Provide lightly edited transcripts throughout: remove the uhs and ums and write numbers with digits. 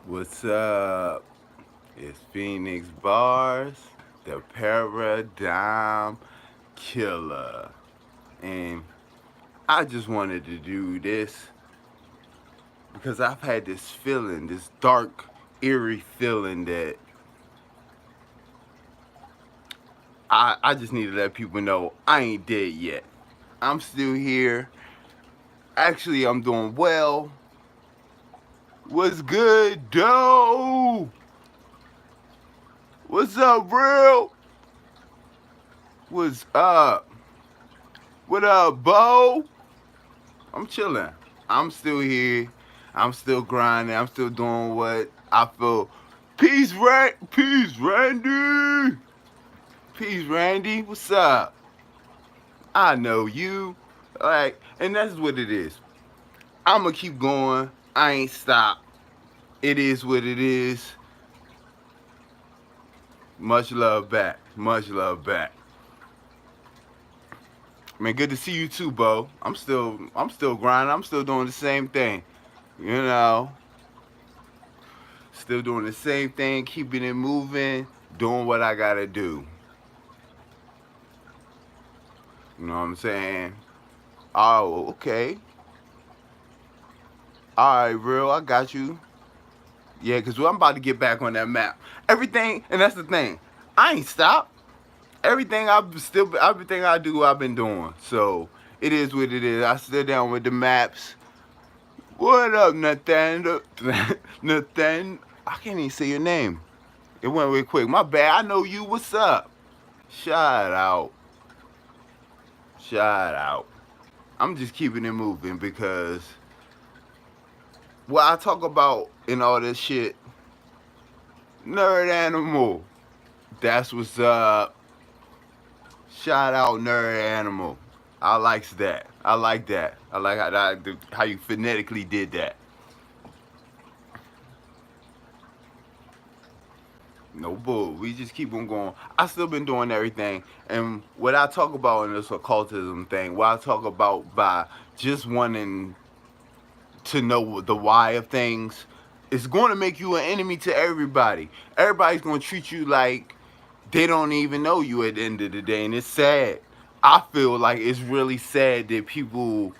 What's up? It's Phoenix Bars, the Paradigm Killer. And I just wanted to do this because I've had this feeling, this dark, eerie feeling that I just need to let people know I ain't dead yet. I'm still here. Actually, I'm doing well. What's good, Doe? What's up, real? What's up? What up, Bo? I'm chilling. I'm still here. I'm still grinding. I'm still doing what I feel. Peace, Randy. Peace, Randy. What's up? I know you. Like, and that's what it is. I'ma keep going. I ain't stop. It is what it is. Much love back. Much love back. Man, good to see you too, Bo. I'm still grinding. I'm still doing the same thing. You know, still doing the same thing, keeping it moving, doing what I gotta do. You know what I'm saying? Oh, okay. All right, real. I got you. Yeah, because I'm about to get back on that map. Everything, and that's the thing. I ain't stopped. Everything I do, I've been doing. So it is what it is. I sit down with the maps. What up, Nathan? Nathan, I can't even say your name. It went real quick. My bad. I know you. What's up? Shout out. Shout out. I'm just keeping it moving because what I talk about in all this shit, nerd animal. That's what's up. Shout out nerd animal. I likes that. I like that. I like how you phonetically did that. No bull. We just keep on going. I still been doing everything. And what I talk about in this occultism thing, what I talk about by just wanting to know the why of things, it's going to make you an enemy to everybody. Everybody's going to treat you like they don't even know you at the end of the day, and it's sad. I feel like it's really sad that people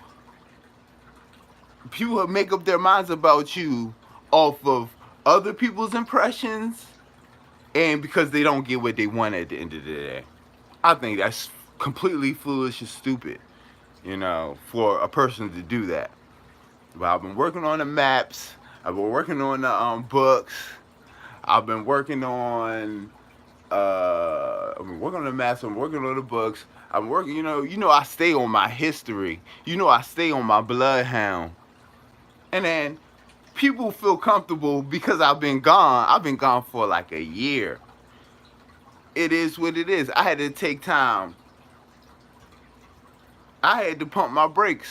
make up their minds about you off of other people's impressions, and because they don't get what they want at the end of the day. I think that's completely foolish and stupid, for a person to do that. But I've been working on the maps. I've been working on the books. I've been working on I've been working on the maps. I'm working on the books. I'm working. I stay on my history. I stay on my bloodhound. And then people feel comfortable because I've been gone. I've been gone for like a year. It is what it is. I had to take time. I had to pump my brakes.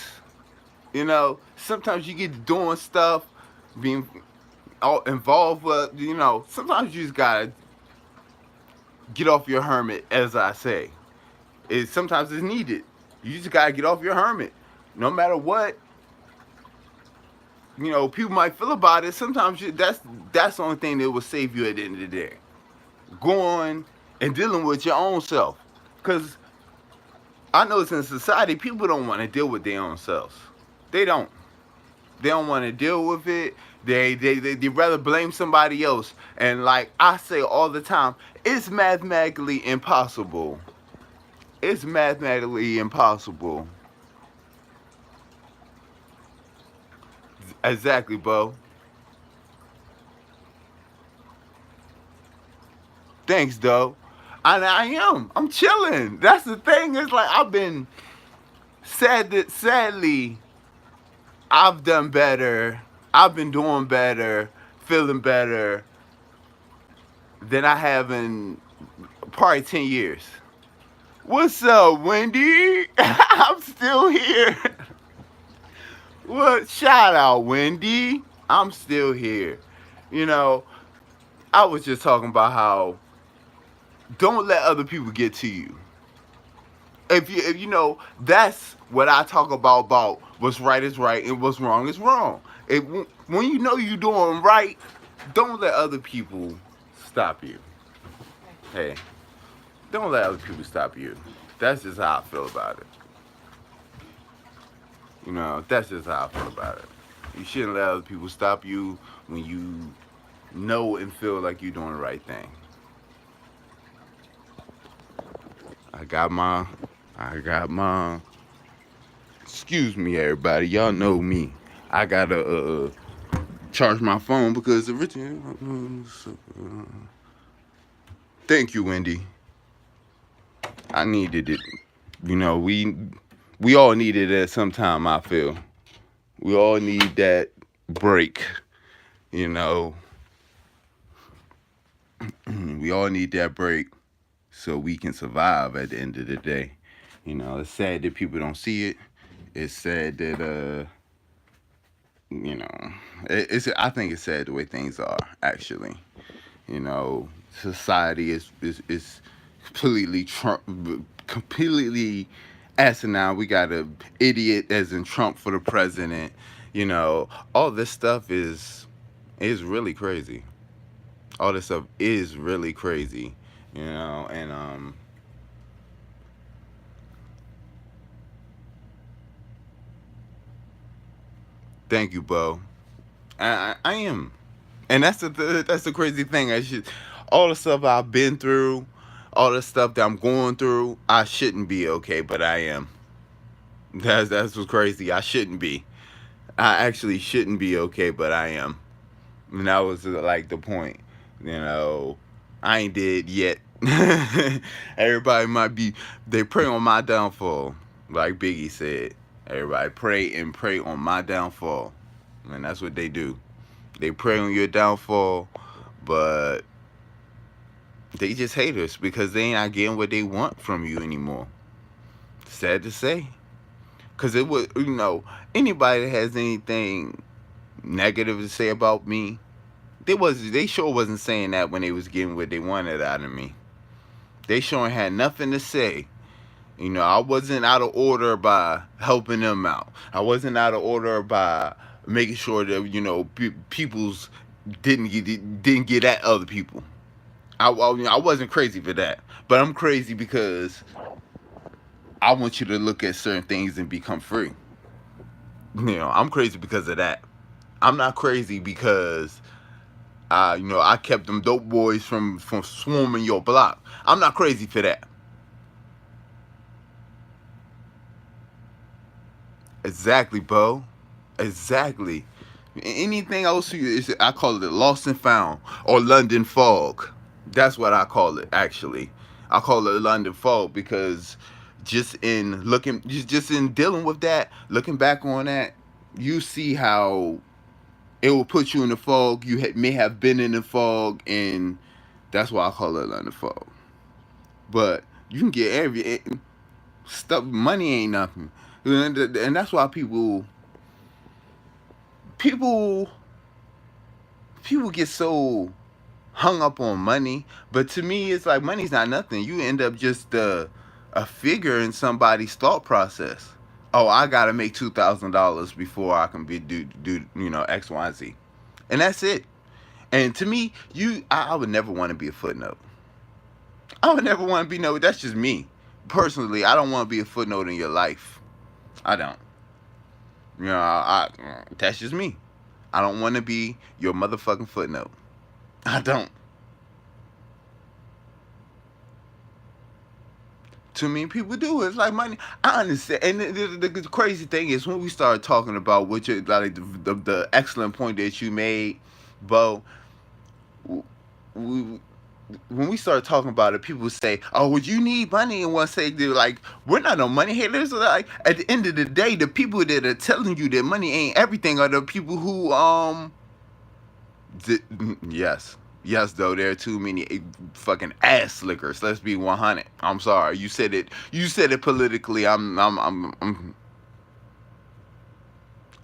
Sometimes you get doing stuff, being all involved with, sometimes you just gotta get off your hermit, as I say. Sometimes it's needed. You just gotta get off your hermit. No matter what, people might feel about it. Sometimes that's the only thing that will save you at the end of the day. Going and dealing with your own self. Because I know it's in society, people don't want to deal with their own selves. They don't. They don't want to deal with it. They rather blame somebody else. And like I say all the time, it's mathematically impossible. It's mathematically impossible. Exactly, Bo. Thanks, though. And I am. I'm chilling. That's the thing. It's like I've been sadly, I've done better. I've been doing better, feeling better than I have in probably 10 years. What's up, Wendy? I'm still here. What? Shout out, Wendy. I'm still here. You know, I was just talking about how don't let other people get to you. If that's what I talk about what's right is right and what's wrong is wrong. When you know you're doing right, Don't let other people stop you. Hey, don't let other people stop you. That's just how I feel about it. You know, that's just how I feel about it. You shouldn't let other people stop you when you know and feel like you're doing the right thing. I got my, I got my. Excuse me, everybody. Y'all know me. I gotta charge my phone because the rich. Thank you, Wendy. I needed it. You know, we all need it at some time. I feel we all need that break. You know, we all need that break so we can survive at the end of the day. You know, it's sad that people don't see it. It's sad that you know, it's. I think it's sad the way things are. Actually, you know, society is completely completely asinine. We got a idiot as in Trump for the president. You know, all this stuff is really crazy. All this stuff is really crazy. You know, and thank you, Bo. I am, and that's the crazy thing. I should all the stuff I've been through, all the stuff that I'm going through. I shouldn't be okay, but I am. That's what's crazy. I shouldn't be. I actually shouldn't be okay, but I am. And that was like the point. You know, I ain't dead yet. Everybody might be. They pray on my downfall, like Biggie said. Everybody pray and pray on my downfall, and that's what they do. They pray on your downfall, but they just hate us because they ain't not getting what they want from you anymore. Sad to say, because it was, you know, anybody that has anything negative to say about me, they sure wasn't saying that when they was getting what they wanted out of me. They sure had nothing to say. You know, I wasn't out of order by helping them out. I wasn't out of order by making sure that, you know, people's didn't get at other people. I wasn't crazy for that, but I'm crazy because I want you to look at certain things and become free. You know, I'm crazy because of that. I'm not crazy because you know, I kept them dope boys from swarming your block. I'm not crazy for that. Exactly, Bo. Exactly. Anything else I call it lost and found or London fog. That's what I call it actually. I call it London fog because just in dealing with that, looking back on that, you see how it will put you in the fog. You may have been in the fog, and that's why I call it London fog. But you can get every stuff. Money ain't nothing, and that's why people people get so hung up on money. But to me, it's like money's not nothing. You end up just a figure in somebody's thought process. Oh, I gotta make $2,000 before I can do you know X, Y, and Z, and that's it. And to me, I would never want to be a footnote. I would never want to be no. That's just me personally. I don't want to be a footnote in your life. I don't. You know, that's just me. I don't want to be your motherfucking footnote. I don't. Too many people do. It's like money. I understand. And the crazy thing is when we start talking about which like the excellent point that you made, Bo. We, when we start talking about it, people say, "Oh, would you need money?" And one say, "They're like, we're not no money haters." Like at the end of the day, the people that are telling you that money ain't everything are the people who yes. Yes, though there are too many fucking ass slickers. Let's be 100. I'm sorry. You said it. You said it politically. I'm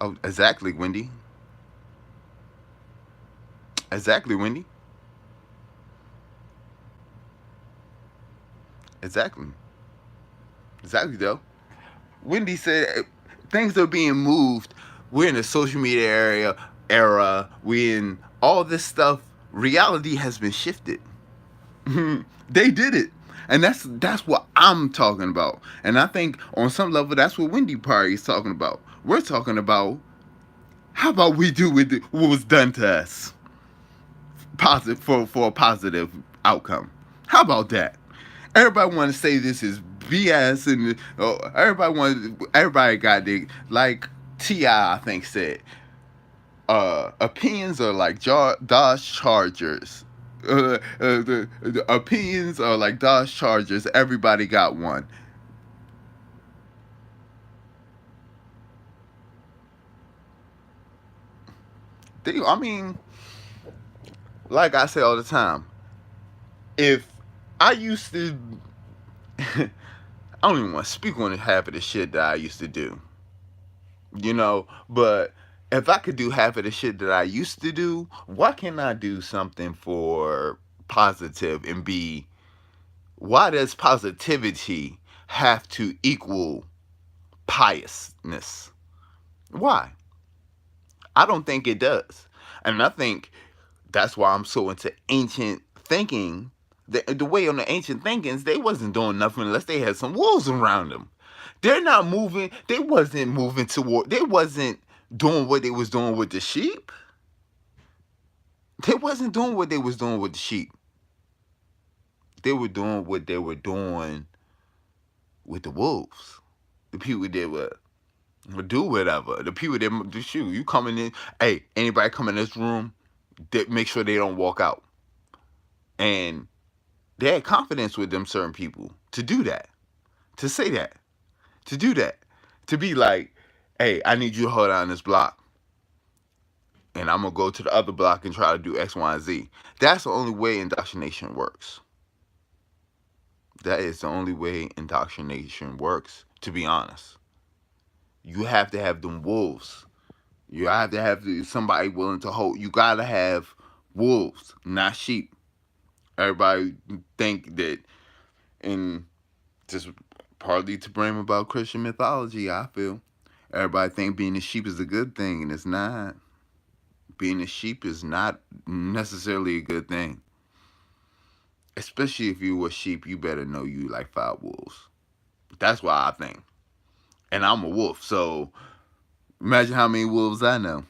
oh, exactly, Wendy. Exactly, Wendy. Exactly. Exactly, though. Wendy said things are being moved. We're in the social media area. era. We in all this stuff. Reality has been shifted. They did it. And that's what I'm talking about. And I think on some level that's what Wendy Party is talking about. We're talking about how about we do with what was done to us positive for a positive outcome. How about that? Everybody want to say this is BS and everybody got the like Ti I think said opinions are like Dodge Chargers. The opinions are like Dodge Chargers. Everybody got one. I mean, like I say all the time, if I used to, I don't even want to speak on half of the shit that I used to do, but if I could do half of the shit that I used to do, why can't I do something for positive and be, why does positivity have to equal piousness? Why? I don't think it does. And I think that's why I'm so into ancient thinking. The way on the ancient thinkings, they wasn't doing nothing unless they had some wolves around them. They're not moving. They wasn't moving toward. They wasn't doing what they was doing with the sheep. They wasn't doing what they was doing with the sheep. They were doing what they were doing with the wolves. The people that would do whatever. The people that do shoot. You coming in? Hey, anybody come in this room? Make sure they don't walk out. And they had confidence with them certain people to do that, to say that, to do that, to be like, hey, I need you to hold down this block, and I'm gonna go to the other block and try to do X, Y, and Z. That's the only way indoctrination works. That is the only way indoctrination works. To be honest, you have to have them wolves. You have to have somebody willing to hold. You gotta have wolves, not sheep. Everybody think that, and just partly to blame about Christian mythology, I feel. Everybody think being a sheep is a good thing, and it's not. Being a sheep is not necessarily a good thing. Especially if you were a sheep, you better know you like five wolves. That's what I think. And I'm a wolf, so imagine how many wolves I know.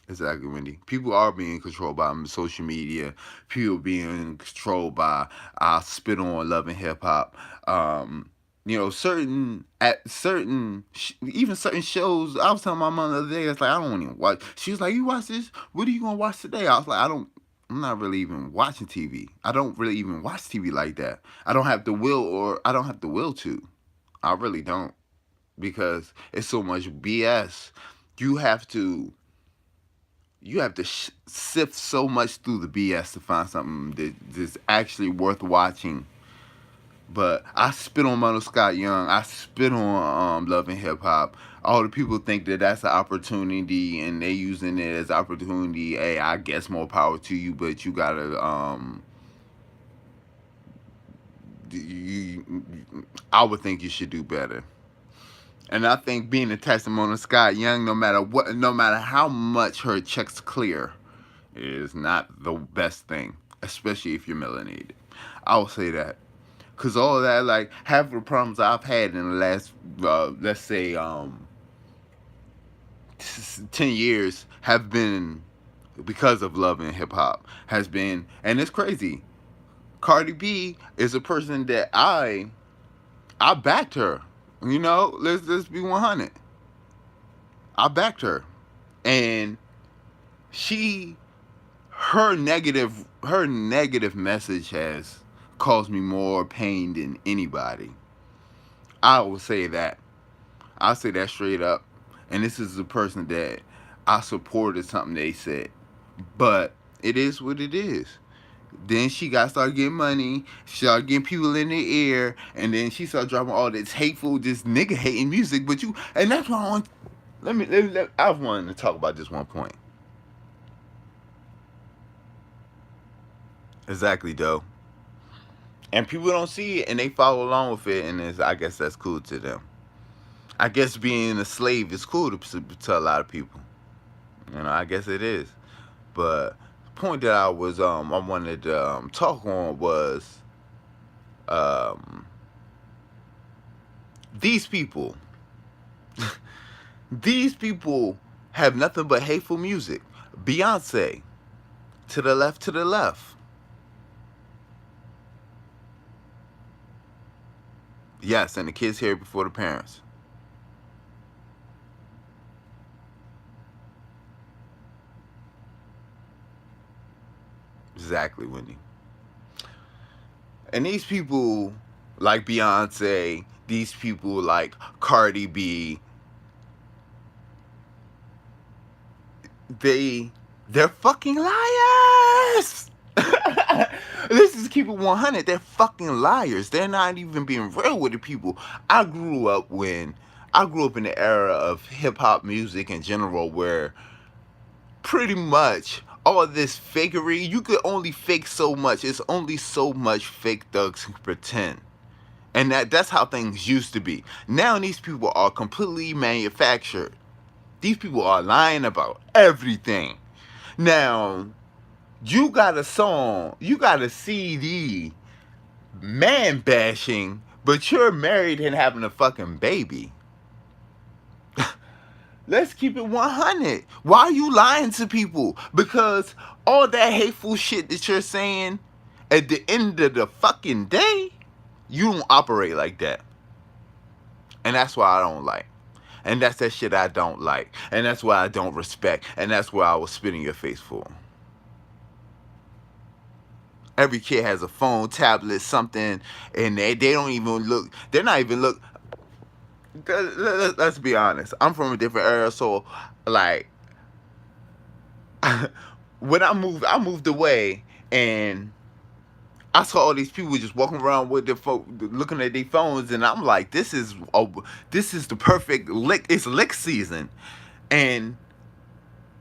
Exactly, Wendy. People are being controlled by social media. People being controlled by spit on love and hip hop. Certain even certain shows. I was telling my mom the other day, it's like I don't even watch. She was like, "You watch this? What are you gonna watch today?" I was like, "I don't. I'm not really even watching TV. I don't really even watch TV like that. I don't have the will, or I don't have the will to. I really don't, because it's so much BS. You have to sift so much through the BS to find something that's actually worth watching. But I spit on Myrtle Scott Young. I spit on Love and Hip Hop. All the people think that that's an opportunity, and they using it as opportunity. Hey, I guess more power to you, but you gotta you, I would think you should do better. And I think being a testimony of Scott Young, no matter how much her checks clear, is not the best thing, especially if you're melanated. I will say that. Cause all of that, like half of the problems I've had in the last, let's say, 10 years, have been because of love and hip hop. Has been, and it's crazy. Cardi B is a person that I backed her. Let's be 100. I backed her, and she her negative message has caused me more pain than anybody. I will say that. I'll say that straight up. And this is a person that I supported something they said. But it is what it is. Then she got started getting money. She started getting people in the ear, and then she started dropping all this hateful, this nigga hating music. And that's why I want. I wanted to talk about this one point. Exactly, though. And people don't see it and they follow along with it, and I guess that's cool to them. I guess being a slave is cool to a lot of people. I guess it is. But the point that I wanted to talk on was um, these people. These people have nothing but hateful music. Beyonce, to the left, to the left. Yes, and the kids here before the parents. Exactly, Wendy. And these people like Beyonce, these people like Cardi B, they're fucking liars. Let's just keep it 100. They're fucking liars. They're not even being real with the people. I grew up in the era of hip hop music in general, where pretty much all this fakery, you could only fake so much. It's only so much fake thugs can pretend. And that's how things used to be. Now these people are completely manufactured. These people are lying about everything. Now, you got a song, you got a CD, man bashing, but you're married and having a fucking baby. Let's keep it 100. Why are you lying to people? Because all that hateful shit that you're saying, at the end of the fucking day, you don't operate like that. And that's why I don't like. And that's that shit I don't like. And that's why I don't respect. And that's why I was spitting your face for. Every kid has a phone, tablet, something, and they don't even look. They're not even look. Let's be honest. I'm from a different era, so like when I moved away, and I saw all these people just walking around with their looking at their phones, and I'm like, this is the perfect lick. It's lick season, and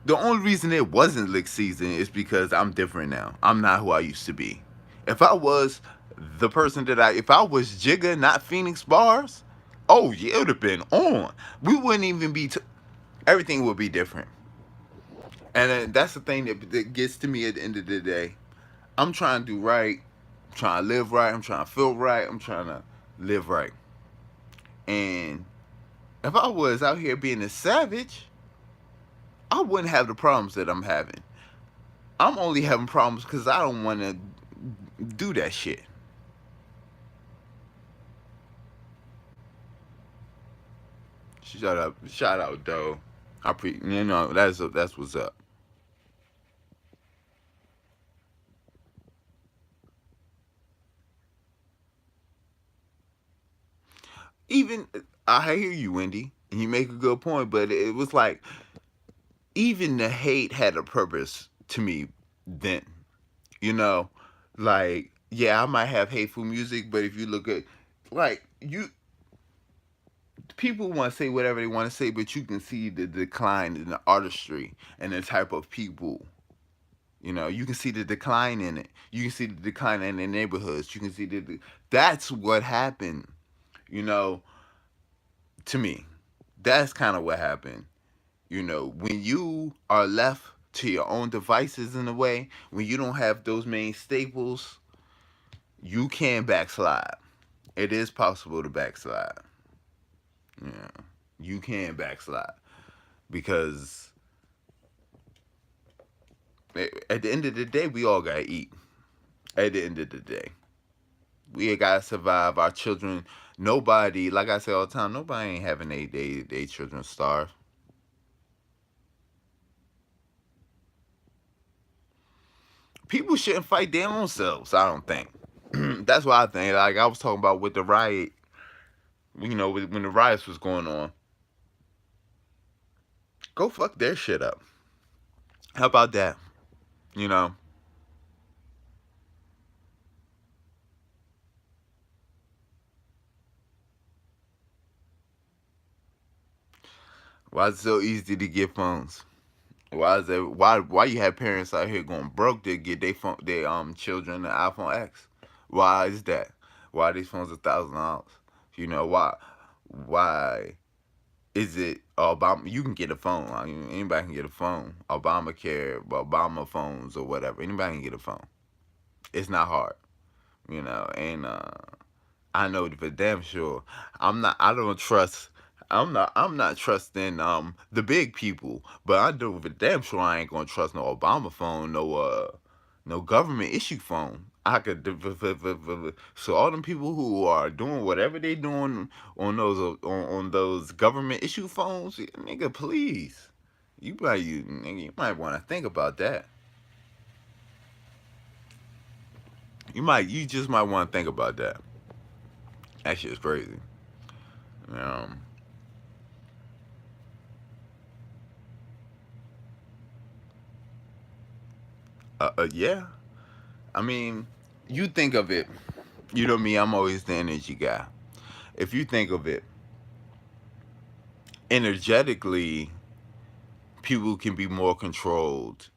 the only reason it wasn't lick season is because I'm different now. I'm not who I used to be. If I was the person if I was Jigga, not Phoenix Bars, oh yeah, it would have been on. We wouldn't even be. Everything would be different. And that's the thing that gets to me at the end of the day. I'm trying to do right. I'm trying to live right. I'm trying to feel right. I'm trying to live right. And if I was out here being a savage, I wouldn't have the problems that I'm having. I'm only having problems because I don't want to do that shit. Shut up. Shout out, though. That's what's up. Even I hear you, Wendy, and you make a good point, but it was like even the hate had a purpose to me then. You know, like yeah, I might have hateful music, but if you look at like you people want to say whatever they want to say, but you can see the decline in the artistry and the type of people. You can see the decline in it. You can see the decline in the neighborhoods. You can see that's what happened. You know, to me, that's kind of what happened. When you are left to your own devices in a way, when you don't have those main staples, you can backslide. It is possible to backslide. Yeah, you can backslide because at the end of the day, we all gotta eat. At the end of the day, we gotta survive. Our children, nobody, like I say all the time, nobody ain't having they children starve. People shouldn't fight their own selves. I don't think. That's what I think. Like I was talking about with the riot, when the riots was going on. Go fuck their shit up. How about that? You know, why is it so easy to get phones? Why is that? Why you have parents out here going broke to get their children an iPhone X? Why is that? Why are these phones $1,000? You know why? Why is it Obama? You can get a phone. I mean, anybody can get a phone. Obamacare, Obama phones or whatever. Anybody can get a phone. It's not hard, And I know for damn sure I'm not. I don't trust. I'm not trusting the big people, but I know for damn sure I ain't gonna trust no Obama phone, no government issue phone. I could so all them people who are doing whatever they doing on those government issue phones, nigga, please, you might want to think about that. You just might want to think about that. That shit's crazy. Um, yeah. I mean, you think of it. You know me. I'm always the energy guy. If you think of it energetically, people can be more controlled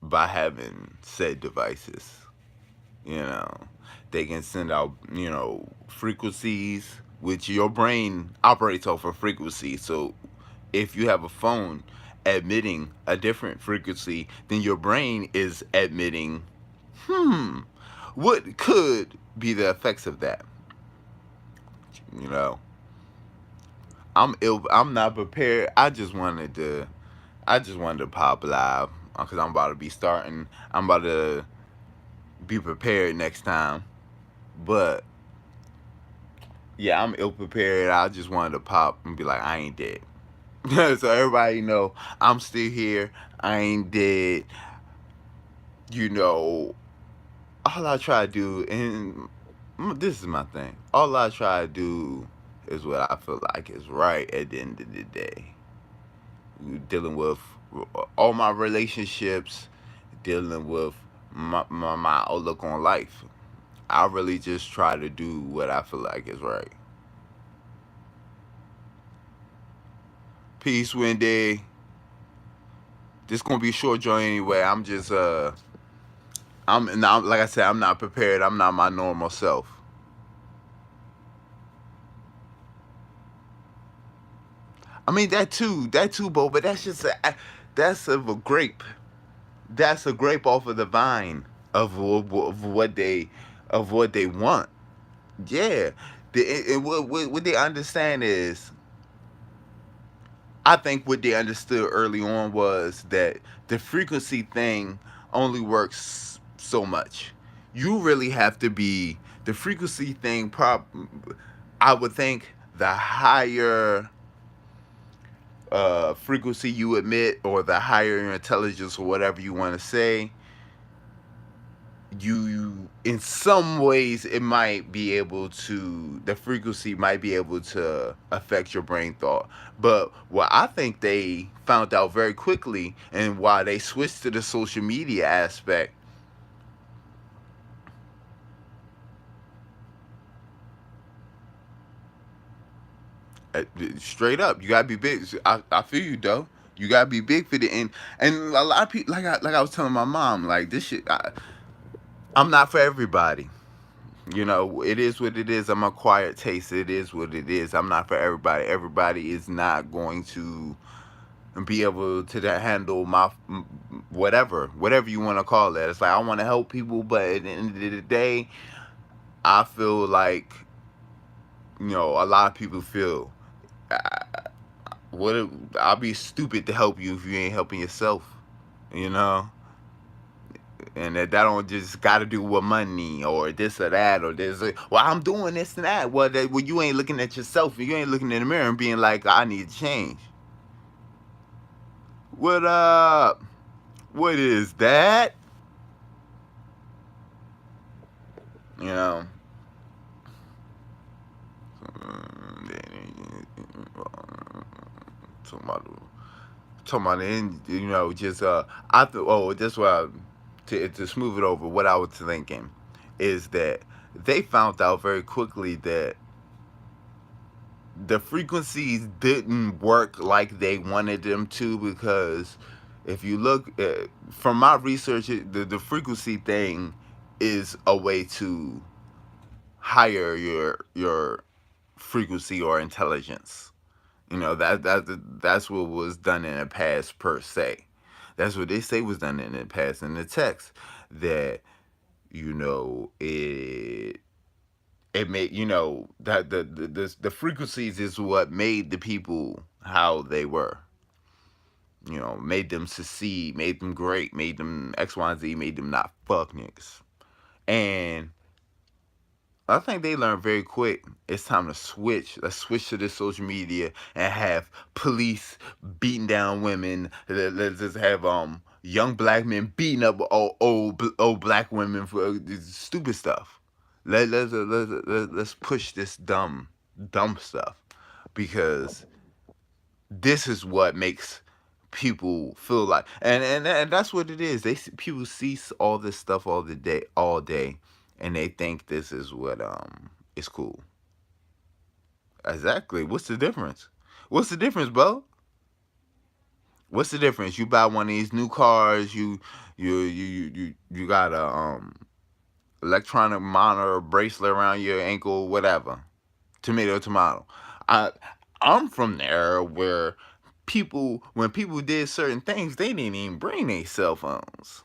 by having said devices. You know, they can send out frequencies, which your brain operates off of frequency. So if you have a phone emitting a different frequency, then your brain is admitting, what could be the effects of that? You know, I'm not prepared. I just wanted to pop live because I'm about to be starting. I'm about to be prepared next time. But yeah, I'm ill prepared. I just wanted to pop and be like, I ain't dead. So everybody know I'm still here. I ain't dead. You know, all I try to do, and this is my thing. All I try to do is what I feel like is right at the end of the day. Dealing with all my relationships, dealing with my outlook on life. I really just try to do what I feel like is right. Peace, Wendy. This gonna be a short joint anyway. I'm not, like I said, I'm not prepared. I'm not my normal self. I mean that too, Bo. But that's of a grape. That's a grape off of the vine of what they want. Yeah, what they understand is, I think what they understood early on was that the frequency thing only works so much. You really have to be the frequency thing. I would think the higher frequency you emit, or the higher your intelligence, or whatever you want to say, you in some ways it might be able to the frequency might be able to affect your brain thought. But what I think they found out very quickly, and why they switched to the social media aspect, uh, straight up, you gotta be big. I feel you though. You gotta be big for the end. And a lot of people, like I was telling my mom, like, this shit, I'm not for everybody. It is what it is. I'm a quiet taste. It is what it is. I'm not for everybody. Everybody is not going to be able to handle my whatever you want to call it. It's like, I want to help people, but at the end of the day, I feel like, a lot of people feel, uh, I'll be stupid to help you if you ain't helping yourself. You know. And that don't just got to do with money or this or that or this. Well, I'm doing this and that. Well, you ain't looking at yourself. You ain't looking in the mirror and being like, I need to change. What up? What is that? You know. Talking about the end, just I thought. Oh, this what to smooth it over. What I was thinking is that they found out very quickly that the frequencies didn't work like they wanted them to, because if you look from my research, the frequency thing is a way to higher your frequency or intelligence. That's what was done in the past per se. That's what they say was done in the past in the text. That it made that the frequencies is what made the people how they were. Made them succeed, made them great, made them X, Y, and Z, made them not fuck niggas. And I think they learned very quick. It's time to switch. Let's switch to this social media and have police beating down women. Let's just have young black men beating up old black women for stupid stuff. Let's push this dumb stuff, because this is what makes people feel like, and that's what it is. People see all this stuff all day, and they think this is what is cool. Exactly. What's the difference? What's the difference, bro? What's the difference? You buy one of these new cars, you got a electronic monitor bracelet around your ankle, whatever. Tomato. I I'm from the era where when people did certain things, they didn't even bring their cell phones.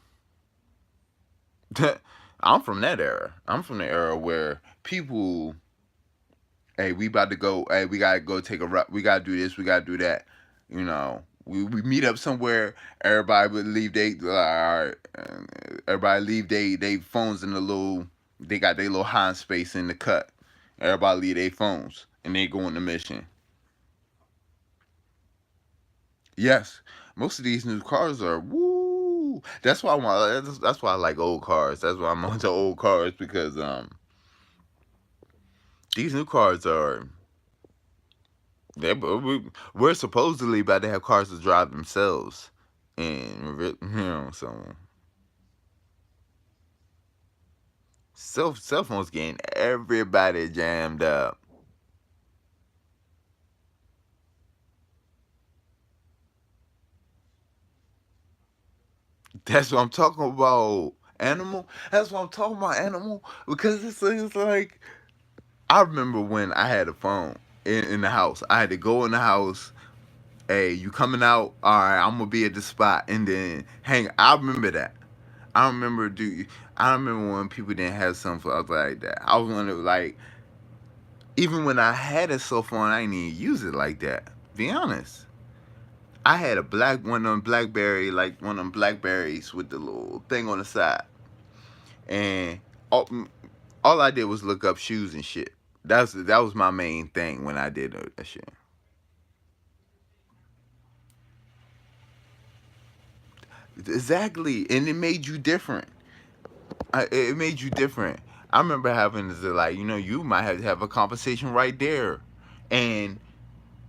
I'm from that era. I'm from the era where people, hey, we about to go, hey, we gotta go take a run, we gotta do this, we gotta do that. We meet up somewhere. Everybody would leave everybody leave they phones in the little. They got their little hide space in the cut. Everybody leave their phones and they go on the mission. Yes, most of these new cars are woo. That's why I like old cars. That's why I'm onto old cars, because these new cars are we're supposedly about to have cars to drive themselves, and so cell phones getting everybody jammed up. That's what I'm talking about, animal. That's what I'm talking about, animal. Because it's like, I remember when I had a phone in the house. I had to go in the house. Hey, you coming out? All right, I'm gonna be at the spot, and then hang. I remember that. I remember do. I remember when people didn't have something like that. I was wondering, like, even when I had a cell phone, I didn't even use it like that. Be honest. I had a black one on BlackBerry, like one of them Blackberries with the little thing on the side, and all, all I did was look up shoes and shit. That was my main thing when I did that shit. Exactly, and it made you different. It made you different. I remember having to, like, you might have to have a conversation right there, and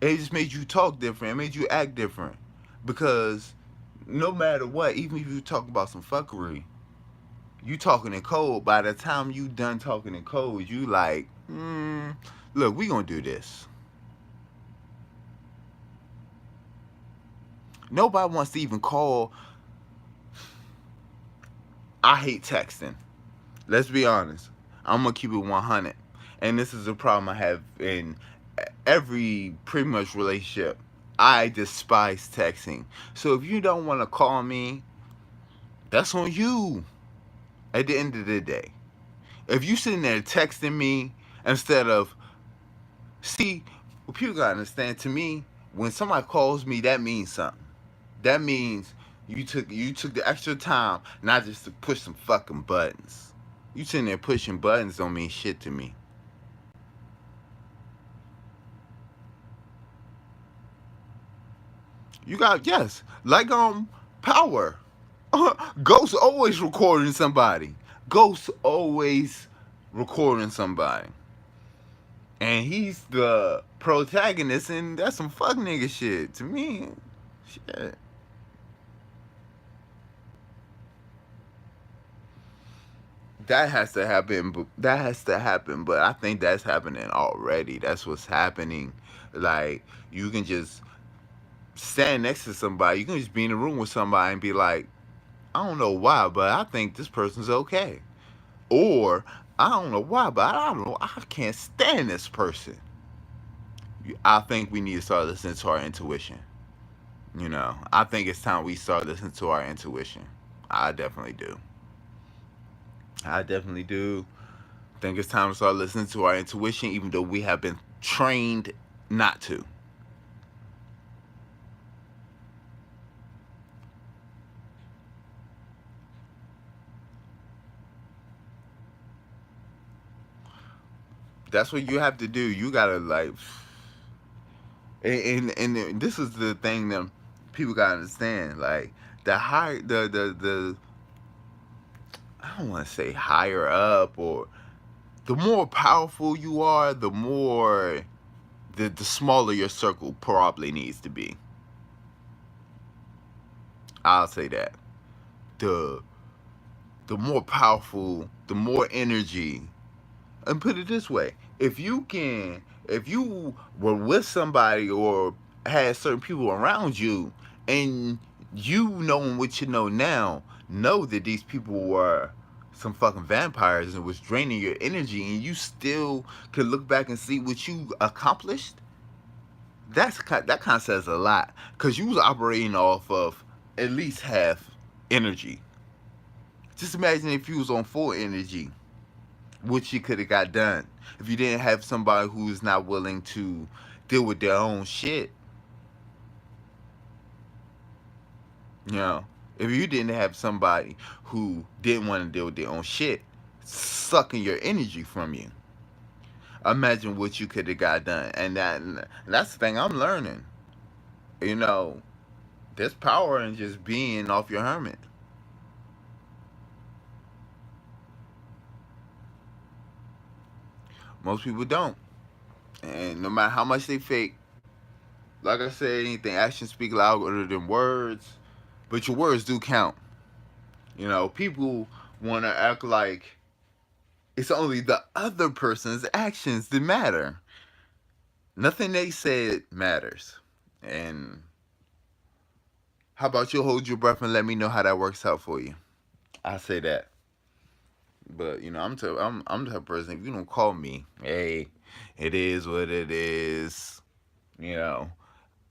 it just made you talk different. It made you act different, because no matter what, even if you talk about some fuckery, you talking in code. By the time you done talking in code, you like, look, we gonna do this. Nobody wants to even call. I hate texting. Let's be honest. I'm gonna keep it 100, and this is a problem I have in every pretty much relationship. I despise texting. So if you don't want to call me, that's on you. At the end of the day, if you sitting there texting me instead of, see, what people gotta understand, to me, when somebody calls me, that means something. That means you took the extra time, not just to push some fucking buttons. You sitting there pushing buttons don't mean shit to me. You got, yes, like Power. Ghost always recording somebody. Ghost always recording somebody. And he's the protagonist, and that's some fuck nigga shit to me. Shit. That has to happen. That has to happen. But I think that's happening already. That's what's happening. Like, you can just stand next to somebody. You can just be in a room with somebody and be like, I don't know why, but I think this person's okay. Or I don't know why, but I don't know. I can't stand this person. I think we need to start listening to our intuition. I think it's time we start listening to our intuition. I definitely do. I definitely do. I think it's time to start listening to our intuition, even though we have been trained not to. That's what you have to do. You gotta like, and this is the thing that people gotta understand. Like the higher the I don't want to say higher up, or the more powerful you are, the more the smaller your circle probably needs to be. I'll say that. The the more powerful, the more energy. And put it this way, if you were with somebody or had certain people around you, and you knowing what you know that these people were some fucking vampires and was draining your energy, and you still could look back and see what you accomplished, that kind of says a lot, because you was operating off of at least half energy. Just imagine if you was on full energy, what you could have got done if you didn't have somebody who's not willing to deal with their own shit. You know, if you didn't have somebody who didn't want to deal with their own shit, sucking your energy from you, imagine what you could have got done. And that's the thing I'm learning. You know, there's power in just being off your hermit. Most people don't, and no matter how much they fake, like I said, anything actions speak louder than words, but your words do count. People want to act like it's only the other person's actions that matter. Nothing they said matters. And how about you hold your breath and let me know how that works out for you? I say that. But I'm the type of person. If you don't call me, hey, it is what it is. You know,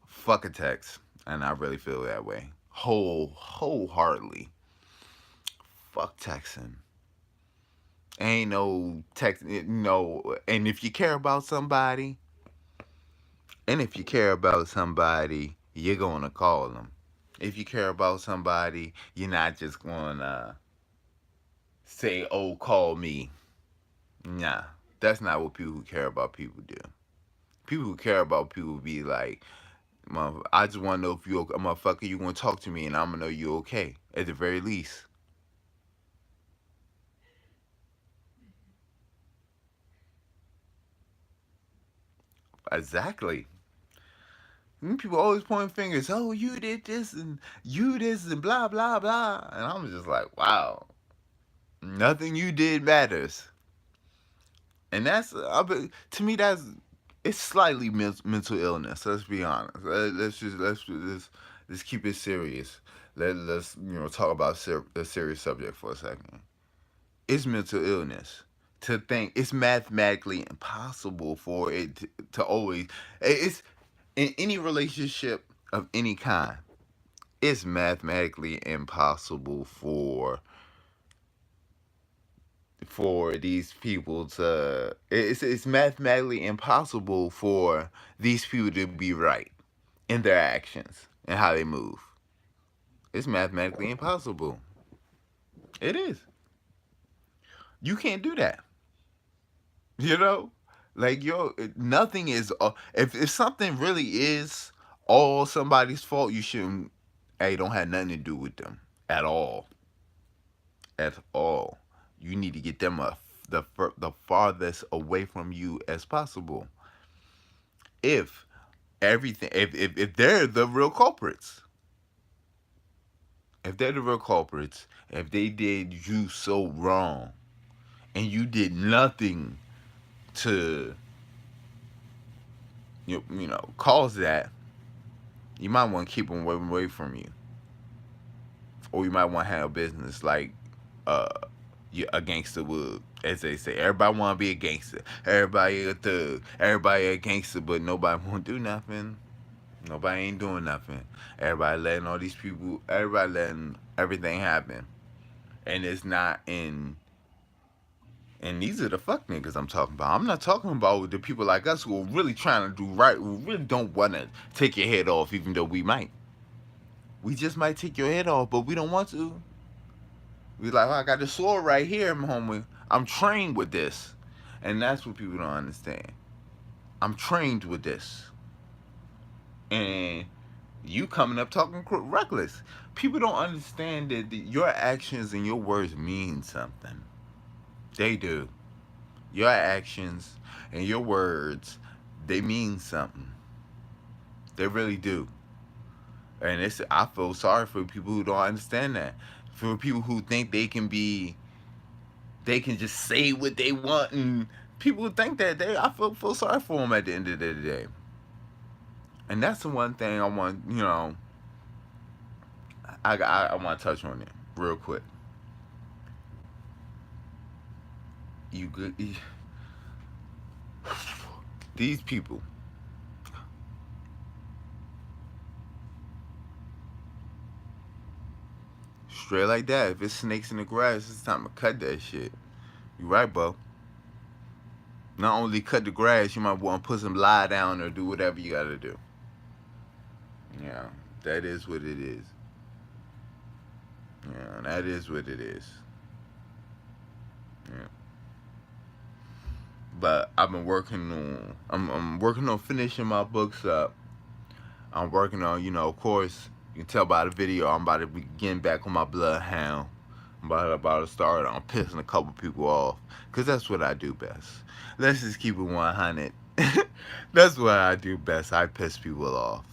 fuck a text, and I really feel that way, wholeheartedly. Fuck texting. Ain't no text, no. And if you care about somebody, you're gonna call them. If you care about somebody, you're not just gonna say, "Oh, call me." Nah, that's not what people who care about people do. People who care about people be like, "I just want to know if you, motherfucker, you gonna talk to me, and I'm gonna know you okay at the very least." Exactly. People always pointing fingers. Oh, you did this and you this and blah blah blah. And I'm just like, wow, nothing you did matters. And to me, it's slightly mental illness. Let's be honest. Let's keep it serious. Let's talk about a serious subject for a second. It's mental illness. To think it's mathematically impossible for it to always. It's in any relationship of any kind. It's mathematically impossible for these people to it's mathematically impossible for these people to be right in their actions and how they move. It's mathematically impossible. It is. You can't do that. You know? Like nothing is if something really is all somebody's fault, you shouldn't hey, don't have nothing to do with them at all. At all. You need to get them the farthest away from you as possible. If if they're the real culprits, if they did you so wrong and you did nothing to cause that, you might want to keep them away from you, or you might want to handle business like uh a gangster would. As they say, everybody want to be a gangster. Everybody a thug. Everybody a gangster, but nobody want to do nothing. Nobody ain't doing nothing. Everybody letting all these people, everybody letting everything happen. And it's not in, and these are the fuck niggas I'm talking about. I'm not talking about the people like us who are really trying to do right, who really don't want to take your head off, even though we might. We just might take your head off, but we don't want to. We like, oh, I got the sword right here, homie. I'm trained with this. And that's what people don't understand. I'm trained with this. And you coming up talking reckless. People don't understand that your actions and your words mean something. They do. Your actions and your words, they mean something. They really do. And I feel sorry for people who don't understand that. For people who think they can just say what they want, and people who think that I feel sorry for them at the end of the day. And that's the one thing I want, I want to touch on it real quick. You good? These people. Straight like that. If it's snakes in the grass, it's time to cut that shit. You right, bro. Not only cut the grass, you might want to put some lie down or do whatever you gotta do. Yeah, that is what it is. Yeah, that is what it is. Yeah. But I've been working on. I'm working on finishing my books up. I'm working on, of course, you can tell by the video, I'm about to be getting back on my bloodhound. I'm about to start on pissing a couple people off. Because that's what I do best. Let's just keep it 100. That's what I do best. I piss people off.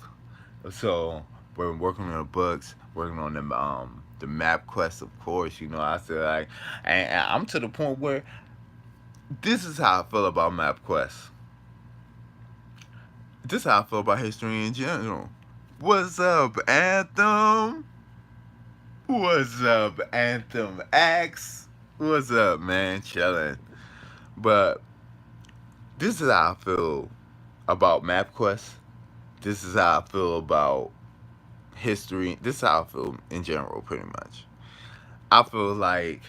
So, we're working on the books, working on the map quest, of course. I said, like, and I'm to the point where this is how I feel about MapQuest. This is how I feel about history in general. What's up, Anthem? What's up, Anthem X? What's up, man? Chilling. But this is how I feel about MapQuest. This is how I feel about history. This is how I feel in general, pretty much. I feel like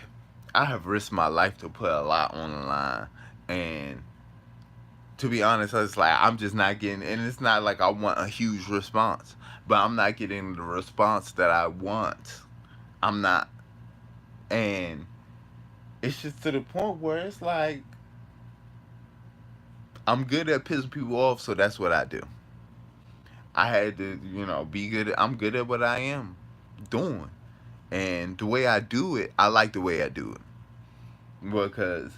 I have risked my life to put a lot on the line, and to be honest, it's like I'm just not getting, and it's not like I want a huge response, but I'm not getting the response that I want. I'm not, and it's just to the point where it's like I'm good at pissing people off, so that's what I do. I had to, be good. I'm good at what I am doing, and the way I do it, I like the way I do it because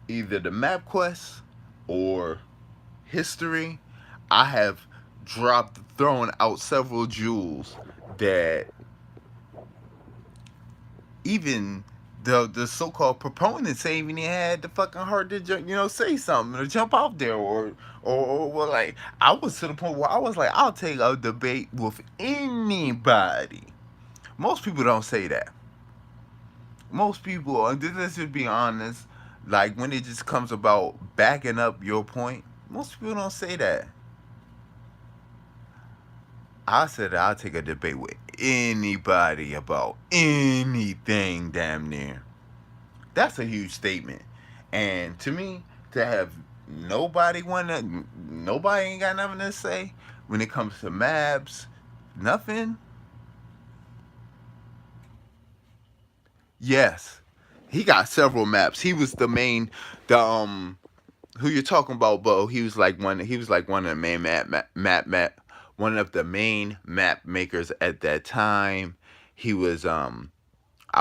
either the map quest or history, I have thrown out several jewels that even the so-called proponents ain't even had the fucking heart to say something or jump out there or like I was to the point where I was like, I'll take a debate with anybody. Most people don't say that. Most people, and let's just be honest, like when it just comes about backing up your point, most people don't say that. I said I'll take a debate with anybody about anything damn near. That's a huge statement. And to me, to have nobody ain't got nothing to say when it comes to maps, nothing. Yes. He got several maps. He was the who you're talking about, Bo. He was like one of the main map one of the main map makers at that time. He was I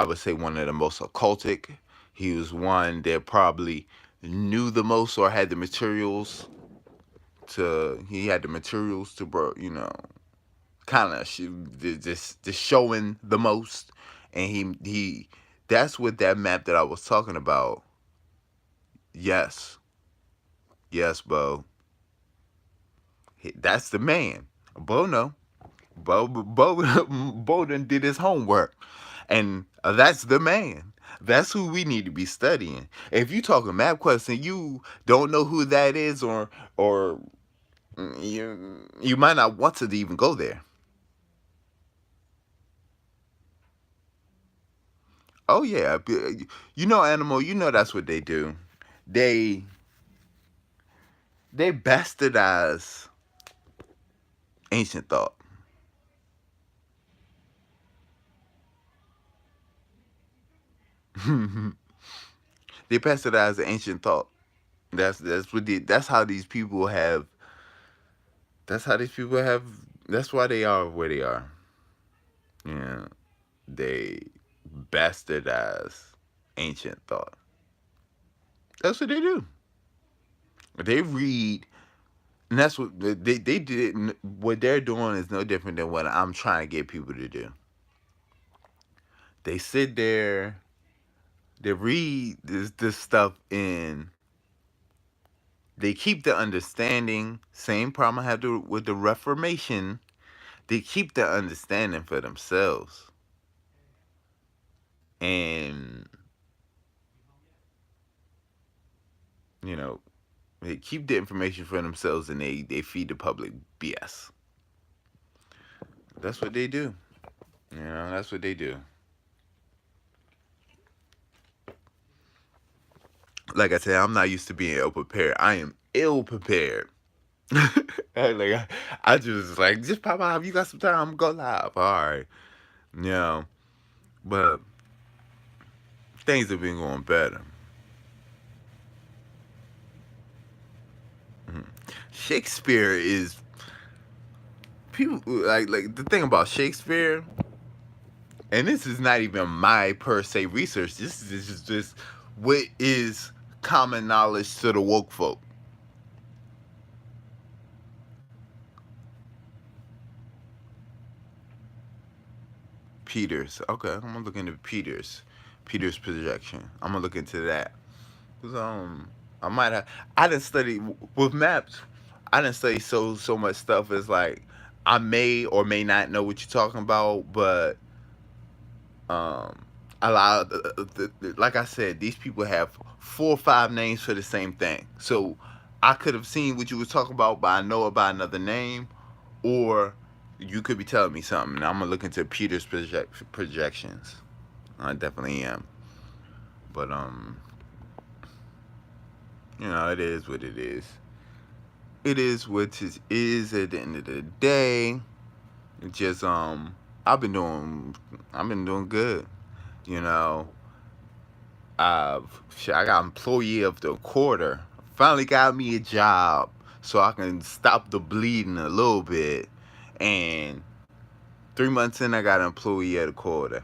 would say one of the most occultic. He was one that probably knew the most or had the materials to kind of just showing the most. And he that's what that map that I was talking about. Yes. Yes, Bo. That's the man. Bo no. Bo done did his homework. And that's the man. That's who we need to be studying. If you talking MapQuest and you don't know who that is, or you might not want to even go there. Oh yeah, Animal. You know that's what they do. They they bastardize ancient thought. They bastardize ancient thought. That's how these people have. That's how these people have. That's why they are where they are. Yeah, they bastardize ancient thought. That's what they do. They read, and that's what they did. What they're doing is no different than what I'm trying to get people to do. They sit there, they read this stuff, and they keep the understanding. Same problem I had with the Reformation. They keep the understanding for themselves, and you know they keep the information for themselves, and they feed the public BS. That's what they do. That's what they do. Like I said, I'm not used to being ill prepared. I am ill prepared. I just just pop out. You got some time? Go live. All right. You know, but things have been going better. Mhm. Shakespeare is people like the thing about Shakespeare, and this is not even my per se research. This is just what is common knowledge to the woke folk. Peters. Okay, I'm gonna look into Peters. Peters projection. I'm gonna look into that. 'Cause, I might have. I didn't study with maps. I didn't study so much stuff. As like I may or may not know what you're talking about, but um, a lot of like I said, these people have 4 or 5 names for the same thing. So I could have seen what you was talking about, but I know about another name, or you could be telling me something. And I'm gonna look into Peter's projections. I definitely am. But it is what it is. It is what it is at the end of the day. It just I've been doing good. You know, I got employee of the quarter. Finally got me a job so I can stop the bleeding a little bit. And 3 months in, I got an employee of the quarter.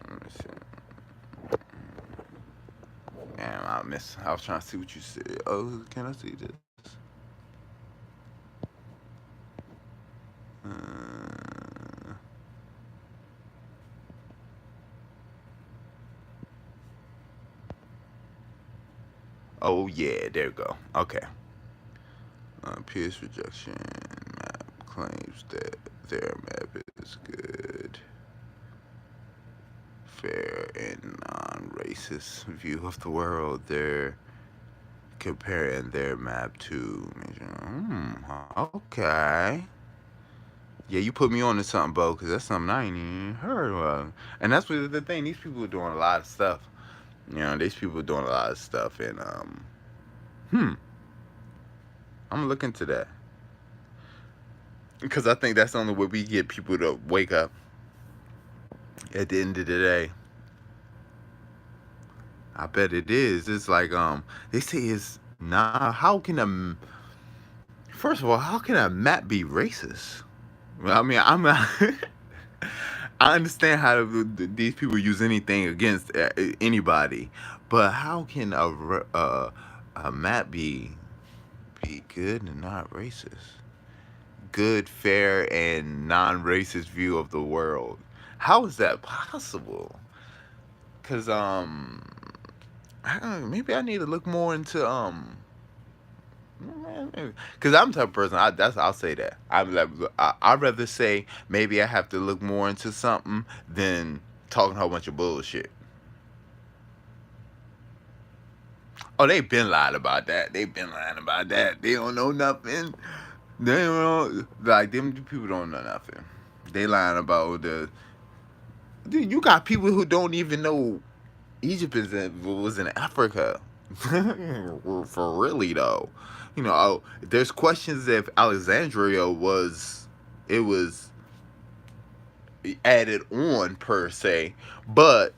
Let me see. Damn, I was trying to see what you said. Oh, can I see this? Uh, oh yeah, there we go. Okay. Peers rejection map claims that their map is good, fair, and non-racist view of the world. They're comparing their map to. Okay. Yeah, you put me on to something, Bo, because that's something I ain't even heard of. And that's what the thing. These people are doing a lot of stuff. These people are doing a lot of stuff, and I'm gonna look into that because I think that's the only way we get people to wake up. At the end of the day, I bet it is. It's like they say it's nah. How can a first of all, how can a map be racist? Well, I mean, I understand how these people use anything against anybody, but how can a map be good and not racist? Good, fair, and non-racist view of the world. How is that possible? Cause maybe I need to look more into Because I'm the type of person. I'll say that. I'm like, I'd rather say maybe I have to look more into something than talking a whole bunch of bullshit. Oh, they been lying about that. They been lying about that. They don't know nothing. They don't know, like them people don't know nothing. They lying about the. Dude, you got people who don't even know Egypt was in Africa. For really though, there's questions if Alexandria it was added on per se, but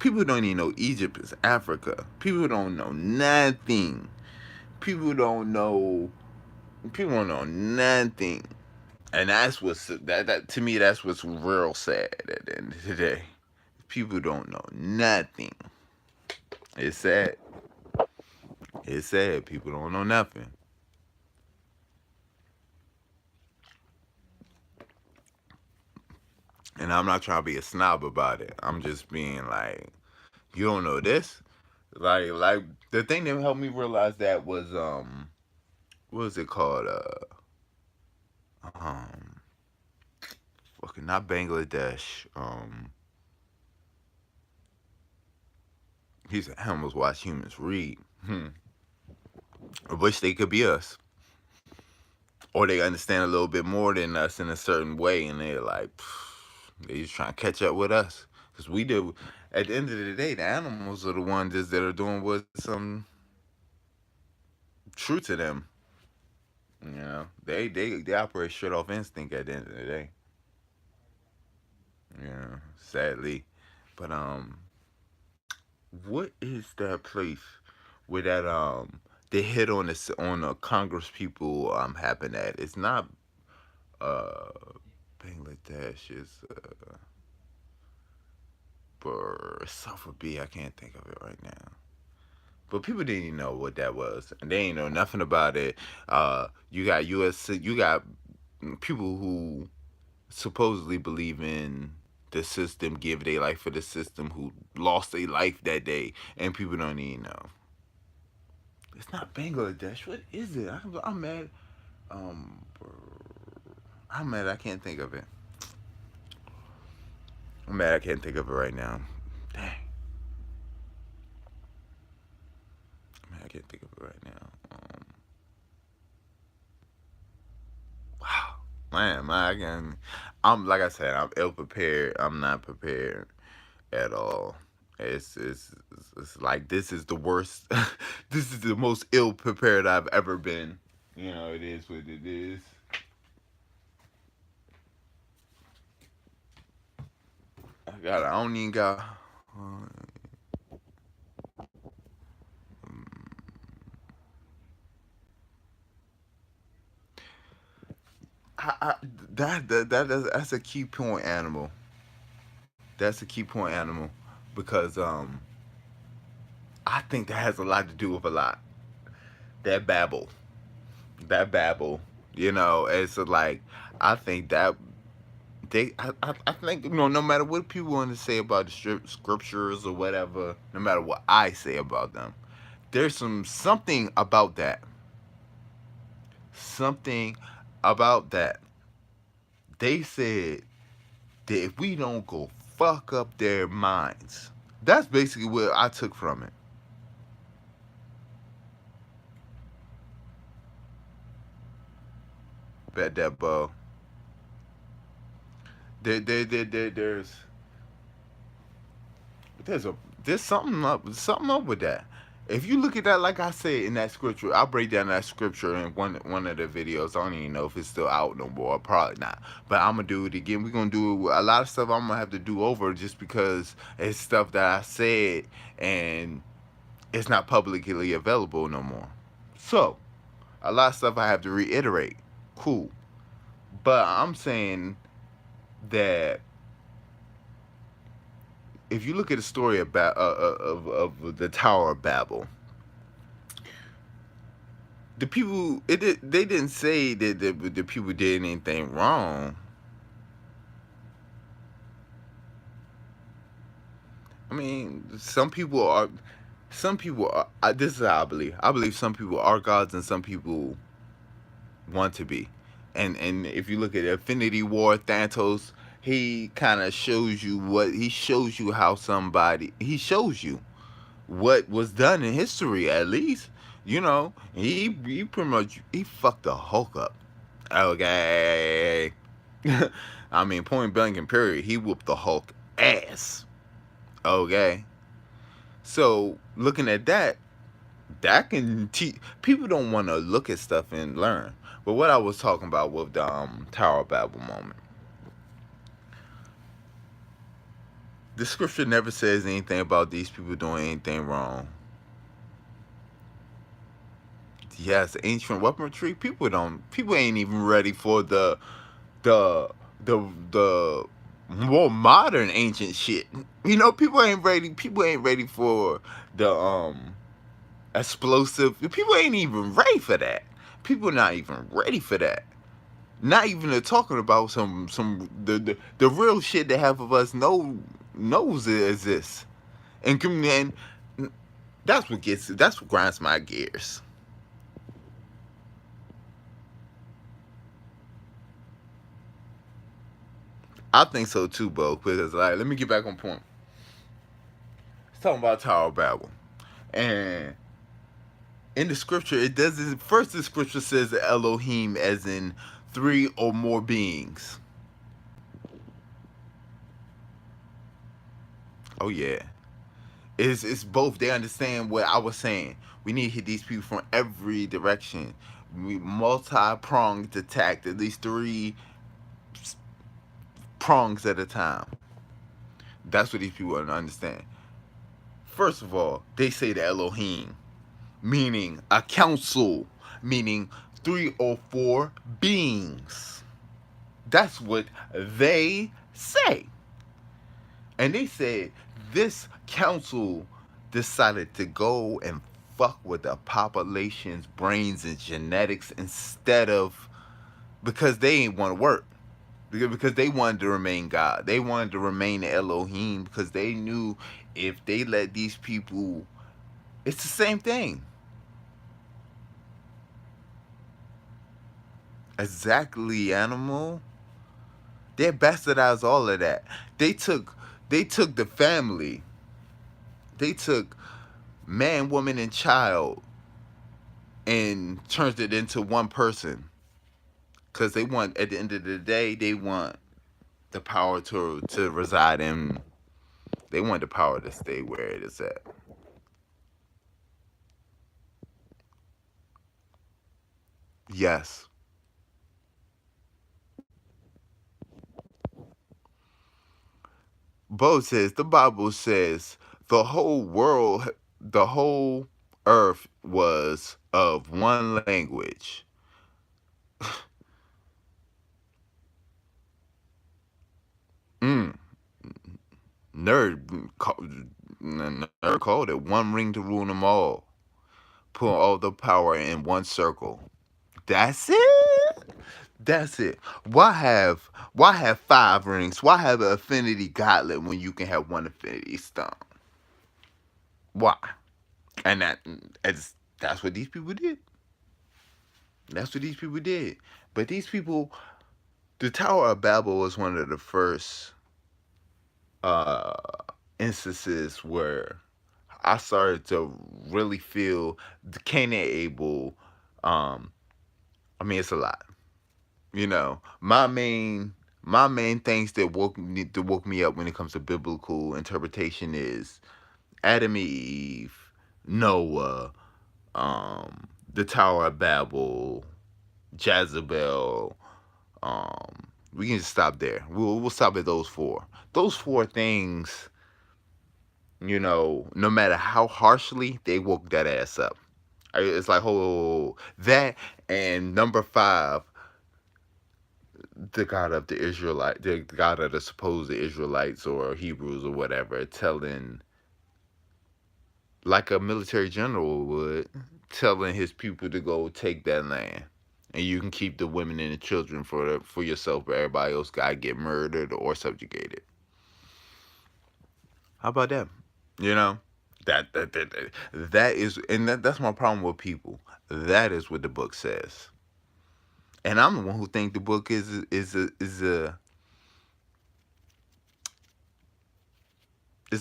people don't even know Egypt is Africa. People don't know nothing. People don't know. People don't know nothing, and that to me that's what's real sad at the end of the day. People don't know nothing. It's sad. It's sad. People don't know nothing. And I'm not trying to be a snob about it. I'm just being like, you don't know this? Like the thing that helped me realize that was what was it called? Um fucking not Bangladesh. He said animals watch humans read. I wish they could be us. Or they understand a little bit more than us in a certain way, and they're like, they just trying to catch up with us. Because we did, at the end of the day, the animals are the ones that are doing what's true to them. They operate straight off instinct at the end of the day. Sadly. But what is that place where that they hit on the Congress people happen at? It's not uh Bangladesh. It's South of B. I can't think of it right now. But people didn't even know what that was, and they ain't know nothing about it. You got you got people who supposedly believe in the system, give their life for the system, who lost their life that day, and people don't even know. It's not Bangladesh. What is it? I'm mad. Um, I'm mad. I can't think of it. I'm mad. I can't think of it right now. Dang. Man, I can't think of it right now. Wow. Man, I'm like I said, I'm ill prepared. I'm not prepared at all. It's like this is the worst. This is the most ill prepared I've ever been. It is what it is. I don't even got. I, that's a key point animal. That's a key point animal because I think that has a lot to do with a lot. That babble, that babble. It's like I think that I think no matter what people want to say about the scriptures or whatever, no matter what I say about them, there's something about that, something about that. They said that if we don't go fuck up their minds, that's basically what I took from it. Bet that ball. There's there's a there's something up with that. If you look at that, like I said in that scripture, I'll break down that scripture in one of the videos. I don't even know if it's still out no more. Probably not. But I'm gonna do it again. We're gonna do a lot of stuff. I'm gonna have to do over just because it's stuff that I said and it's not publicly available no more. So a lot of stuff I have to reiterate. Cool. But I'm saying that if you look at the story of the Tower of Babel, the people they didn't say that the people did anything wrong. I mean, some people are some people are, this is how I believe. I believe some people are gods and some people want to be. And if you look at Infinity War, Thanos, he kind of shows you how somebody, he shows you what was done in history, at least. You know, he pretty much, he fucked the Hulk up. Okay. I mean, point blank and period, he whooped the Hulk ass. Okay. So looking at that, that can teach people. Don't want to look at stuff and learn. But what I was talking about with the Tower of Babel moment, the scripture never says anything about these people doing anything wrong. Yes, ancient weaponry. People ain't even ready for the the more modern ancient shit. You know, people ain't ready for the explosive. People ain't even ready for that. People not even ready for that. Not even talking about the real shit that half of us knows it exists. And that's what grinds my gears. I think so too, Bo. Because like, let me get back on point. It's talking about Tower of Babel, and in the scripture, it does this. First, the scripture says Elohim as in three or more beings. Oh yeah, it's both. They understand what I was saying. We need to hit these people from every direction. We multi-pronged attack, at least three prongs at a time. That's what these people don't understand. First of all, they say the Elohim, meaning a council, meaning three or four beings. That's what they say. And they said this council decided to go and fuck with the population's brains and genetics instead of, because they ain't want to work. Because they wanted to remain God. They wanted to remain Elohim because they knew if they let these people, it's the same thing. Exactly, animal. They bastardized all of that. They took the family. They took man, woman, and child and turned it into one person. Cause they want, at the end of the day, they want the power to reside in. They want the power to stay where it is at. Yes. Bo says the Bible says the whole earth was of one language. Mm, nerd, nerd called it one ring to rule them all. Put all the power in one circle. That's it. That's it. Why have five rings? Why have an affinity gauntlet when you can have one affinity stone? Why? And that's what these people did. That's what these people did. But these people, the Tower of Babel was one of the first uh, instances where I started to really feel the Cain and Abel. Um, I mean, it's a lot. You know, my main things that woke me up when it comes to biblical interpretation is Adam and Eve, Noah, the Tower of Babel, Jezebel. We can just stop there. We'll stop at those four. Those four things, no matter how harshly they woke that ass up. It's like, oh, that and number five, the God of the the God of the supposed Israelites or Hebrews or whatever, telling, like a military general would, telling his people to go take that land. And you can keep the women and the children for yourself, but everybody else got to get murdered or subjugated. How about that? You know? That is, and that's my problem with people. That is what the book says, and I'm the one who think the book is a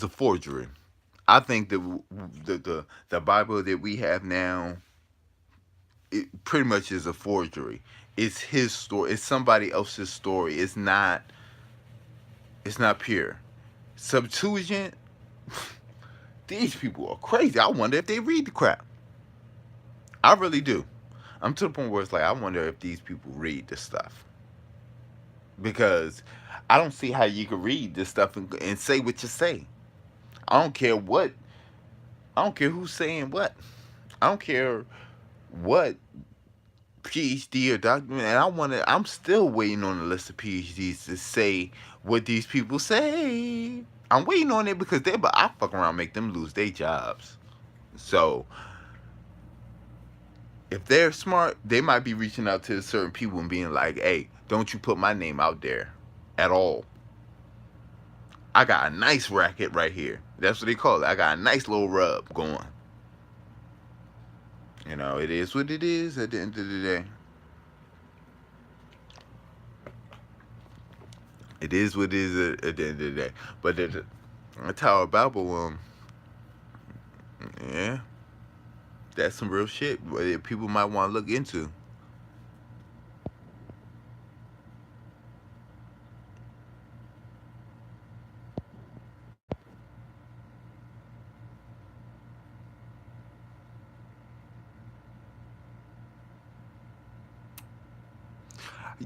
forgery. I think the Bible that we have now, it pretty much is a forgery. It's his story. It's somebody else's story. It's not pure. Septuagint. These people are crazy. I wonder if they read the crap. I really do. I'm to the point where it's like I wonder if these people read this stuff, because I don't see how you can read this stuff and say what you say. I don't care what. I don't care who's saying what. I don't care what PhD or document. And I'm still waiting on the list of PhDs to say what these people say. I'm waiting on it because but I fuck around, make them lose their jobs. So if they're smart, they might be reaching out to certain people and being like, "Hey, don't you put my name out there at all. I got a nice racket right here." That's what they call it. I got a nice little rub going. It is what it is at the end of the day. It is what it is at the end of the day. But the Tower of Babel, yeah, that's some real shit that people might want to look into.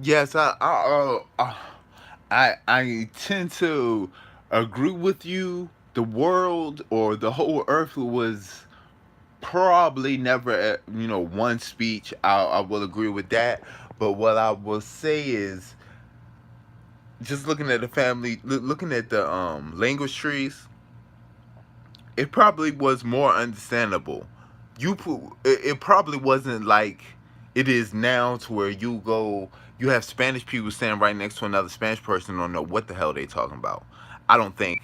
Yes, I tend to agree with you. The world or the whole earth was probably never one speech. I will agree with that. But what I will say is, just looking at the family, looking at the language trees, it probably was more understandable. It probably wasn't like it is now, to where you have Spanish people standing right next to another Spanish person, don't know what the hell they talking about. I don't think.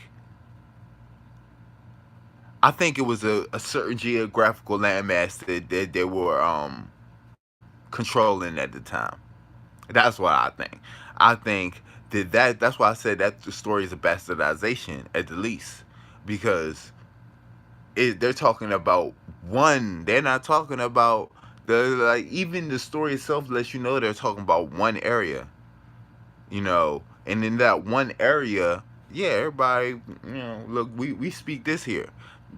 I think it was a certain geographical landmass that they were controlling at the time. That's what I think. I think that's why I said that the story is a bastardization at the least, because they're talking about one. They're not talking about even the story itself lets you know they're talking about one area. And in that one area, yeah, everybody, look, we speak this here.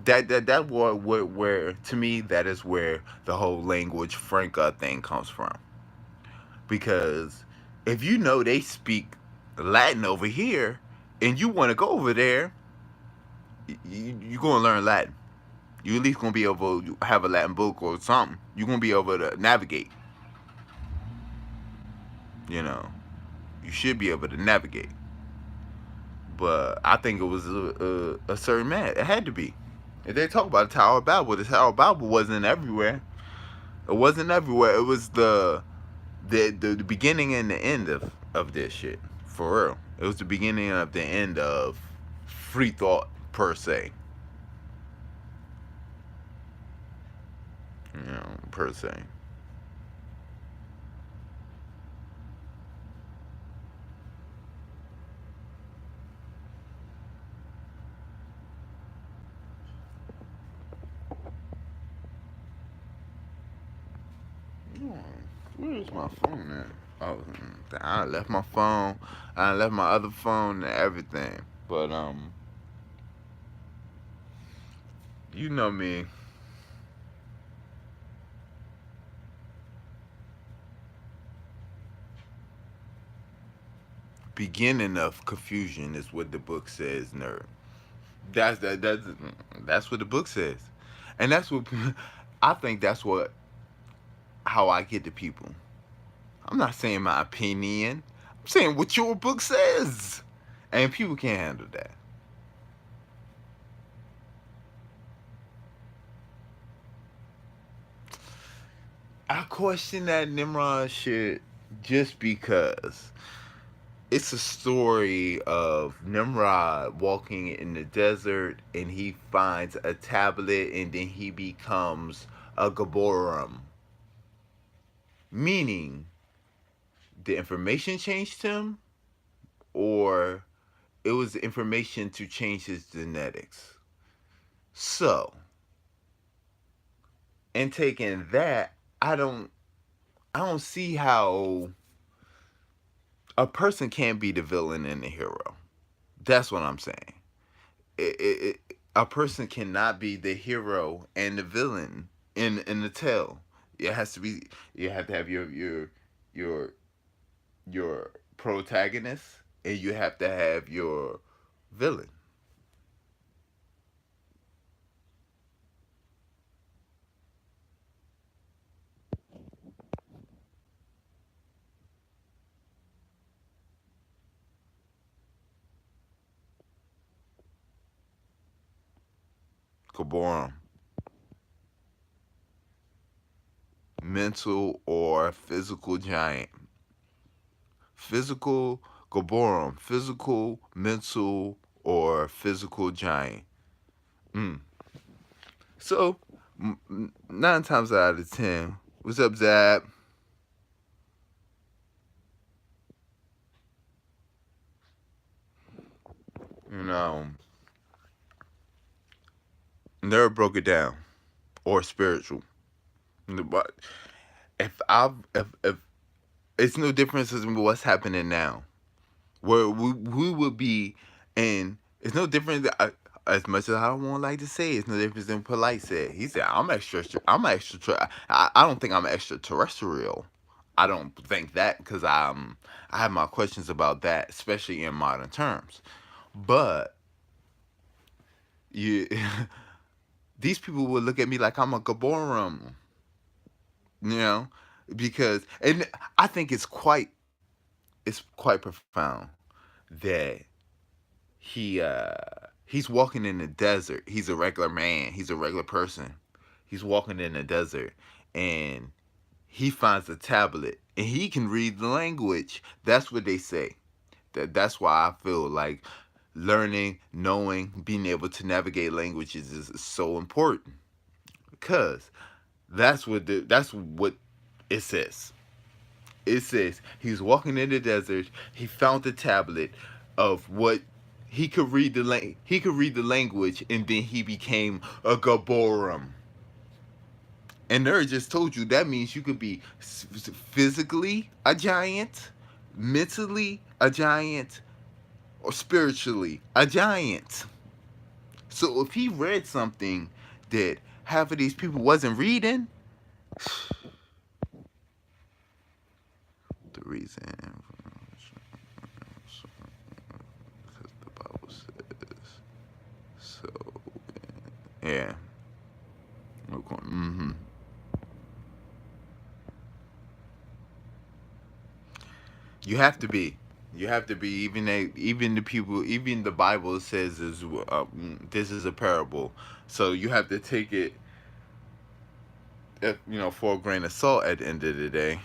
That where to me that is where the whole language franca thing comes from, because if they speak Latin over here and you want to go over there, you're going to learn Latin. You at least gonna be able to have a Latin book or something. You're gonna be able to navigate. You know, you should be able to navigate. But I think it was a certain man. It had to be. If they talk about the Tower of Babel wasn't everywhere. It wasn't everywhere. It was the beginning and the end of this shit. For real. It was the beginning of the end of free thought per se. Per se. Where's my phone at? Oh, I left my phone. I left my other phone and everything. But you know me. Beginning of confusion is what the book says, nerd. That's what the book says, and that's what I think. That's what how I get to people. I'm not saying my opinion. I'm saying what your book says, and people can't handle that. I question that Nimrod shit just because it's a story of Nimrod walking in the desert, and he finds a tablet, and then he becomes a Gaborim, meaning the information changed him, or it was the information to change his genetics. So, in taking that, I don't see how a person can't be the villain and the hero. That's what I'm saying. A person cannot be the hero and the villain in the tale. It has to be. You have to have your your protagonist, and you have to have your villain. Kaborum. Mental or physical giant. Physical Gaborum. Physical, mental, or physical giant. Mm. So, 9 times out of 10, what's up, Zab? You know, never broke it down, or spiritual. But if it's no difference in what's happening now, where we would be, and it's no different. As much as I don't want to like to say, it's no difference than Polite said. He said, "I'm extra. I'm extra. I don't think I'm extraterrestrial. I don't think that because I have my questions about that, especially in modern terms. But you, these people would look at me like I'm a Gaborum, you know, because and I think it's quite profound that he's walking in the desert. He's a regular man. He's a regular person. He's walking in the desert, and he finds a tablet, and he can read the language. That's what they say. That's why I feel like learning, knowing, being able to navigate languages is so important, because that's what it says. It says he was walking in the desert. He found the tablet of what he could read the language, and then he became a Gaborum. And Nerd just told you that means you could be physically a giant, mentally a giant, or spiritually a giant. So if he read something that half of these people wasn't reading, the reason because the Bible says so. Yeah. Mm-hmm. You have to be. You have to be. Even the people, even the Bible says this is a parable. So you have to take it, for a grain of salt. At the end of the day,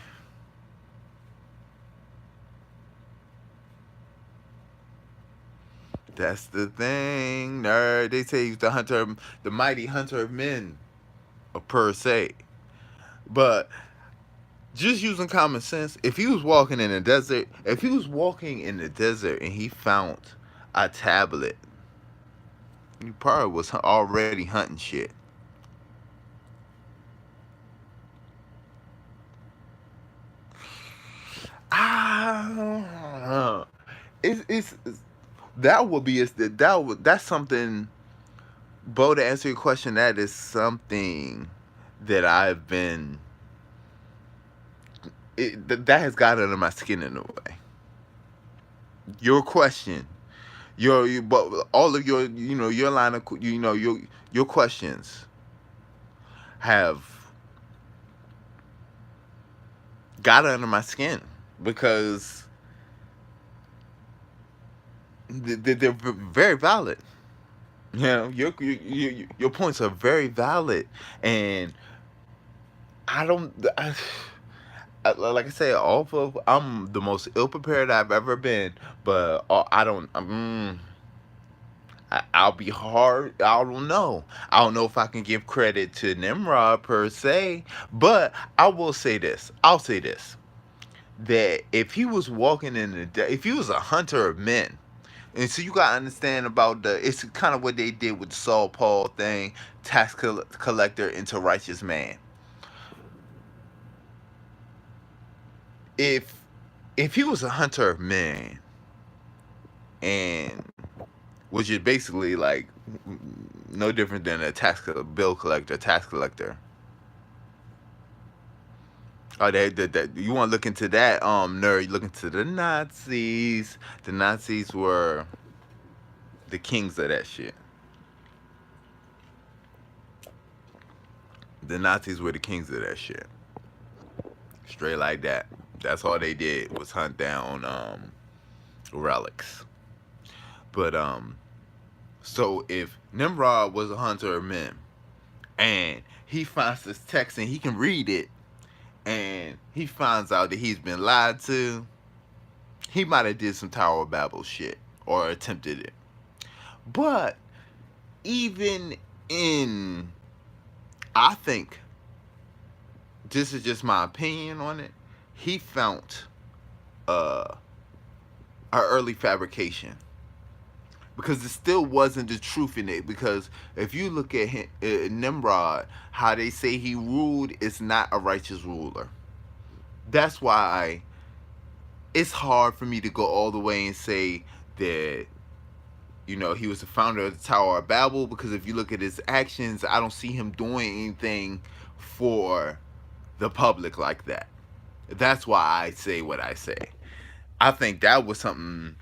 that's the thing, nerd. They say he's the mighty hunter of men, per se. But just using common sense, if he was walking in the desert, and he found a tablet, he probably was already hunting shit. Ah, it's that would be that's something. Bo, to answer your question, that is something that I've been. That has got under my skin in a way. Your question, but all of your line of your questions have got under my skin because they're very valid. Your points are very valid, and I don't. like I said, off of I'm the most ill prepared I've ever been, but I don't. I'll be hard. I don't know. I don't know if I can give credit to Nimrod per se, but I will say this. I'll say this: that if he was walking in the day, if he was a hunter of men, and so you gotta understand about it's kind of what they did with the Saul Paul thing, tax collector into righteous man. If if he was a hunter of men, and which is basically like no different than a bill collector, tax collector. Oh, that you want to look into that? Nerd, look into the Nazis. The Nazis were the kings of that shit. The Nazis were the kings of that shit. Straight like that. That's all they did was hunt down relics. But so if Nimrod was a hunter of men and he finds this text and he can read it and he finds out that he's been lied to, he might have did some Tower of Babel shit or attempted it. But even in, I think, this is just my opinion on it, he found uh, an early fabrication because it still wasn't the truth in it. Because if you look at him, Nimrod, how they say he ruled is not a righteous ruler. That's why it's hard for me to go all the way and say that he was the founder of the Tower of Babel, because if you look at his actions, I don't see him doing anything for the public like that. That's why I say what I say. I think that was something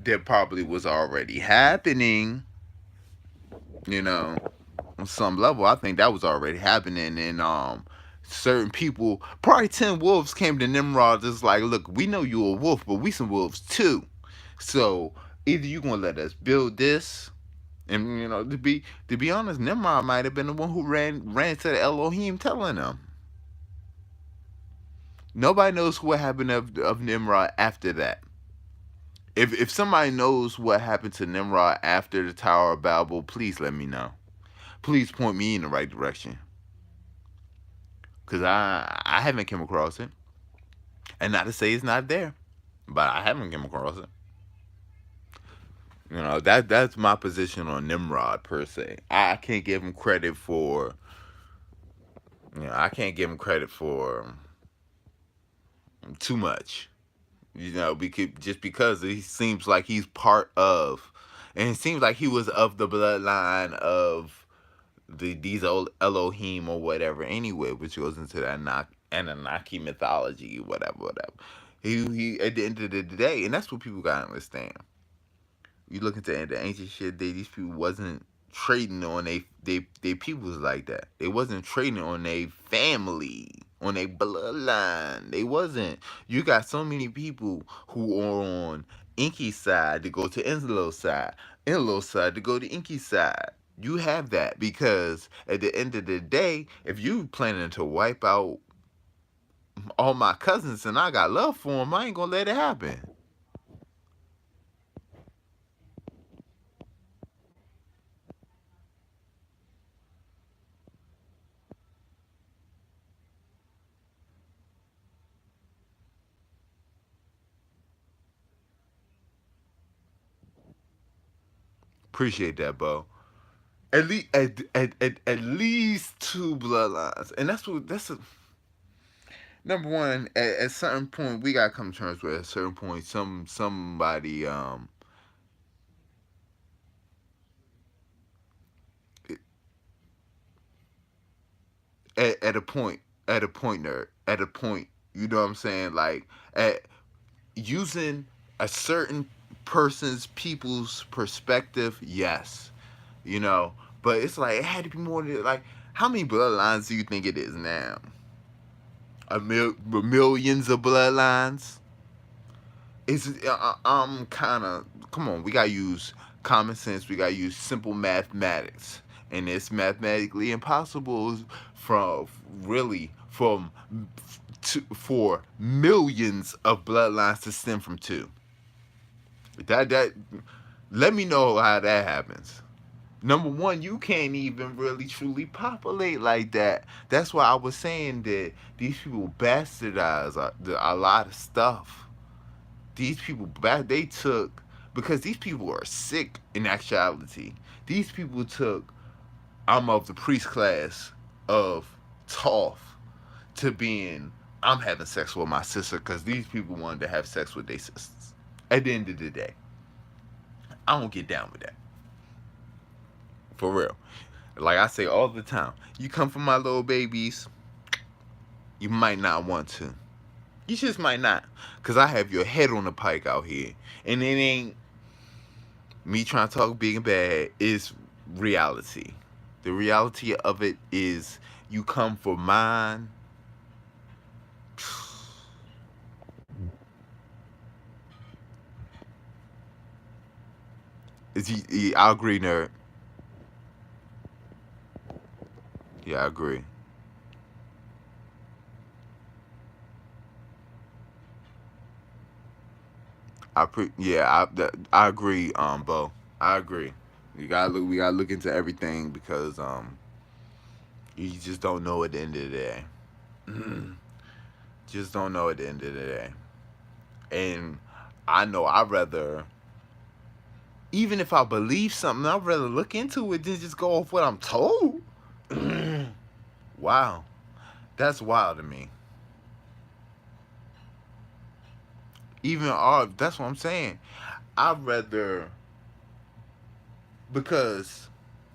that probably was already happening, on some level. I think that was already happening, and certain people, probably 10 wolves came to Nimrod just like, look, we know you a wolf, but we some wolves too. So either you gonna let us build this, and to be honest, Nimrod might have been the one who ran to the Elohim telling them. Nobody knows what happened of Nimrod after that. If somebody knows what happened to Nimrod after the Tower of Babel, please let me know. Please point me in the right direction, because I haven't come across it, and not to say it's not there, but I haven't come across it. That's my position on Nimrod per se. I can't give him credit for. I can't give him credit for too much. Because he seems like he's part of, and it seems like he was of the bloodline of these old Elohim or whatever. Anyway, which goes into that Anunnaki mythology, whatever. He at the end of the day, and that's what people gotta understand. You look into the ancient shit, these people wasn't trading on they peoples like that. They wasn't trading on their family, on their bloodline. They wasn't. You got so many people who are on Inky's side to go to Enlo's side, Enlo's side to go to Inky's side. You have that because at the end of the day, if you planning to wipe out all my cousins and I got love for them, I ain't gonna let it happen. Appreciate that, Bo. At least two bloodlines, and that's a number one. At certain point, we gotta come to terms with. At a certain point, somebody at a point, nerd, at a point, you know what I'm saying, like at using a certain people's perspective, yes, but it's like it had to be more than, like, how many bloodlines do you think it is now? Millions of bloodlines. It's I'm kind of, come on, we gotta use common sense. We gotta use simple mathematics, and it's mathematically impossible from for millions of bloodlines to stem from two. That let me know how that happens. Number one, you can't even really truly populate like that. That's why I was saying that these people bastardize a lot of stuff. These people they took, because these people are sick in actuality. These people took, I'm of the priest class of Toph, to being, I'm having sex with my sister, because these people wanted to have sex with their sisters. At the end of the day, I don't get down with that. For real. Like I say all the time, you come from my little babies, you might not want to. You just might not. Because I have your head on the pike out here. And it ain't me trying to talk big and bad. It's reality. The reality of it is, you come for mine. I agree, nerd. Yeah, I agree. I agree, Bo. I agree. We gotta look into everything, because you just don't know at the end of the day. Just don't know at the end of the day. And I know I'd rather, even if I believe something, I'd rather look into it than just go off what I'm told. Wow. That's wild to me. Even that's what I'm saying. I'd rather, because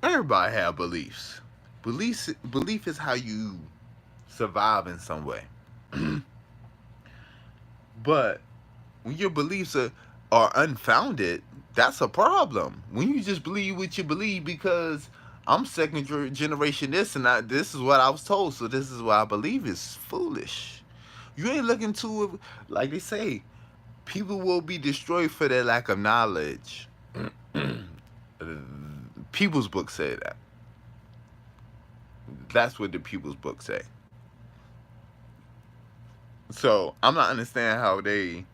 everybody have beliefs. Belief is how you survive in some way. But when your beliefs are unfounded, that's a problem. When you just believe what you believe because I'm second generation this, and this is what I was told, so this is what I believe, is foolish. You ain't looking to it. Like they say, people will be destroyed for their lack of knowledge. People's book say that. That's what the People's book say. So I'm not understanding how they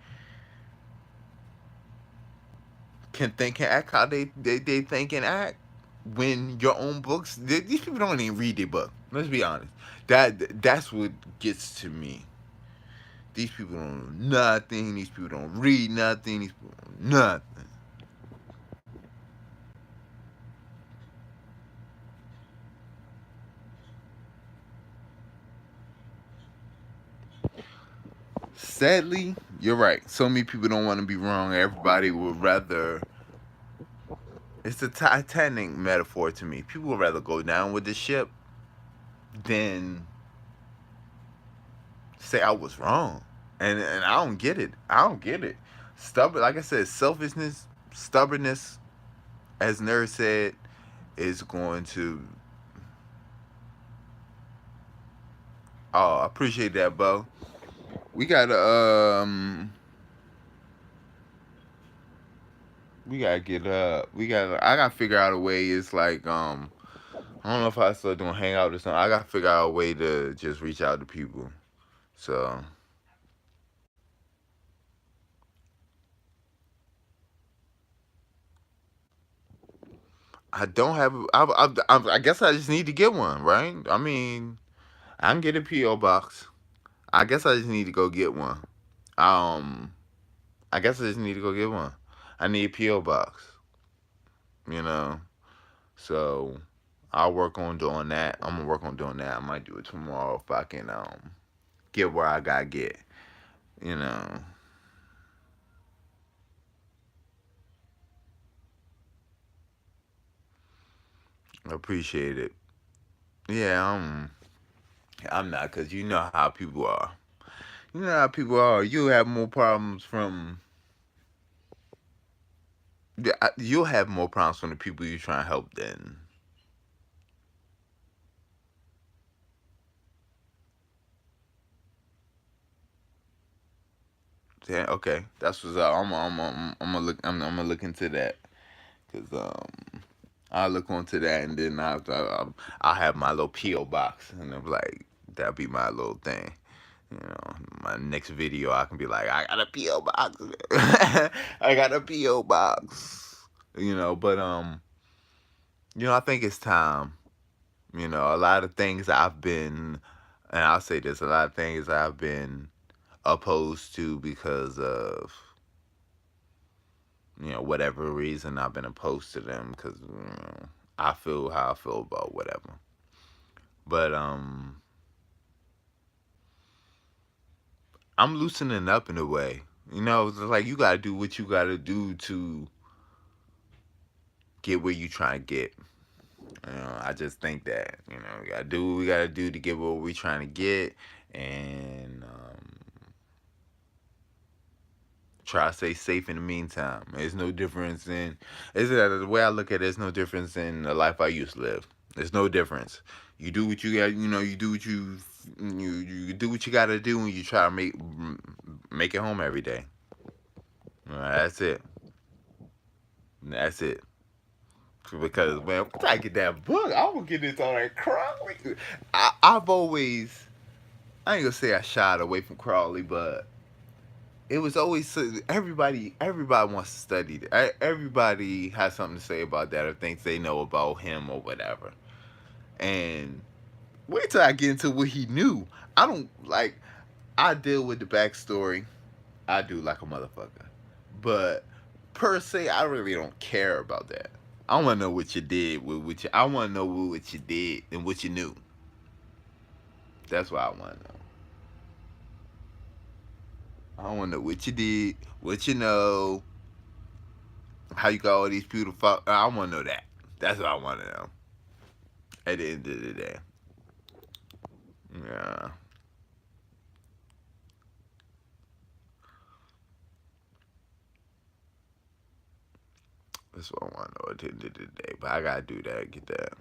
can think and act how they think and act, when your own books, these people don't even read their book. Let's be honest. That's what gets to me. These people don't know nothing. These people don't read nothing. These people don't know nothing. Sadly, you're right. So many people don't want to be wrong. Everybody would rather. It's a Titanic metaphor to me. People would rather go down with the ship than say I was wrong. And I don't get it. I don't get it. Stubborn, like I said, selfishness, stubbornness, as Nerd said, is going to. Oh, I appreciate that, Bo. We gotta we gotta get I gotta figure out a way. It's like I don't know if I start doing hangout or something. I gotta figure out a way to just reach out to people. So I don't have. I guess I just need to get one, right? I mean, I can get a PO box. I guess I just need to go get one. Um, I guess I just need to go get one. I need a PO box. You know, so I'll work on doing that. I'm gonna work on doing that. I might do it tomorrow if I can get where I gotta get. You know, appreciate it. Yeah, I'm not, cause you know how people are. You know how people are. You have more problems from. You'll have more problems from the people you try to help than. Yeah, okay, that's what's up. I'm gonna look. I'm gonna look into that, cause I'll look onto that, and then I'll have my little PO box, and I'm like, that'll be my little thing. You know, my next video, I can be like, I got a PO box. I got a PO box. But I think it's time. A lot of things I've been, and I'll say this, a lot of things I've been opposed to because of whatever reason I've been opposed to them because I feel how I feel about whatever. But I'm loosening up in a way. It's like you gotta do what you gotta do to get where you trying to get. I just think that we gotta do what we gotta do to get where we trying to get, and try to stay safe in the meantime. There's no difference in. The way I look at it, there's no difference in the life I used to live. There's no difference. You do what you got. You do what you do what you got to do, and you try to make it home every day. That's it. That's it. Because man, once I get that book, I'm gonna get into all that Crowley. I've always, I ain't gonna say I shied away from Crowley, but it was always everybody wants to study it. Everybody has something to say about that or thinks they know about him or whatever. And wait till I get into what he knew. I don't like. I deal with the backstory. I do like a motherfucker, but per se, I really don't care about that. I want to know what you did with what you. I want to know what you did and what you knew. That's what I want to know. I want to know what you did, what you know, how you got all these beautiful. I want to know that. That's what I want to know. At the end of the day, yeah. That's what I want to know at the end of the day. But I gotta do that. Get that.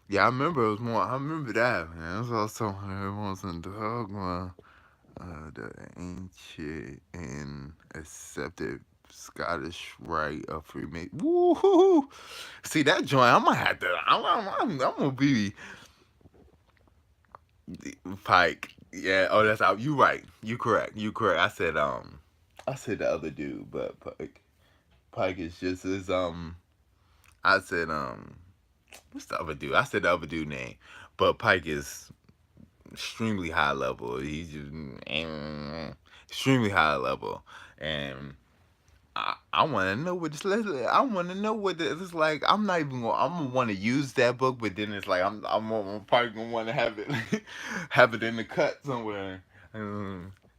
Yeah, I remember it was more. I remember that, man. It was also it wasn't dogma. The ancient and accepted Scottish rite of Freemason. Woo! See that joint? I'm gonna have to. I'm gonna be Pike. Yeah. Oh, that's out. You right. You correct. You correct. I said the other dude, but Pike is just as I said what's the other dude? I said the other dude name, but Pike is extremely high level. He's just extremely high level, and I want to know what this. I want to know what this is like. I'm not even. I'm gonna want to use that book, but then it's like I'm probably gonna want to have it have it in the cut somewhere.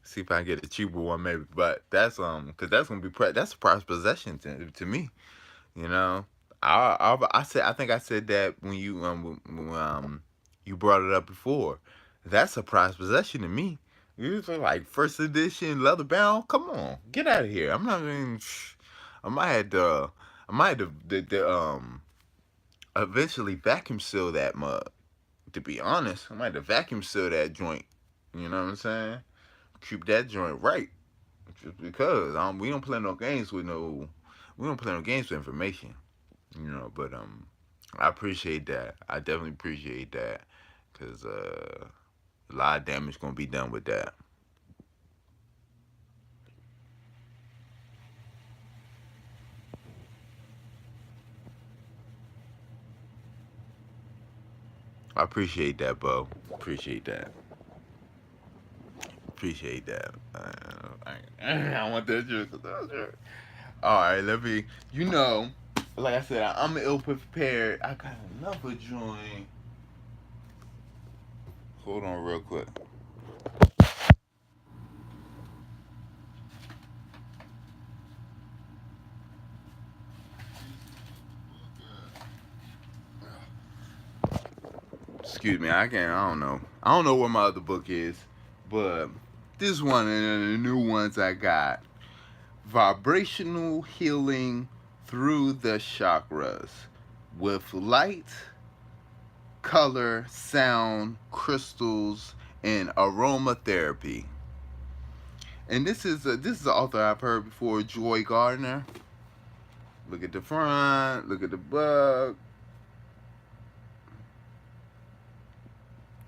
See if I can get a cheaper one maybe. But that's because that's gonna be that's a prized possession to me. You know. I said I think I said that when you brought it up before. That's a prized possession to me. You was like first edition leather bound. Come on, get out of here. I'm not even. I might have to. I might have the eventually vacuum seal that mug. To be honest, I might have vacuum seal that joint. You know what I'm saying? Keep that joint right. Just because we don't play no games with no. We don't play no games with information. But I appreciate that. I definitely appreciate that because a lot of damage gonna be done with that. I appreciate that, Bo. Appreciate that. Appreciate that. I want that shirt. All right, let me. Like I said, I'm ill prepared. I got another joint. Hold on, real quick. Excuse me. I can't. I don't know. I don't know where my other book is, but this one and the new ones I got. Vibrational Healing Through the Chakras with light, color, sound, crystals, and aromatherapy. And this is an author I've heard before, Joy Gardner. Look at the front. Look at the book.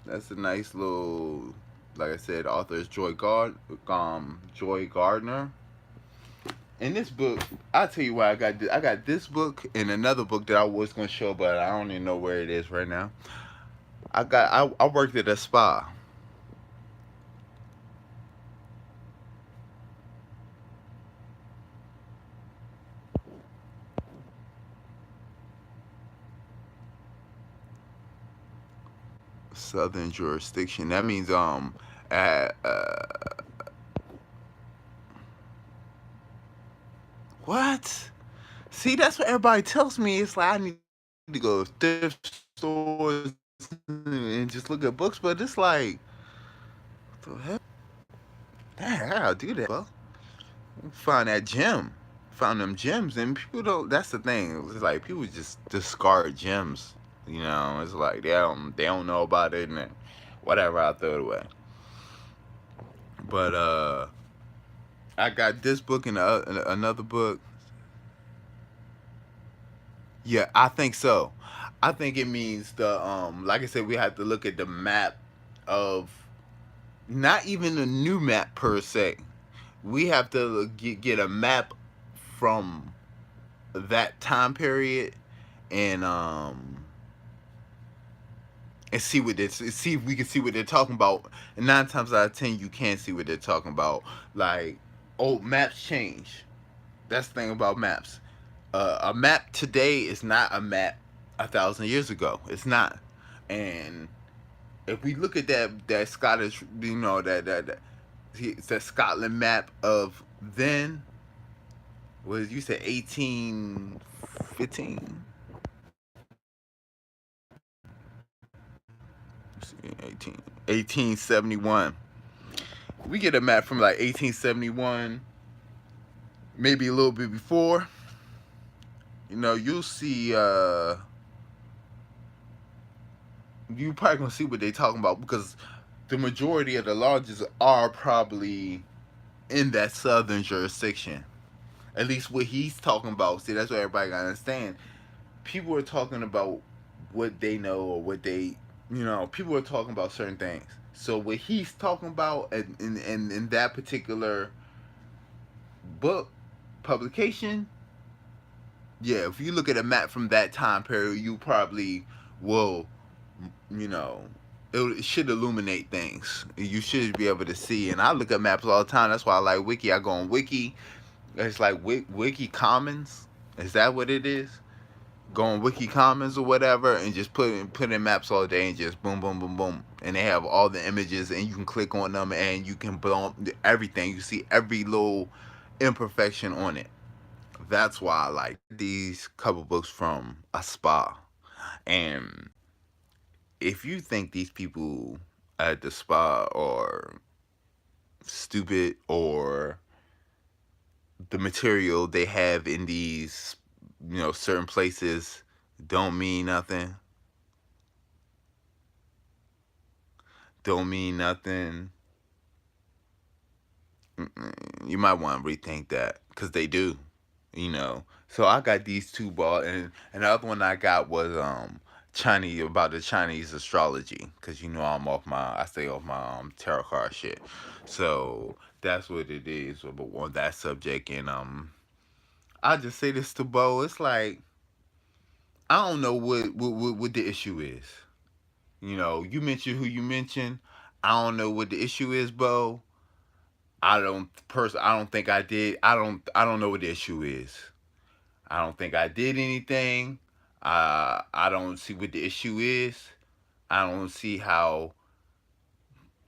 That's a nice little, like I said, author is Joy Gardner. In this book, I'll tell you why I got this book and another book that I was gonna show, but I don't even know where it is right now. I worked at a spa. Southern jurisdiction. That means at what? See, that's what everybody tells me. It's like I need to go to thrift stores and just look at books, but it's like, what the hell? Damn, I gotta do that. Well, find that gem, find them gems, and people don't. That's the thing. It's like people just discard gems. You know, it's like they don't know about it and whatever. I throw it away. But I got this book and another book. Yeah, I think so. I think it means the like I said, we have to look at the map of not even a new map per se. We have to get a map from that time period and see what they see if we can see what they're talking about. And 9 times out of 10, you can't see what they're talking about. Like, oh, maps change. That's the thing about maps. A map today is not a map 1,000 years ago. It's not. And if we look at that Scottish, that Scotland map of then, was you said 1815, 1871. We get a map from like 1871, maybe a little bit before. You'll see. You probably gonna see what they talking about because the majority of the lodges are probably in that southern jurisdiction. At least what he's talking about. See, that's what everybody gotta understand. People are talking about what they know or what they, people are talking about certain things. So what he's talking about in that particular book publication, yeah, if you look at a map from that time period, you probably will, you know, it should illuminate things. You should be able to see. And I look at maps all the time. That's why I like Wiki. I go on Wiki. It's like Wiki Commons. Is that what it is? Go on Wiki Commons or whatever, and just put in maps all day and just boom, boom, boom, boom, and they have all the images, and you can click on them, and you can blow everything. You see every little imperfection on it. That's why I like these couple books from a spa. And if you think these people at the spa are stupid or the material they have in these, certain places don't mean nothing, don't mean nothing, you might want to rethink that because they do. So I got these two ball, and the other one I got was Chinese, about the Chinese astrology, because I stay off my tarot card shit. So that's what it is on that subject. And I just say this to Bo. It's like I don't know what the issue is. You mentioned who you mentioned. I don't know what the issue is, Bo. I don't think I did. I don't know what the issue is. I don't think I did anything. I don't see what the issue is. I don't see how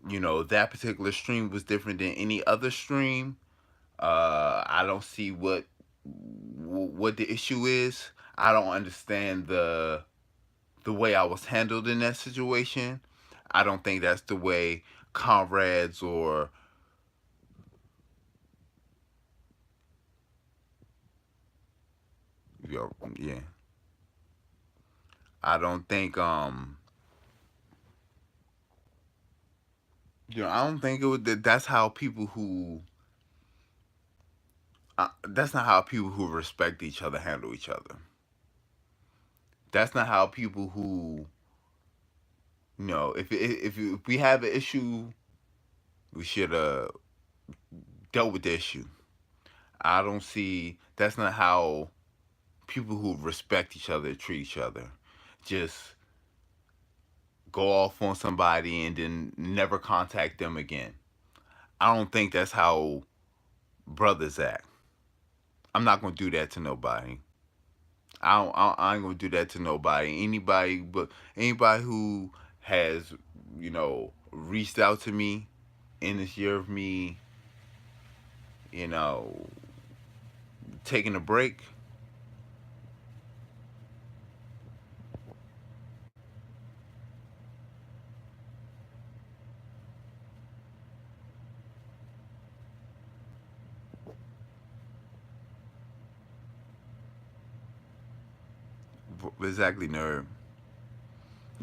that particular stream was different than any other stream. I don't see what the issue is. I don't understand the way I was handled in that situation. I don't think that's the way comrades or yeah. I don't think I don't think it would. That's how people who that's not how people who respect each other handle each other. That's not how people who if we have an issue, we should dealt with the issue. I don't see that's not how people who respect each other treat each other. Just go off on somebody and then never contact them again. I don't think that's how brothers act. I'm not gonna do that to nobody. I ain't gonna do that to nobody. Anybody who has reached out to me in this year of me, you know, taking a break. Exactly, nerd.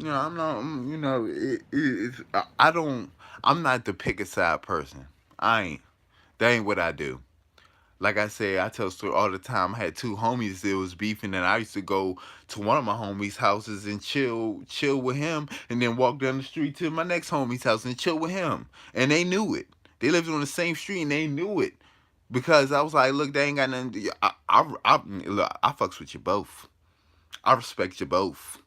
I'm not. It's, I don't. I'm not the pick a side person. I ain't. That ain't what I do. Like I say, I tell story all the time. I had two homies that was beefing, and I used to go to one of my homies' houses and chill with him, and then walk down the street to my next homie's house and chill with him. And they knew it. They lived on the same street, and they knew it because I was like, look, they ain't got nothing. Look, I fucks with you both. I respect you both.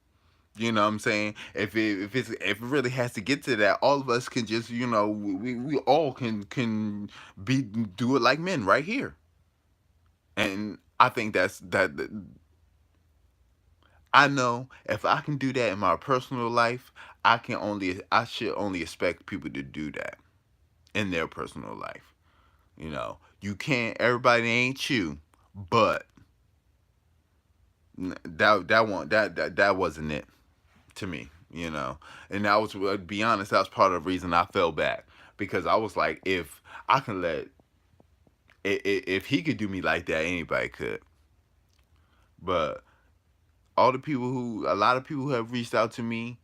You know what I'm saying? If it really has to get to that, all of us can just we all can be do it like men right here. And I think I know if I can do that in my personal life, I should only expect people to do that in their personal life. You can't. Everybody ain't you, but that wasn't it to me. And that was, to be honest, that was part of the reason I fell back because I was like, if I can if he could do me like that, anybody could. But a lot of people who have reached out to me,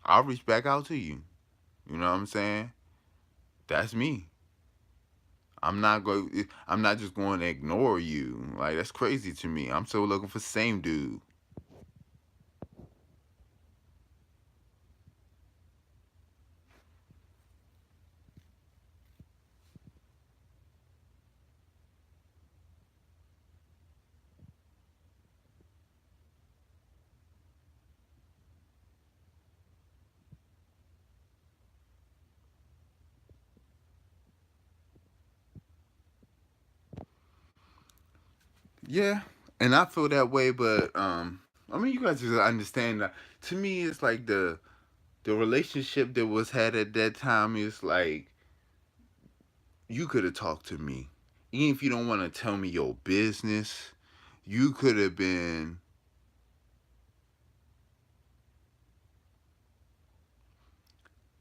I'll reach back out to you. You know what I'm saying? That's me. I'm not just going to ignore you. Like that's crazy to me. I'm still looking for same dude. Yeah, and I feel that way, but I mean, you guys just understand that. To me, it's like the relationship that was had at that time is like you could have talked to me, even if you don't want to tell me your business. You could have been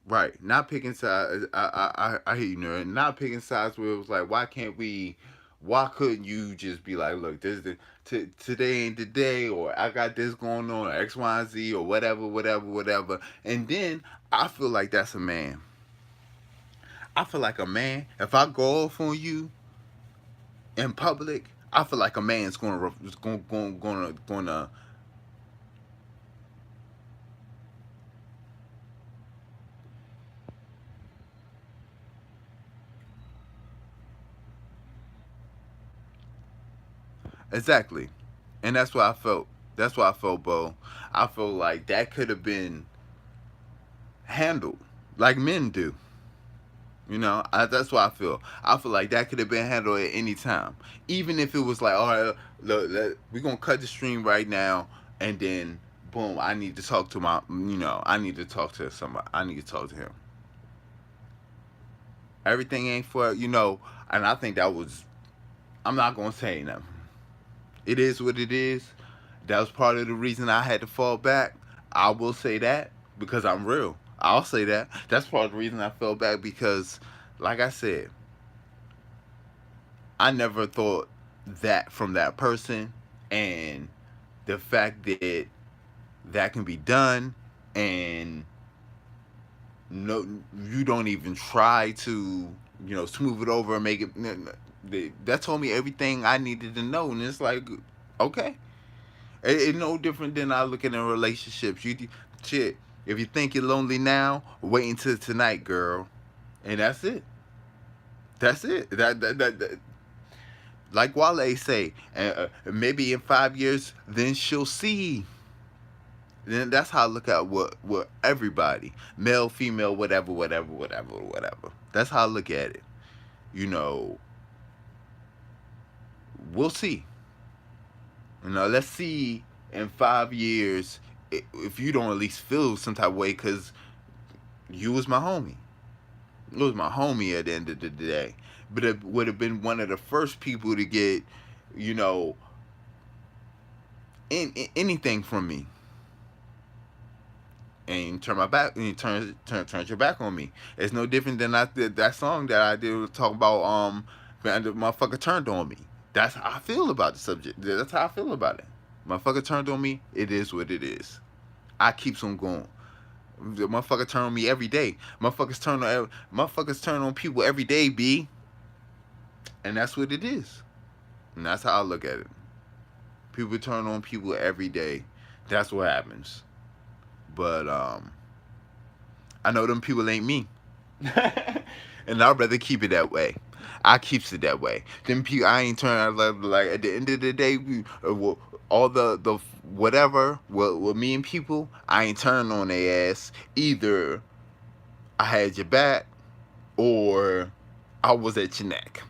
right, not picking sides. I hear you, nerd. Not picking sides where it was like, why can't we? Why couldn't you just be like, look, this is today ain't the day, or I got this going on, or X, Y, and Z, or whatever, whatever, whatever. And then I feel like that's a man. I feel like a man. If I go off on you in public, I feel like a man's gonna exactly. And that's what I felt. That's what I felt, Bo. I feel like that could have been handled like men do. That's what I feel. I feel like that could have been handled at any time, even if it was like, all right, look, we're gonna cut the stream right now, and then boom, I need to talk to I need to talk to somebody. I need to talk to him. Everything ain't and I think that was. I'm not gonna say nothing. It is what it is. That was part of the reason I had to fall back. I will say that because I'm real. I'll say that. That's part of the reason I fell back because, like I said, I never thought that from that person, and the fact that that can be done, and no, you don't even try to, smooth it over and make it. That told me everything I needed to know, and it's like, okay, it's no different than I look at in relationships. Shit. If you think you're lonely now, wait until tonight, girl, and that's it. That's it. That like Wale say, maybe in 5 years, then she'll see. Then that's how I look at what everybody, male, female, whatever, whatever, whatever, whatever. That's how I look at it. You know, we'll see. Let's see in 5 years if you don't at least feel some type of way, because you was my homie. It was my homie at the end of the day. But it would have been one of the first people to get, you know, anything from me, and turn my back, and turn your back on me. It's no different than that song that I did talking about. The motherfucker turned on me. That's how I feel about the subject. That's how I feel about it. Motherfucker turned on me. It is what it is. I keeps on going. The motherfucker turn on me every day. Motherfuckers turn on people every day, B. And that's what it is. And that's how I look at it. People turn on people every day. That's what happens. But I know them people ain't me. And I'd rather keep it that way. I keeps it that way. Them people, I ain't turn like at the end of the day, all the whatever with me and people, I ain't turning on their ass. Either I had your back, or I was at your neck.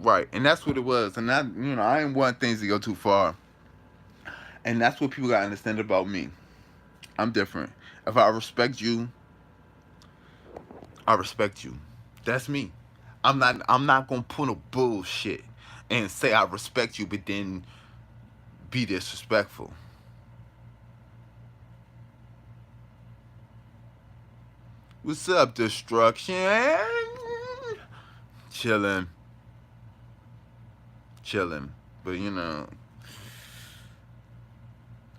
Right, and that's what it was. And I didn't want things to go too far. And that's what people gotta understand about me. I'm different. If I respect you, I respect you. That's me. I'm not gonna put no bullshit and say I respect you, but then be disrespectful. What's up, destruction? Chilling, chilling. But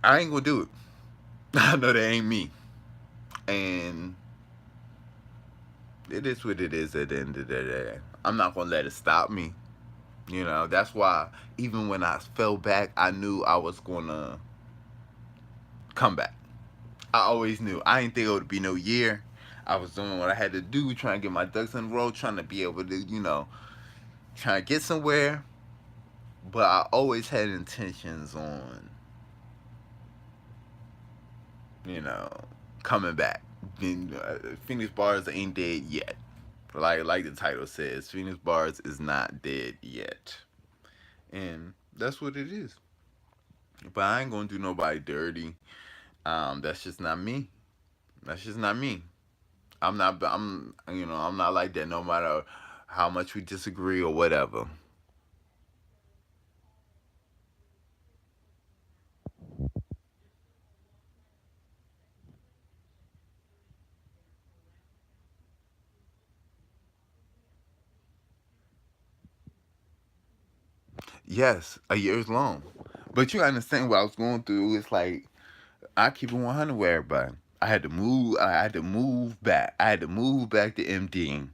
I ain't gonna do it. I know that ain't me, and it is what it is. At the end of the day, I'm not gonna let it stop me. That's why even when I fell back, I knew I was gonna come back. I always knew. I didn't think it would be no year. I was doing what I had to do, trying to get my ducks in a row, trying to be able to, trying to get somewhere. But I always had intentions on, you know, coming back. Phoenix Bars ain't dead yet. Like the title says, Phoenix Bars is not dead yet. And that's what it is. But I ain't gonna do nobody dirty. That's just not me. That's just not me. I'm not like that no matter how much we disagree or whatever. Yes, a year's long. But you understand what I was going through. It's like I keep it 100 with everybody. I had to move. I had to move back. I had to move back to MD.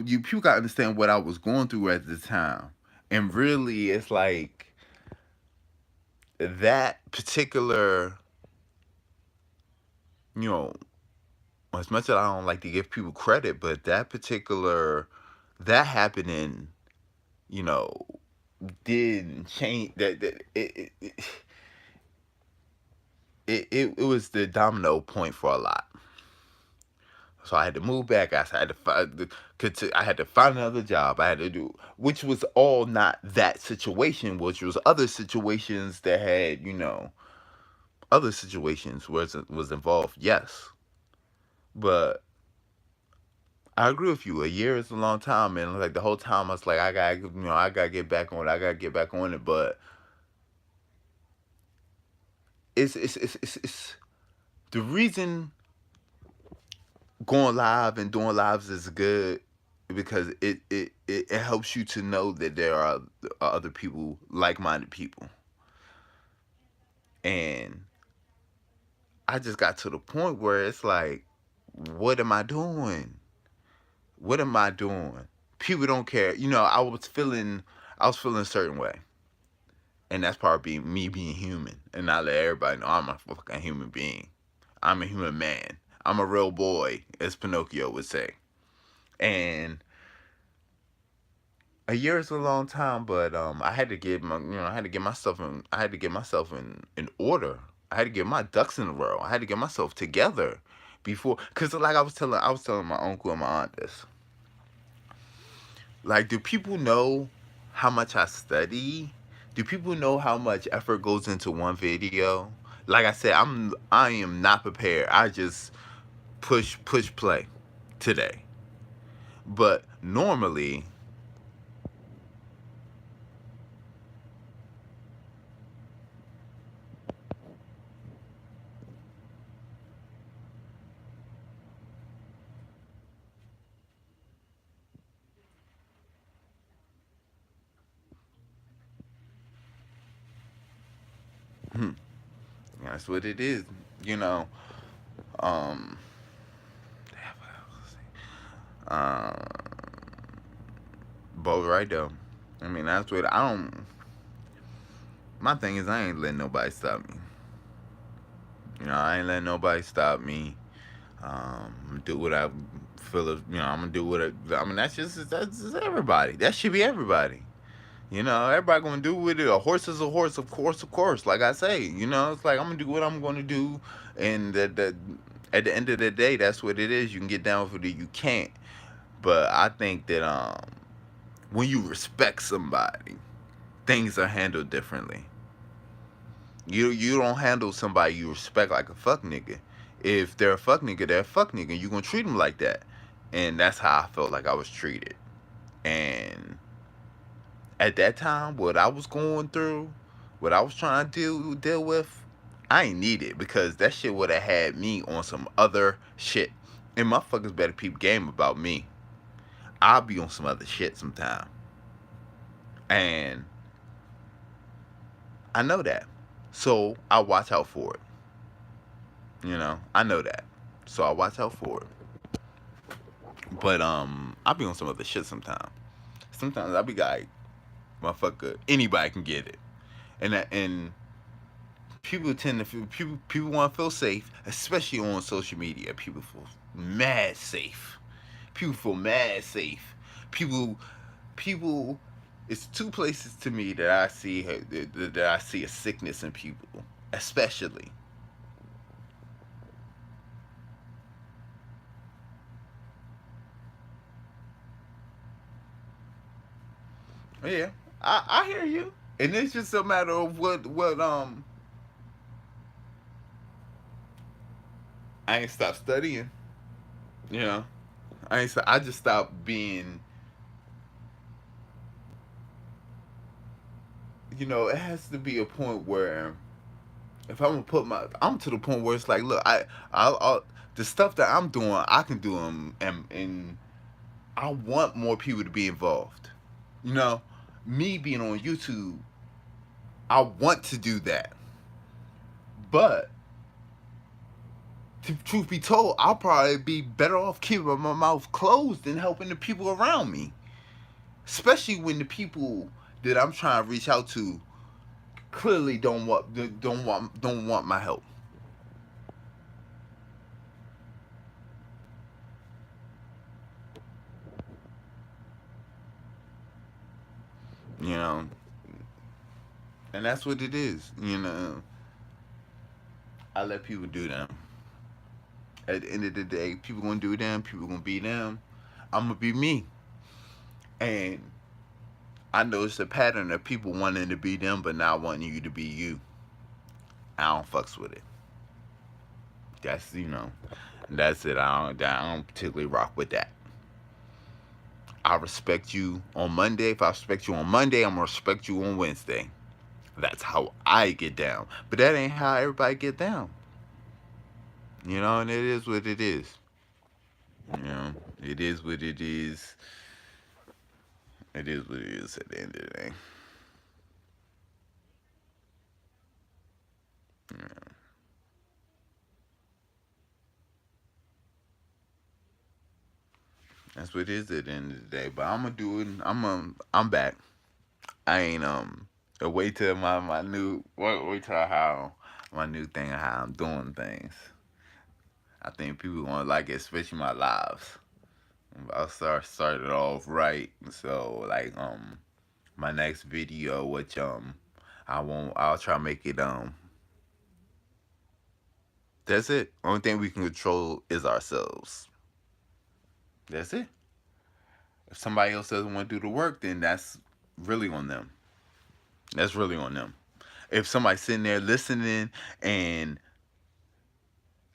You people gotta understand what I was going through at the time, and really, it's like that particular, you know, as much as I don't like to give people credit, but that happening, you know, did change that it was the domino point for a lot. So I had to move back. I had to find another job. I had to do, which was all not that situation, which was other situations that had, other situations was involved. Yes, but I agree with you. A year is a long time, and like the whole time I was like, I gotta get back on it. I gotta get back on it. But it's the reason going live and doing lives is good because it helps you to know that there are other people, like-minded people. And I just got to the point where it's like, what am I doing? What am I doing? People don't care. I was feeling a certain way. And that's part of me being human. And I let everybody know I'm a fucking human being. I'm a human man. I'm a real boy, as Pinocchio would say. And a year is a long time, but I had to get I had to get myself in order. I had to get my ducks in a row. I had to get myself together before, cause like I was telling my uncle and my aunt this. Like, do people know how much I study? Do people know how much effort goes into one video? Like I said, I am not prepared. I just push play today. But normally, that's what it is. You know, um, uh, both right though. I mean, that's what I don't. My thing is, I ain't letting nobody stop me. I ain't letting nobody stop me. Do what I feel. I'm gonna do what I mean. That's just everybody. That should be everybody. Everybody gonna do with it. A horse is a horse, of course, of course. Like I say, it's like I'm gonna do what I'm gonna do, and that at the end of the day, that's what it is. You can get down with it, you can't. But I think that when you respect somebody, things are handled differently. You don't handle somebody you respect like a fuck nigga. If they're a fuck nigga, they're a fuck nigga. You gonna treat them like that, and that's how I felt like I was treated. And at that time, what I was going through, what I was trying to deal with, I ain't need it because that shit would have had me on some other shit. And motherfuckers better peep game about me. I'll be on some other shit sometime. And I know that. So I watch out for it. I know that. So I watch out for it. But I'll be on some other shit sometime. Sometimes I'll be like, motherfucker, anybody can get it. And people tend to people want to feel safe, especially on social media. People feel mad safe. People feel mad safe. People. It's two places to me that I see a sickness in people, especially. Yeah, I hear you, and it's just a matter of what. I ain't stopped studying. You know, I just stopped being. It has to be a point where if I'm gonna I'm to the point where it's like, look, I the stuff that I'm doing, I can do them, and I want more people to be involved. You know, me being on YouTube, I want to do that, but truth be told, I'll probably be better off keeping my mouth closed than helping the people around me, especially when the people that I'm trying to reach out to clearly don't want my help. You know, and that's what it is. I let people do them. At the end of the day, people gonna do them. People gonna be them. I'm gonna be me. And I know it's a pattern of people wanting to be them, but not wanting you to be you. I don't fucks with it. That's it. I don't particularly rock with that. I respect you on Monday. If I respect you on Monday, I'm gonna respect you on Wednesday. That's how I get down. But that ain't how everybody get down. You know, and it is what it is. You know, it is what it is. It is what it is at the end of the day. Yeah, that's what it is at the end of the day. But I'm gonna do it. I'm back. I ain't wait till my new wait till how my new thing of how I'm doing things. I think people gonna like it, especially my lives. I'll start it off right. So like my next video, which I'll try to make it that's it. Only thing we can control is ourselves. That's it. If somebody else doesn't want to do the work, then that's really on them. That's really on them. If somebody's sitting there listening and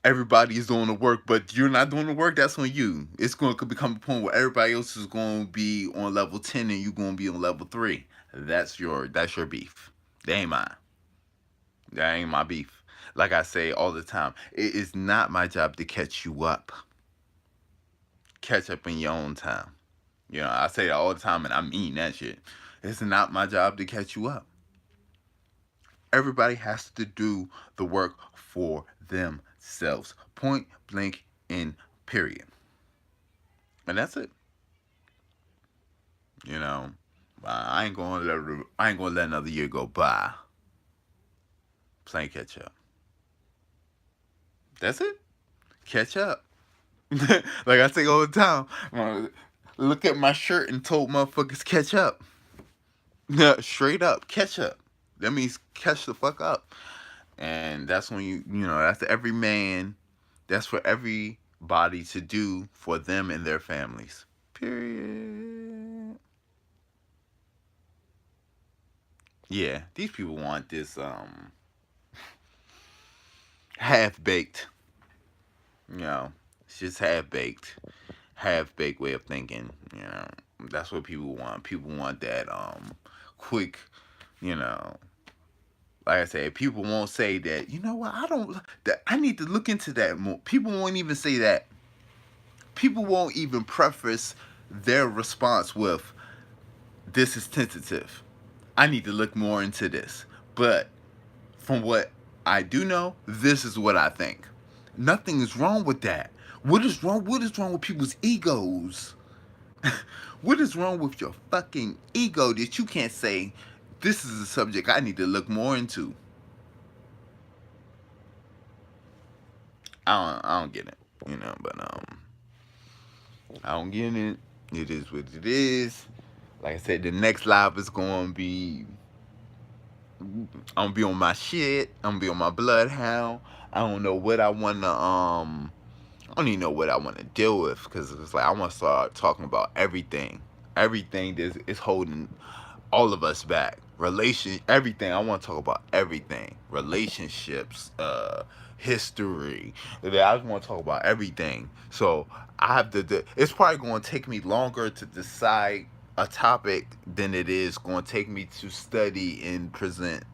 everybody's doing the work, but you're not doing the work, that's on you. It's going to become a point where everybody else is going to be on level 10 and you're going to be on level 3. That's your beef. That ain't mine. That ain't my beef. Like I say all the time, it is not my job to catch you up. Catch up in your own time. You know, I say that all the time and I mean that shit. It's not my job to catch you up. Everybody has to do the work for themselves. Point blank in period. And that's it. You know, I ain't gonna let another year go by playing catch up. That's it. Catch up. Like I say all the time. Look at my shirt and told motherfuckers catch up. Straight up, catch up. That means catch the fuck up. And that's when that's every man, that's for everybody to do for them and their families. Period. Yeah, these people want this half baked. You know, it's just half baked way of thinking. You know, that's what people want. People want that quick. You know, like I said, people won't say that. You know what? I need to look into that more. People won't even say that. People won't even preface their response with, "This is tentative. I need to look more into this." But from what I do know, this is what I think. Nothing is wrong with that. What is wrong? What is wrong with people's egos? What is wrong with your fucking ego that you can't say, "This is a subject I need to look more into"? I don't get it, but I don't get it. It is what it is. Like I said, the next live is gonna be. I'm gonna be on my shit. I'm gonna be on my bloodhound. I don't know what I wanna I don't even know what I want to deal with because it's like I want to start talking about everything that is holding all of us back. Everything. I want to talk about everything. Relationships, history. I just want to talk about everything. So I have to. It's probably going to take me longer to decide a topic than it is going to take me to study and present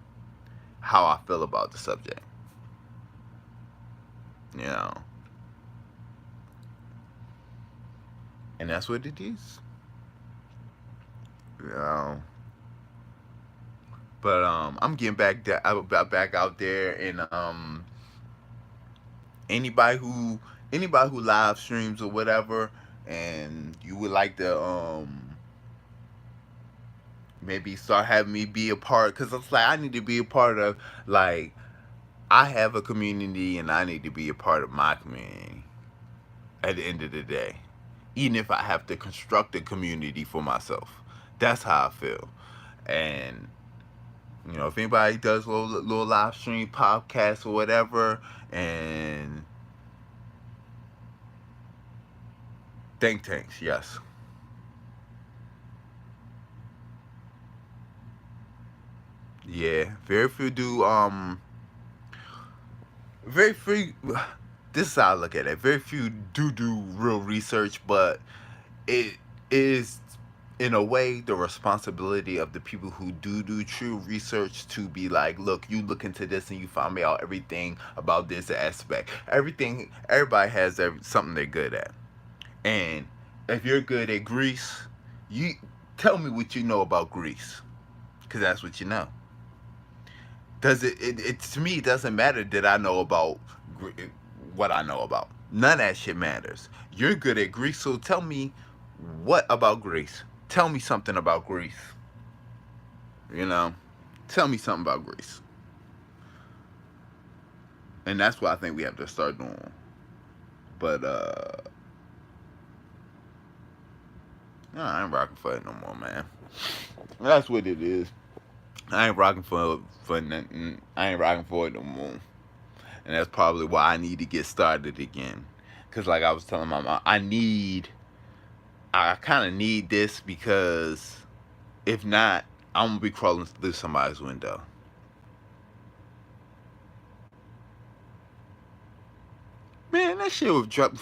how I feel about the subject. You know, and that's what it is. You know. But I'm getting back out there, and anybody who anybody who live streams or whatever, and you would like to maybe start having me be a part, because it's like I need to be a part of, like, I have a community and I need to be a part of my community at the end of the day, even if I have to construct a community for myself. That's how I feel. And if anybody does little live stream podcasts or whatever, and think tanks, yes. Yeah, very few do, very few, this is how I look at it. Very few do real research, but it is in a way, the responsibility of the people who do true research to be like, look, you look into this and you find me out everything about this aspect. Everything, everybody has something they're good at. And if you're good at Greece, you tell me what you know about Greece, because that's what you know. Does it to me, it doesn't matter that I know about what I know about. None of that shit matters. You're good at Greece, so tell me what about Greece. Tell me something about Greece. You know, tell me something about Greece. And that's what I think we have to start doing. But no, I ain't rocking for it no more, man. That's what it is. I ain't rocking for nothing. I ain't rocking for it no more. And that's probably why I need to get started again. Cause like I was telling my mom, I kind of need this, because if not, I'm gonna be crawling through somebody's window. Man, that shit was drop.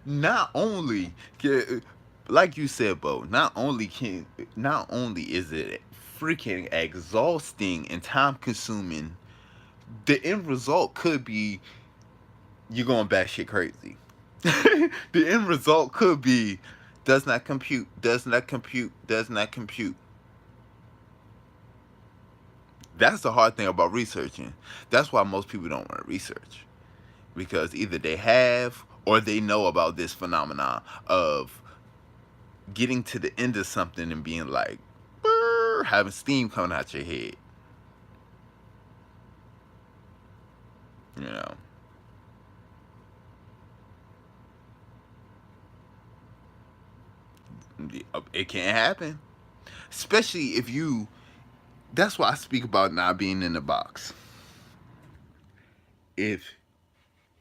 Not only can, like you said, Bo. Not only is it freaking exhausting and time consuming, the end result could be you going batshit crazy. The end result could be does not compute, does not compute, does not compute. That's the hard thing about researching. That's why most people don't want to research, because either they have or they know about this phenomenon of getting to the end of something and being like, "Brr," having steam coming out your head. You know, it can't happen, especially if you. That's why I speak about not being in the box. If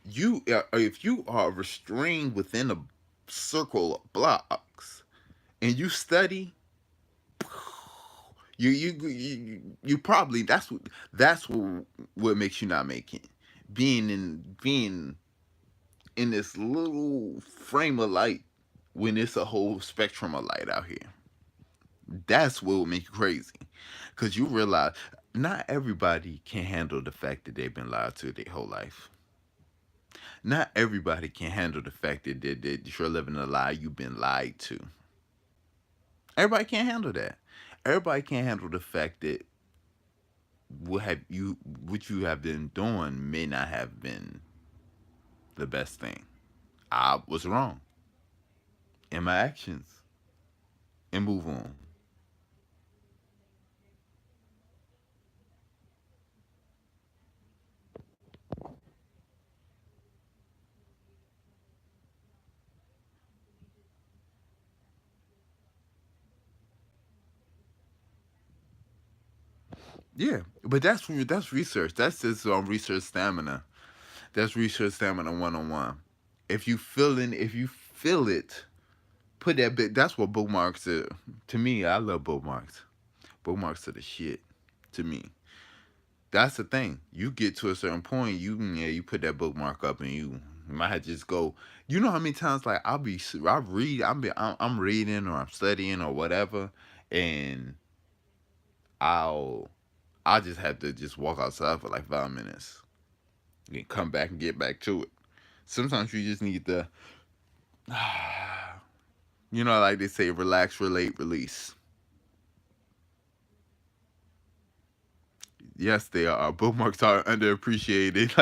if you are restrained within a circle of blocks and you study, you probably that's what makes you not make it. Being in this little frame of light when it's a whole spectrum of light out here. That's what would make you crazy. Because you realize not everybody can handle the fact that they've been lied to their whole life. Not everybody can handle the fact that you're living a lie you've been lied to. Everybody can't handle that. Everybody can't handle the fact that what you have been doing may not have been the best thing. I was wrong in my actions, and move on. Yeah, but that's research. That's just research stamina. That's research stamina 101. If you feel it, put that bit. That's what bookmarks are. To me, I love bookmarks. Bookmarks are the shit. To me, that's the thing. You get to a certain point, you put that bookmark up, and you might have to just go. You know how many times like I'm reading or I'm studying or whatever, and I'll I just have to just walk outside for like 5 minutes and come back and get back to it. Sometimes you just need to, like they say, relax, relate, release. Yes, they are. Bookmarks are underappreciated.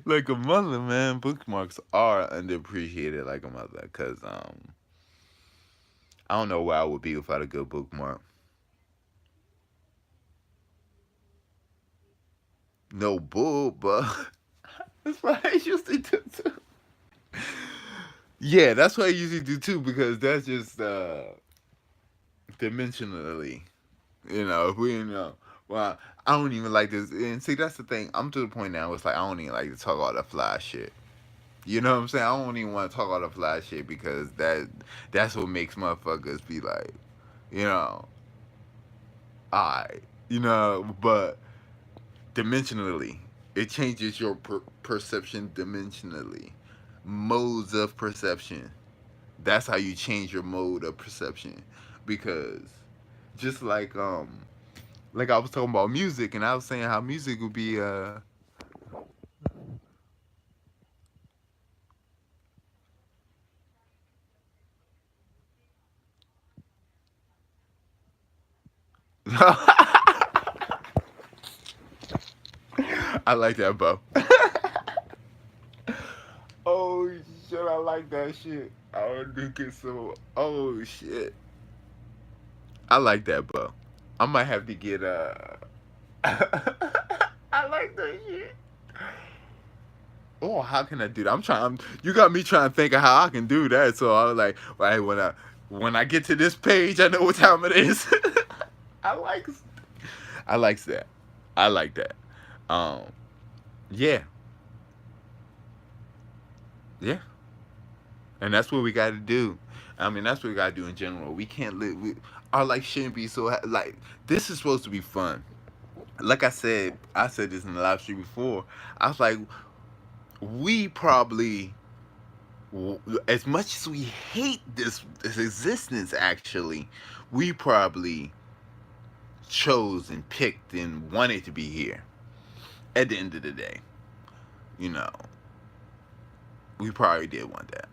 Like a mother, man. Bookmarks are underappreciated like a mother. Cause I don't know where I would be without a good bookmark. No bull, but that's what I usually do too. Yeah, that's what I usually do too, because that's just dimensionally. If we well, I don't even like this. And see, that's the thing. I'm to the point now. It's like I don't even like to talk all that fly shit. You know what I'm saying? I don't even want to talk all the fly shit, because that's what makes motherfuckers be like, you know, alright, but dimensionally, it changes your perception dimensionally, modes of perception. That's how you change your mode of perception. Because just like I was talking about music, and I was saying how music would be I like that, bro. Oh shit, I like that shit. I don't think it's so. Oh shit, I like that, bro. I might have to get I like that shit. Oh, how can I do that? You got me trying to think of how I can do that. So I was like, right when I get to this page, I know what time it is. I like, I likes that. I like that. Um, yeah, yeah, and that's what we got to do. I mean, that's what we got to do in general. We can't live. Our life shouldn't be so like this is supposed to be fun. Like I said this in the live stream before. I was like, we probably as much as we hate this existence, actually, we probably chose and picked and wanted to be here. At the end of the day, you know, we probably did want that.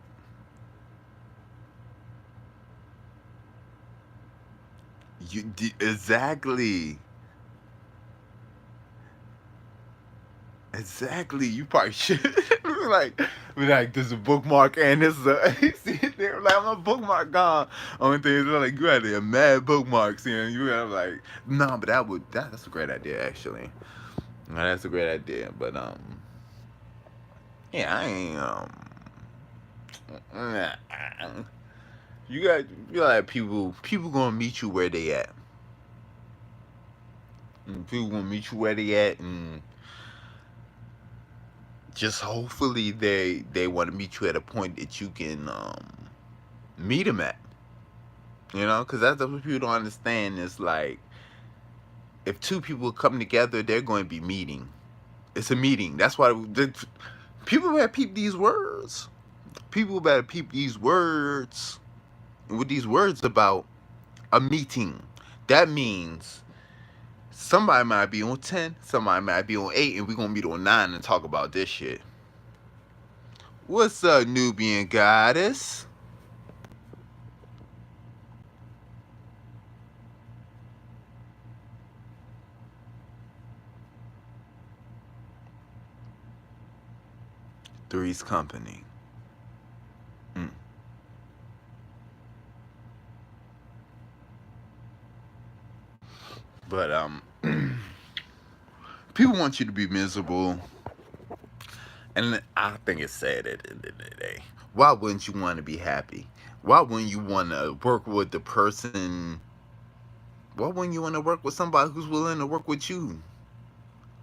Exactly, exactly. You probably should like, This is a bookmark and this is a. See, they're like, I'm a bookmark gone. Only thing is like you had a mad bookmarks, and you have like, no, but that's a great idea actually. No, that's a great idea, but yeah, I ain't you got people gonna meet you where they at. And people gonna meet you where they at, and just hopefully they want to meet you at a point that you can meet them at. You know, because that's what people don't understand. Is like if two people come together, they're going to be meeting. It's a meeting. That's why people better peep these words. People better peep these words. And what these words about a meeting. That means somebody might be on 10, somebody might be on 8, and we're going to meet on 9 and talk about this shit. What's up, Nubian Goddess? Three's Company. Mm. But, people want you to be miserable. And I think it's sad at the end of the day. Why wouldn't you want to be happy? Why wouldn't you want to work with the person? Why wouldn't you want to work with somebody who's willing to work with you?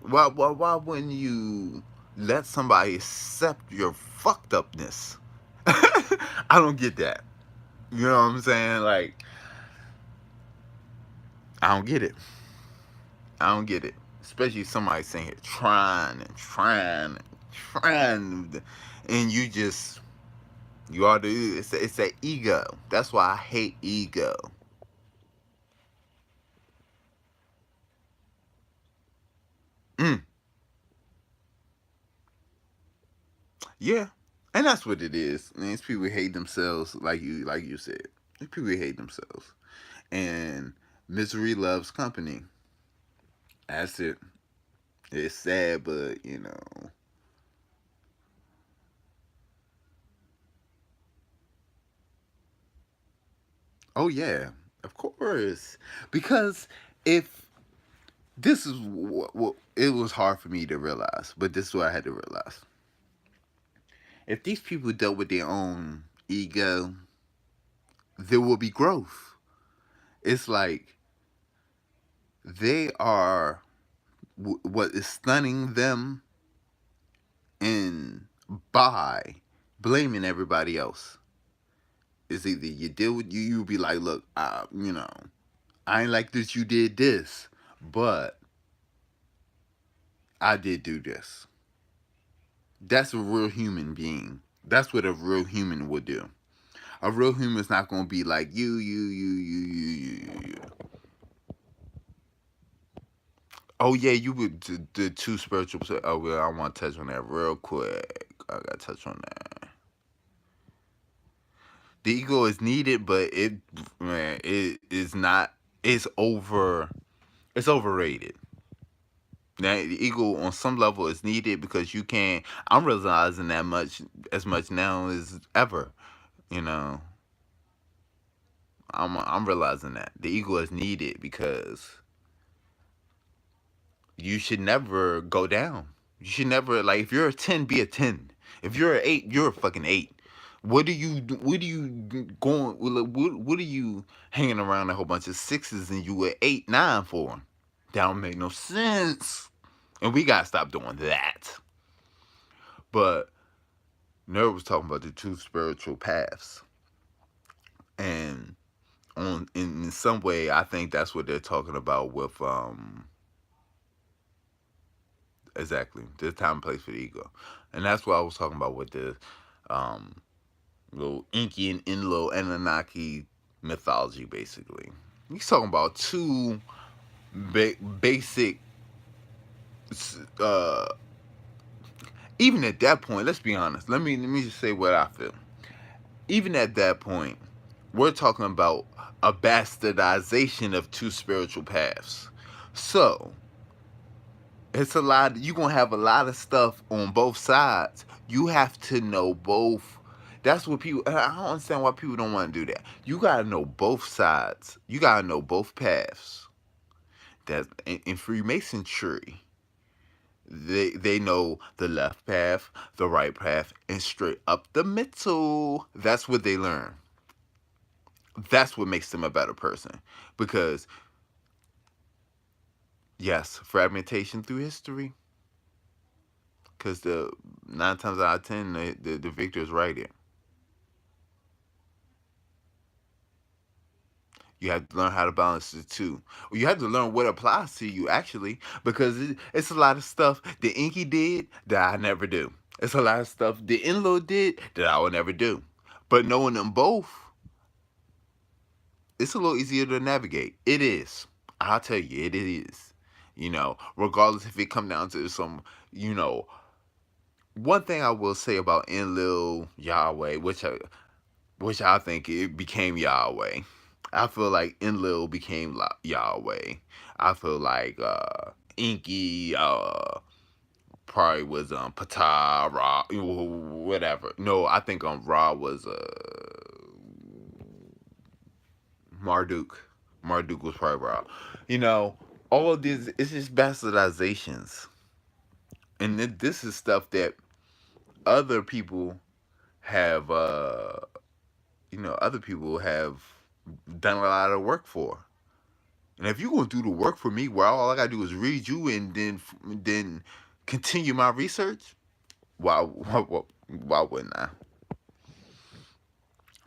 Why wouldn't you let somebody accept your fucked upness? I don't get that. You know what I'm saying? Like, I don't get it. I don't get it. Especially somebody saying here trying and trying and trying, and you ought to. It's that ego. That's why I hate ego. Mm, yeah, and that's what it is. And these people hate themselves, like you said. These people hate themselves, and misery loves company. That's it. It's sad, but you know. Oh yeah, of course. Because if this is what it was hard for me to realize, but this is what I had to realize. If these people dealt with their own ego, there will be growth. It's like they are what is stunning them in by blaming everybody else. It's either you deal with you be like, look, I ain't like this. You did this, but I did do this. That's a real human being. That's what a real human would do. A real human is not gonna be like you. Oh yeah, you would the two spiritual. Oh well, I want to touch on that real quick. I gotta touch on that. The ego is needed, but it is not. It's over. It's overrated. Now, the ego on some level is needed because you can't. I'm realizing that as much now as ever. You know, I'm realizing that the ego is needed because you should never go down. You should never, like, if you're a 10, be a 10. If you're an 8, you're a fucking 8. What are you going? What are you hanging around a whole bunch of sixes and you were 8, 9 for? That don't make no sense. And we gotta stop doing that. But Nerd was talking about the two spiritual paths, and in some way, I think that's what they're talking about with exactly the time and place for the ego, and that's what I was talking about with the um little Inky and Enlil Anunnaki mythology. Basically, he's talking about two basic. Uh, even at that point, let's be honest. Let me just say what I feel. Even at that point, we're talking about a bastardization of two spiritual paths. So it's a lot. You're gonna have a lot of stuff on both sides. You have to know both. That's what people. I don't understand why people don't want to do that. You gotta know both sides. You gotta know both paths. That in Freemasonry, they know the left path, the right path, and straight up the middle. That's what they learn. That's what makes them a better person. Because yes, fragmentation through history. Because the 9 times out of 10, the victor is right here. You have to learn how to balance the two. You have to learn what applies to you actually, because it's a lot of stuff the Inky did that I never do. It's a lot of stuff the Enlil did that I would never do. But knowing them both, it's a little easier to navigate. It is. I'll tell you, it is. Regardless if it come down to some, one thing I will say about Enlil Yahweh, which I think it became Yahweh. I feel like Enlil became Yahweh. I feel like Inky probably was Ptah, Ra, whatever. No, I think Ra was Marduk. Marduk was probably Ra. All of these, it's just bastardizations. And this is stuff that other people have other people have done a lot of work for. And if you're gonna do the work for me, where all I gotta do is read you and then continue my research, why wouldn't I?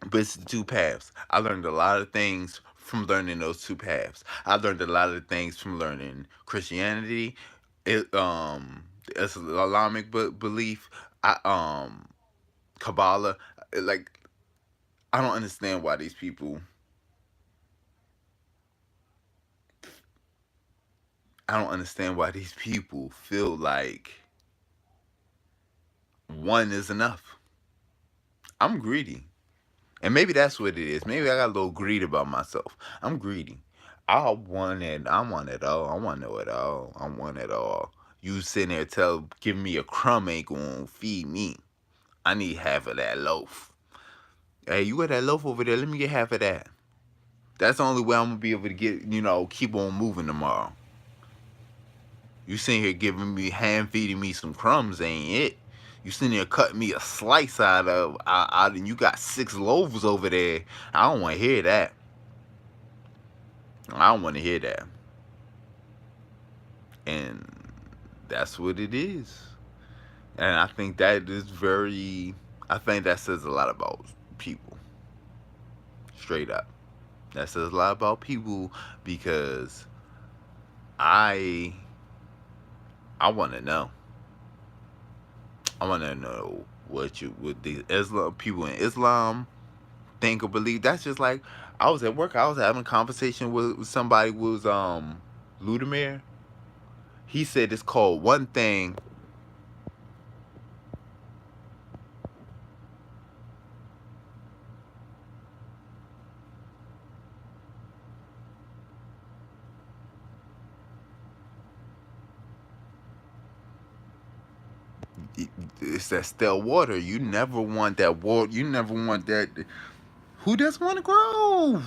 But it's the two paths. I learned a lot of things from learning those two paths. I learned a lot of things from learning Christianity, Islamic belief, Kabbalah. Like, I don't understand why these people. I don't understand why these people feel like one is enough. I'm greedy. And maybe that's what it is. Maybe I got a little greed about myself. I'm greedy. I want it. I want it all. I want to know it all. I want it all. You sitting there giving me a crumb ain't gonna feed me. I need half of that loaf. Hey, you got that loaf over there? Let me get half of that. That's the only way I'm gonna be able to keep on moving tomorrow. You sitting here hand feeding me some crumbs, ain't it? You sitting there cutting me a slice out and you got 6 loaves over there. I don't want to hear that. I don't want to hear that. And that's what it is. And I think that says a lot about people. Straight up. That says a lot about people because I want to know. I want to know what these people in Islam think or believe. That's just like I was at work. I was having a conversation with somebody who was Ludemir. He said it's called one thing. It's that stale water. You never want that water. You never want that. Who doesn't want to grow?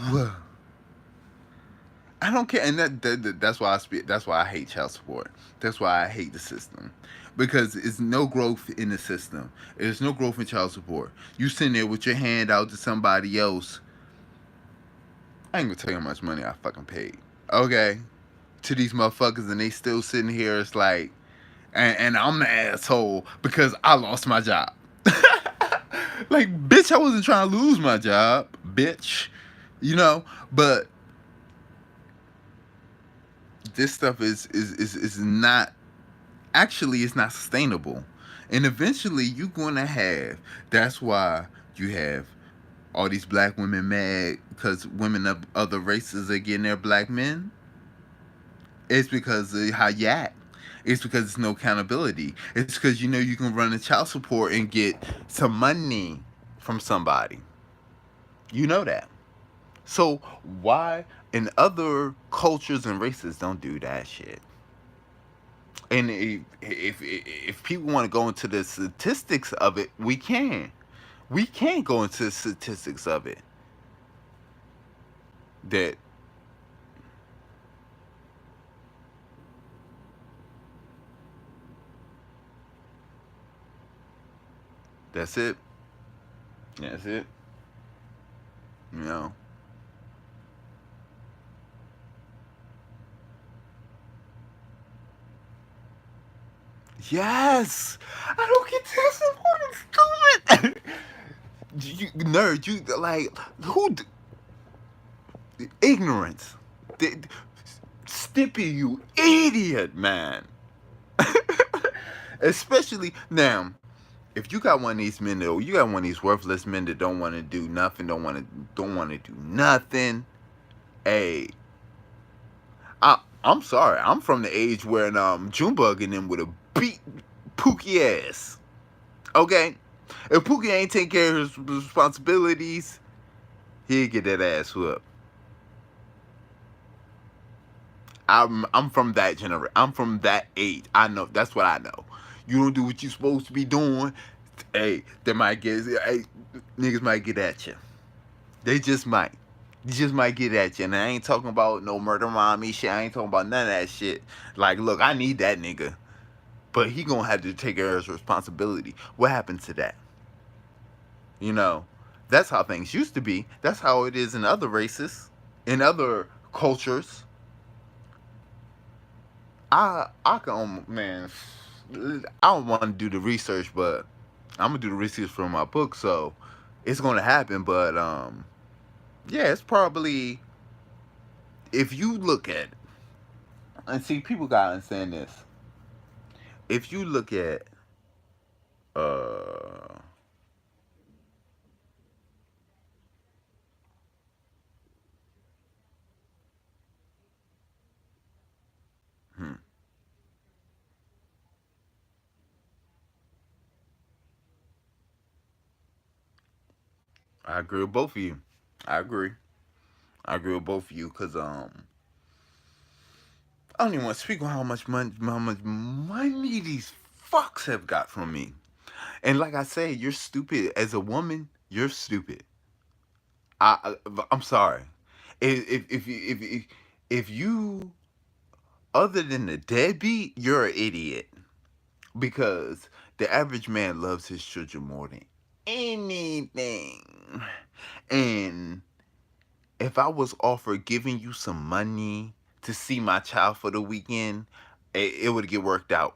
I don't care, and that's why I speak. That's why I hate child support. That's why I hate the system, because it's no growth in the system. There's no growth in child support. You sitting there with your hand out to somebody else. I ain't gonna tell you how much money I fucking paid. Okay, to these motherfuckers, and they still sitting here. It's like, and I'm the asshole because I lost my job. Like, bitch, I wasn't trying to lose my job, bitch. You know, but this stuff is not, actually, it's not sustainable, and eventually you're gonna have. That's why you have all these black women mad because women of other races are getting their black men. It's because of how you act. It's because there's no accountability. It's because you know you can run a child support and get some money from somebody. You know that. So why in other cultures and races don't do that shit? And if people want to go into the statistics of it, we can. We can go into the statistics of it. That that's it. That's it. You know. Yes. I don't get this important. You nerd. You like who? Ignorance. Stippy, you idiot, man. Especially now, if you got one of these men that you got one of these worthless men that don't want to do nothing, don't want to do nothing. Hey, I'm sorry. I'm from the age where Junebug and them would have beat Pookie ass. Okay, if Pookie ain't take care of his responsibilities, he'd get that ass whooped. I'm from that generation. I'm from that age. I know. That's what I know. You don't do what you're supposed to be doing. Hey, they might get. Hey, niggas might get at you. They just might. They just might get at you. And I ain't talking about no murder mommy shit. I ain't talking about none of that shit. Like, look, I need that nigga, but he gonna have to take care of his responsibility. What happened to that? You know, that's how things used to be. That's how it is in other races, in other cultures. I can, man. I don't want to do the research, but I'm gonna do the research for my book, so it's gonna happen. But yeah, it's probably, if you look at, and see, people gotta understand this. If you look at uh, hmm, I agree with both of you. I agree. I agree with both of you because I don't even want to speak on how much money these fucks have got from me. And like I say, you're stupid as a woman. You're stupid. I'm sorry. If you, other than the deadbeat, you're an idiot, because the average man loves his children more than anything. And if I was offered giving you some money to see my child for the weekend, it would get worked out.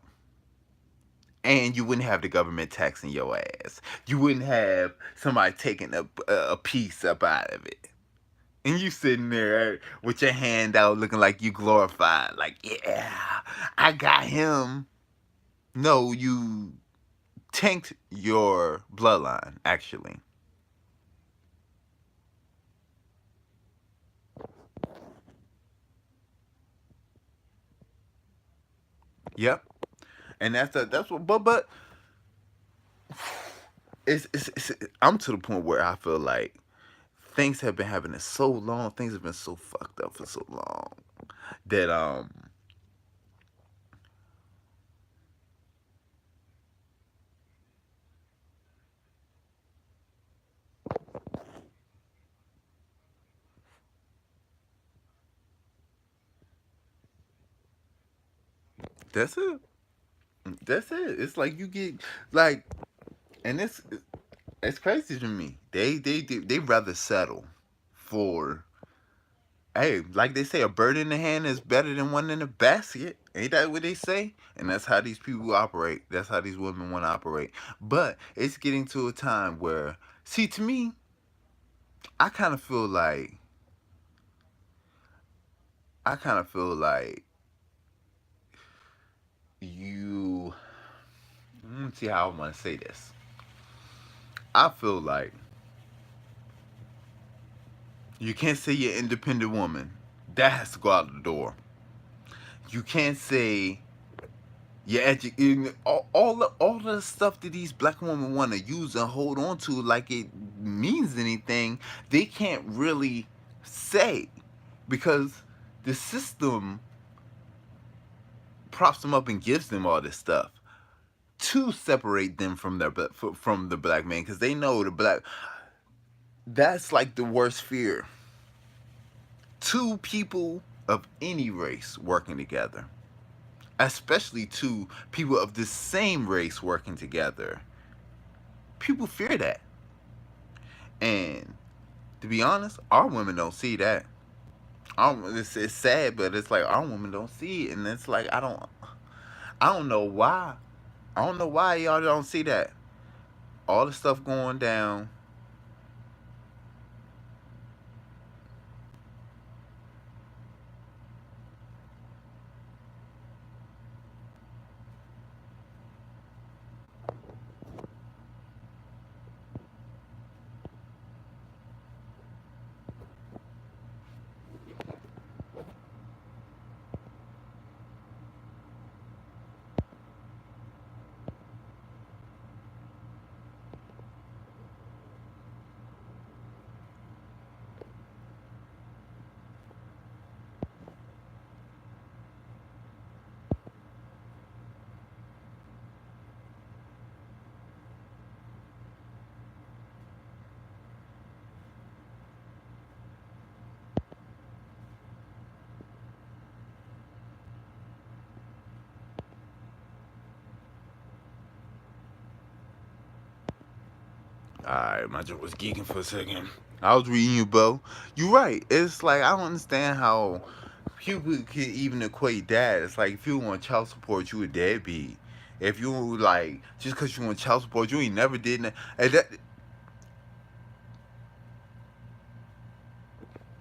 And you wouldn't have the government taxing your ass. You wouldn't have somebody taking a piece up out of it. And you sitting there with your hand out looking like you glorified. Like, yeah, I got him. No, you tanked your bloodline, actually. Yep. And that's what. But it's I'm to the point where I feel like things have been happening so long. Things have been so fucked up for so long that that's it. That's it. It's like you get like, and it's crazy to me. They rather settle for, hey, like they say, a bird in the hand is better than one in the basket. Ain't that what they say? And that's how these people operate. That's how these women want to operate. But it's getting to a time where, see, to me, I kind of feel like, I kind of feel like you. Let me see how I want to say this. I feel like you can't say you're an independent woman. That has to go out the door. You can't say all the stuff that these black women want to use and hold on to like it means anything. They can't really say because the system props them up and gives them all this stuff to separate them from from the black man because they know the black. That's like the worst fear. Two people of any race working together, especially two people of the same race working together. People fear that. And to be honest, our women don't see that. It's sad, but it's like our women don't see it, and it's like I don't know why. I don't know why y'all don't see that. All the stuff going down. Alright, my joke was geeking for a second. I was reading you, Bo. You're right. It's like I don't understand how people can even equate that. It's like if you want child support, you a deadbeat. If you like just because you want child support, you ain't never did that. And that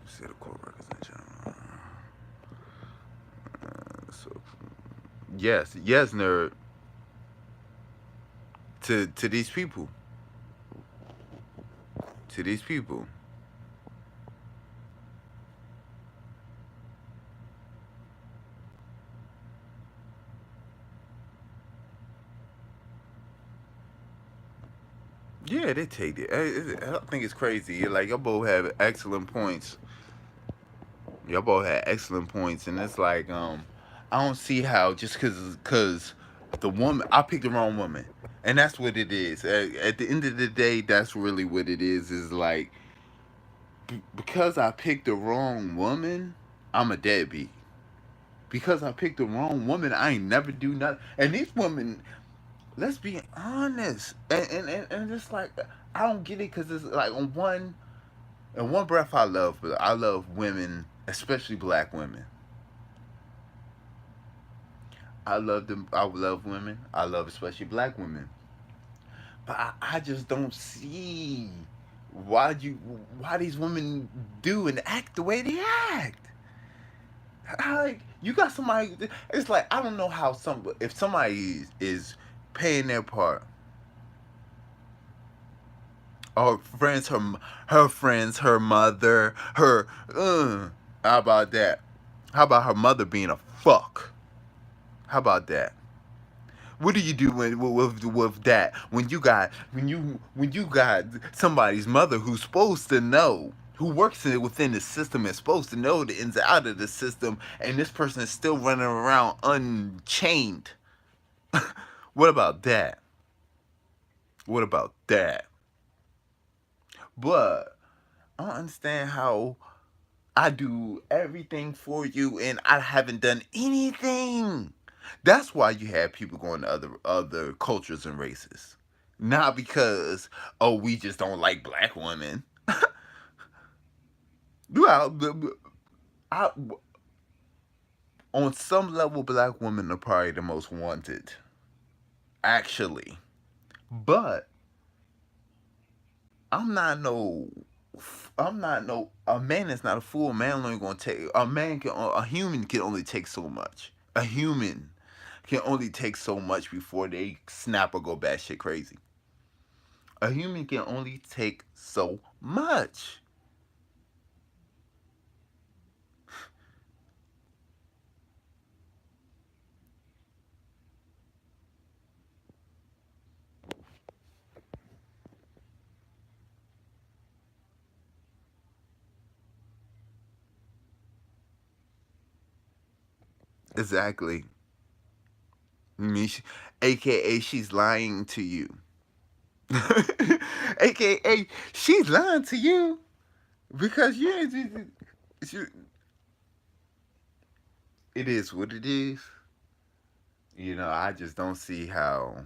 see the court records in general. So yes, nerd. To these people, to these people. Yeah, they take it. I think it's crazy. Like y'all both have excellent points. Y'all both had excellent points, and it's like I don't see how just cause the woman I picked the wrong woman, and that's what it is. At the end of the day, that's really what it is. Is like because I picked the wrong woman, I'm a deadbeat. Because I picked the wrong woman, I ain't never do nothing. And these women, let's be honest, and it's like I don't get it because it's like on one in one breath I love women, especially black women. I love them. I love women. I love especially black women. But I just don't see why you why these women do and act the way they act. Like you got somebody. It's like I don't know how some if somebody is paying their part. Or friends, her friends, her mother, her. How about that? How about her mother being a fuck? How about that? What do you do with that when you got somebody's mother who's supposed to know, who works within the system and supposed to know the ins and out of the system, and this person is still running around unchained? What about that? What about that? But I don't understand how I do everything for you and I haven't done anything. That's why you have people going to other cultures and races. Not because, oh, we just don't like black women. Well, I, on some level, black women are probably the most wanted, actually. But I'm not no I'm not no a man is not a fool. A man only gonna take a human can only take so much. A human can only take so much before they snap or go batshit crazy. A human can only take so much. Exactly. I mean, AKA she's lying to you. AKA she's lying to you because you it is what it is. I just don't see how.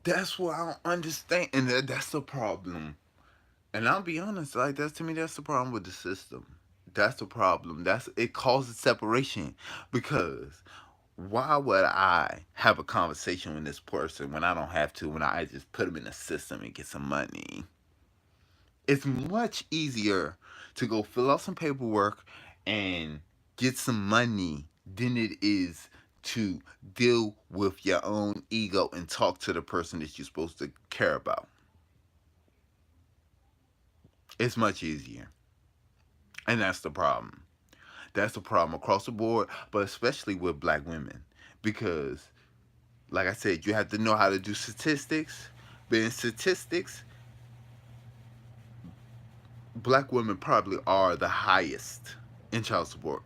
That's what I don't understand, and that's the problem. And I'll be honest, like that's to me, that's the problem with the system. That's the problem. It causes separation because why would I have a conversation with this person when I don't have to? When I just put them in the system and get some money, it's much easier to go fill out some paperwork and get some money than it is to deal with your own ego and talk to the person that you're supposed to care about. It's much easier. And that's the problem. That's the problem across the board, but especially with black women. Because, like I said, you have to know how to do statistics. But in statistics, black women probably are the highest in child support.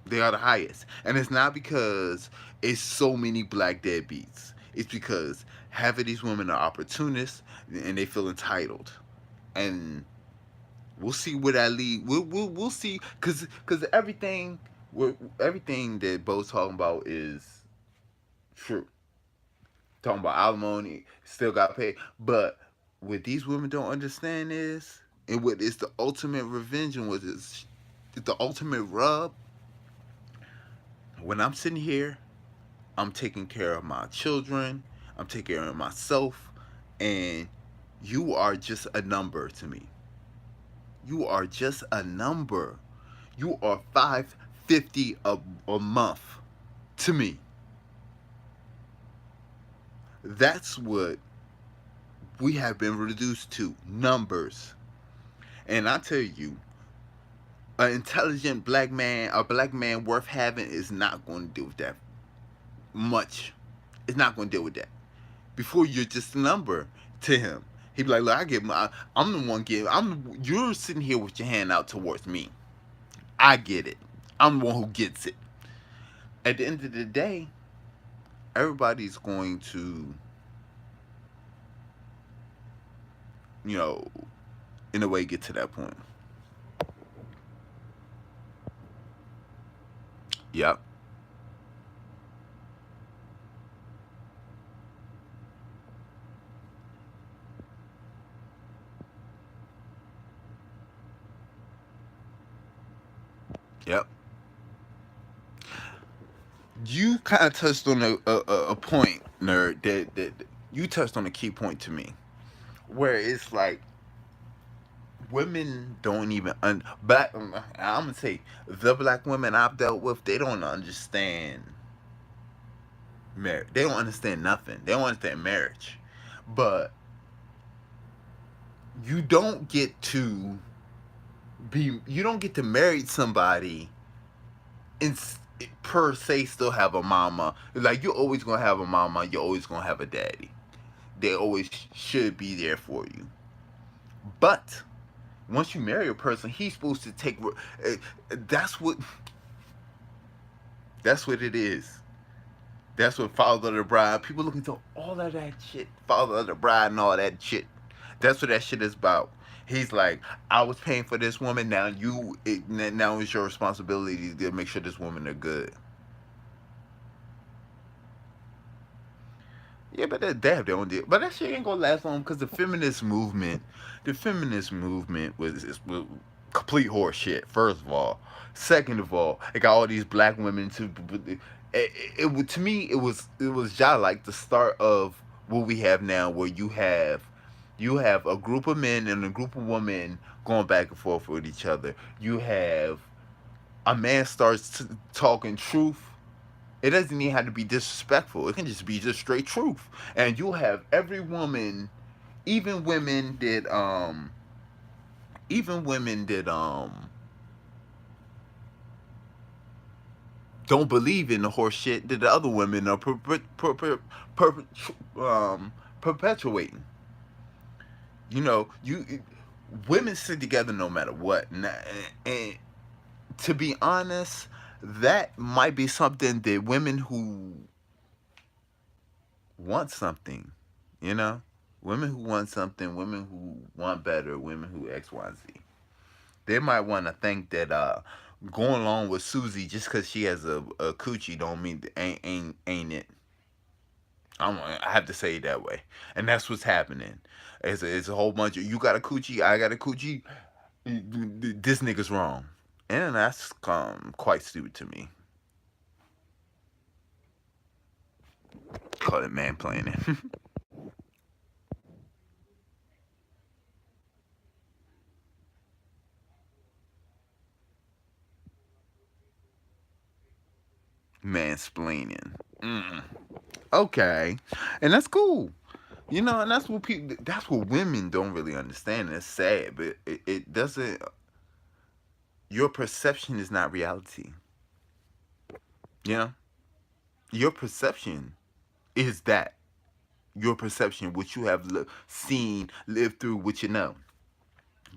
They are the highest. And it's not because it's so many black deadbeats. It's because half of these women are opportunists and they feel entitled. And we'll see where that lead. We'll see because everything that Bo's talking about is true. Talking about alimony, still got paid. But what these women don't understand is, and what is the ultimate revenge and what is the ultimate rub. When I'm sitting here, I'm taking care of my children. I'm taking care of myself, and you are just a number to me. You are just a number. You are 550 a month to me. That's what we have been reduced to, numbers. And I tell you, an intelligent black man, a black man worth having, is not going to deal with that much. It's not going to deal with that. Before you're just a number to him, he'd be like, "Look, I'm the one getting. You're sitting here with your hand out towards me. I get it. I'm the one who gets it. At the end of the day, everybody's going to, you know, in a way, get to that point." Yep. Yep. You kind of touched on a point, nerd. That you touched on a key point to me, where it's like women don't even black. I'm gonna say, the black women I've dealt with, they don't understand. marriage. They don't understand nothing. They don't understand marriage. But you don't get to you don't get to marry somebody and per se still have a mama. Like, you're always gonna have a mama, you're always gonna have a daddy. They always should be there for you. But once you marry a person, he's supposed to take. That's what. That's what it is. That's what Father of the Bride. People look into all of that shit. Father of the Bride and all that shit. That's what that shit is about. He's like, I was paying for this woman. Now now it's your responsibility to make sure this woman are good. Yeah, but they have their own deal. But that shit ain't gonna last long because the feminist movement was complete horse shit. First of all, second of all, it got all these black women to. To me, it was just like the start of what we have now, where you have a group of men and a group of women going back and forth with each other. You have a man starts talking truth. It doesn't even have to be disrespectful. It can just be just straight truth. And you'll have every woman, even women that don't believe in the horse shit that the other women are perpetuating. You women sit together no matter what. And to be honest, that might be something that women who want something, you know, women who want something, women who want better, women who X, Y, and Z. They might want to think that going along with Susie just because she has a coochie don't mean ain't it. I have to say it that way, and that's what's happening. It's a whole bunch of you got a coochie, I got a coochie. This nigga's wrong, and that's quite stupid to me. Call it man planning. Mansplaining. Mm. Okay, and that's cool. And that's what people. That's what women don't really understand. And it's sad, but it doesn't. Your perception is not reality. You know, your perception is that your perception, what you have seen, lived through, what you know.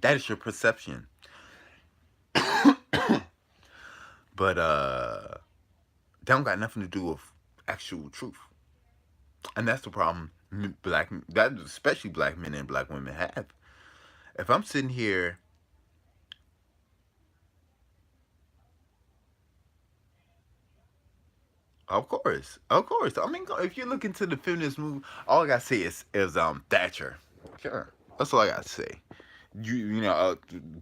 That is your perception. But that don't got nothing to do with actual truth, and that's the problem. That especially black men and black women have. If I'm sitting here, of course. I mean, if you look into the feminist movement, all I gotta say is Thatcher. Sure, that's all I gotta say. Do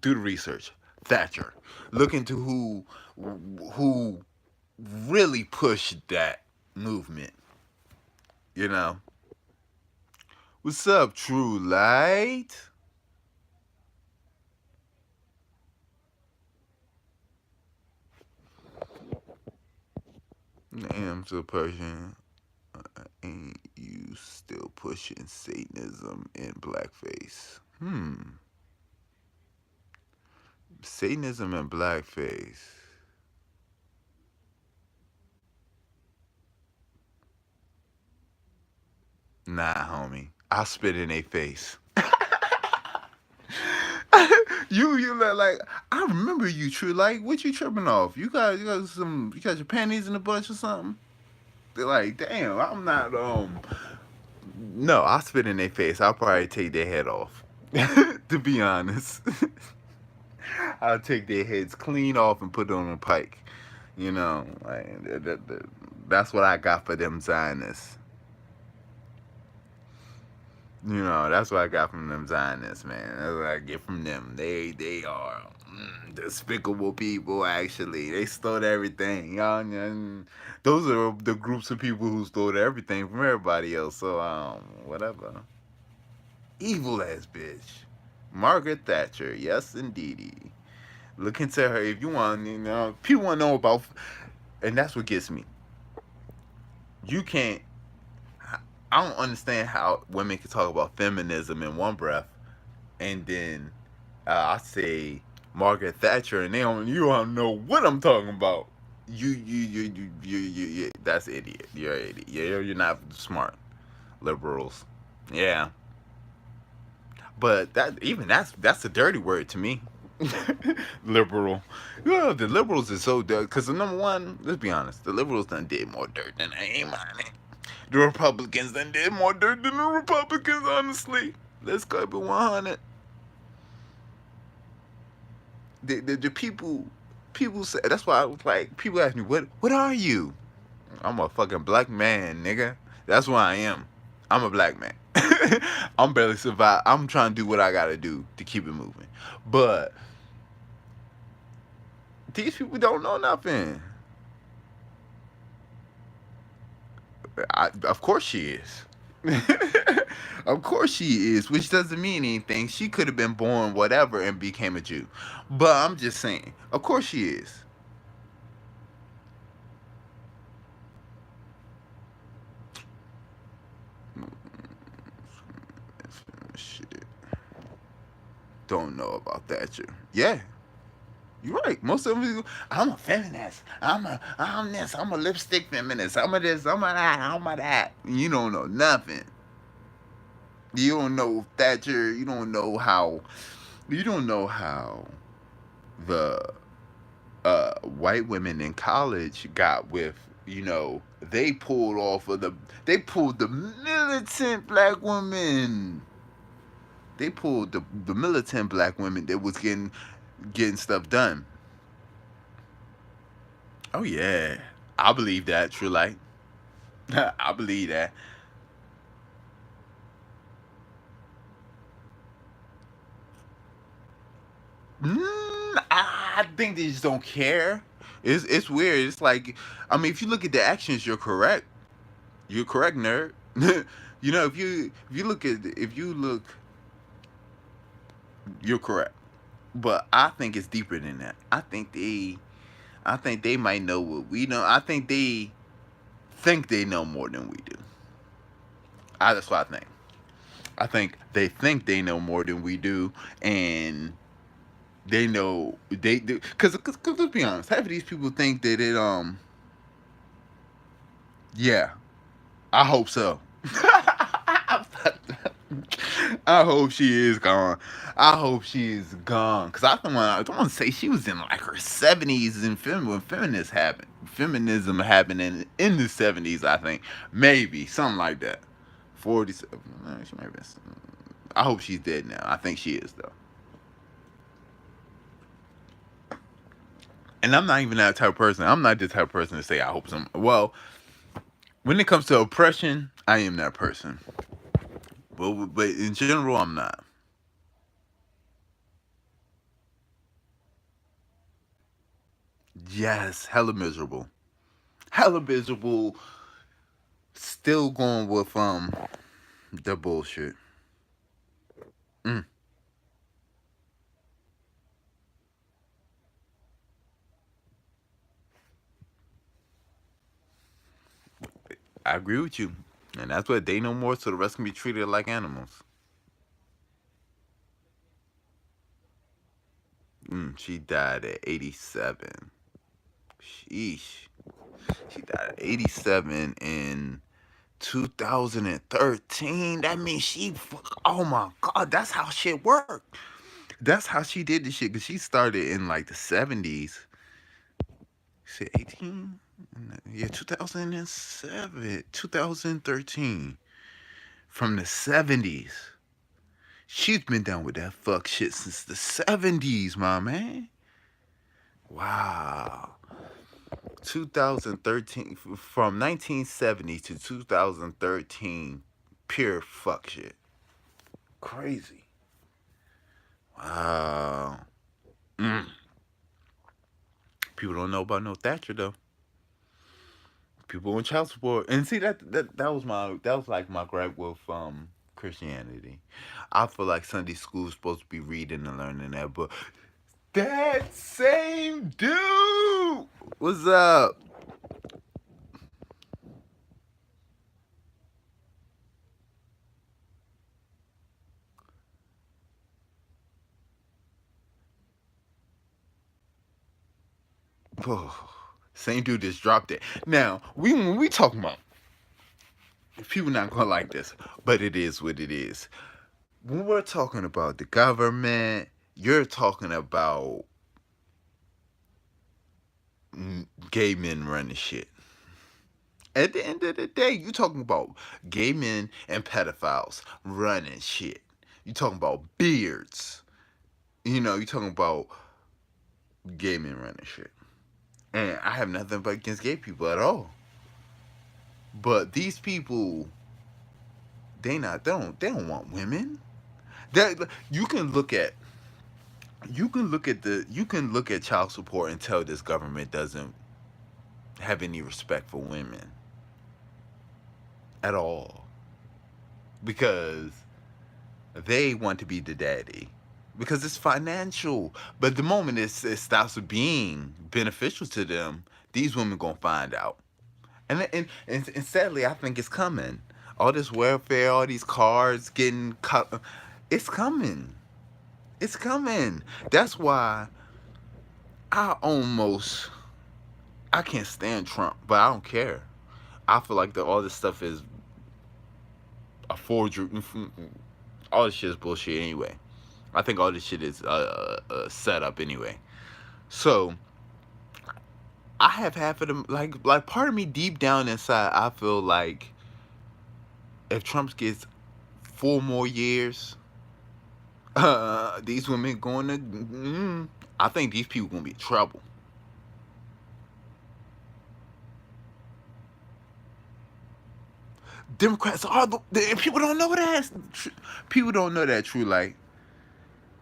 the research. Thatcher. Look into who really pushed that movement. You know. What's up, True Light? I'm still pushing. Ain't you still pushing Satanism in blackface? Satanism and blackface. Nah, homie. I'll spit in their face. You like I remember you, True. Like, what you tripping off? You got your panties in a bunch or something? They're like, damn, I'm not no, I'll spit in their face. I'll probably take their head off. To be honest. I'll take their heads clean off and put it on a pike. Like that's what I got for them Zionists. That's what I got from them Zionists, man. That's what I get from them. They are despicable people. Actually, they stole everything. And those are the groups of people who stole everything from everybody else. So whatever. Evil ass bitch, Margaret Thatcher. Yes, indeedy. Look into her. If you want, people want to know about, and that's what gets me. You can't. I don't understand how women can talk about feminism in one breath, and then I say Margaret Thatcher, and you don't know what I'm talking about. You that's idiot. You're an idiot. You're not smart. Liberals. Yeah. But that's a dirty word to me. Liberal. Yeah, the liberals is so dirty. Because the number one, let's be honest, the liberals done did more dirt than they ain't money. The Republicans done did more dirt than the Republicans, honestly. Let's go up 100. The people say, that's why I was like, people ask me, what are you? I'm a fucking black man, nigga. That's what I am. I'm a black man. I'm barely survive. I'm trying to do what I gotta do to keep it moving. But these people don't know nothing. Of course she is. Of course she is, which doesn't mean anything. She could have been born whatever and became a Jew. But I'm just saying, of course she is. Shit. Don't know about that. Yeah, you're right. Most of them, I'm a feminist. I'm this. I'm a lipstick feminist. I'm a this. I'm a that. I'm a that. You don't know nothing. You don't know Thatcher. You don't know how. You don't know how the white women in college got with. They pulled off of the. They pulled the militant black women. They pulled the militant black women that was getting stuff done. Oh yeah, I believe that. True light. I believe that. I think they just don't care. It's weird. It's like, I mean, if you look at the actions, you're correct. You're correct, nerd. If you look, you're correct. But I think it's deeper than that. I think they might know what we know. I think they know more than we do. That's what I think. I think they know more than we do, and they know they do. Cause let's be honest, half of these people think that yeah, I hope so. I hope she is gone. I hope she is gone. Cause I don't want to say she was in like her 70s and when feminism happened in the 70s. I think maybe something like that. 47. She might be. I hope she's dead now. I think she is though. And I'm not even that type of person. I'm not the type of person to say I hope some. Well, when it comes to oppression, I am that person. But in general, I'm not. Yes, hella miserable. Hella miserable. Still going with the bullshit. Mm, I agree with you. And that's what they know more, so the rest can be treated like animals. She died at 87. Sheesh. She died at 87 in 2013. That means oh my god, that's how shit worked. That's how she did the shit, because she started in like the 70s. She said 18? Yeah, 2007, 2013. From the 70s. She's been down with that fuck shit since the 70s, my man. Wow. 2013, from 1970 to 2013, pure fuck shit. Crazy. Wow. Mm. People don't know about no Thatcher though. People on child support, and see that was like my gripe with Christianity. I feel like Sunday school is supposed to be reading and learning that, but that same dude, what's up? Same dude just dropped it. Now, when we talking about, people not gonna like this, but it is what it is. When we're talking about the government, you're talking about gay men running shit. At the end of the day, you talking about gay men and pedophiles running shit. You talking about beards. You talking about gay men running shit. And I have nothing but against gay people at all. But these people, they don't want women. That you can look at child support and tell this government doesn't have any respect for women at all, because they want to be the daddy, because it's financial. But the moment it stops being beneficial to them, these women gonna find out. And sadly, I think it's coming. All this welfare, all these cards getting cut, it's coming. It's coming. That's why I almost I can't stand Trump, but I don't care. I feel like all this stuff is a forgery. All this shit is bullshit anyway. I think all this shit is set up anyway. So I have half of them, like part of me deep down inside, I feel like if Trump gets 4 more years, these women going to, I think these people gonna be in trouble. Democrats are people don't know that. People don't know that true. Like,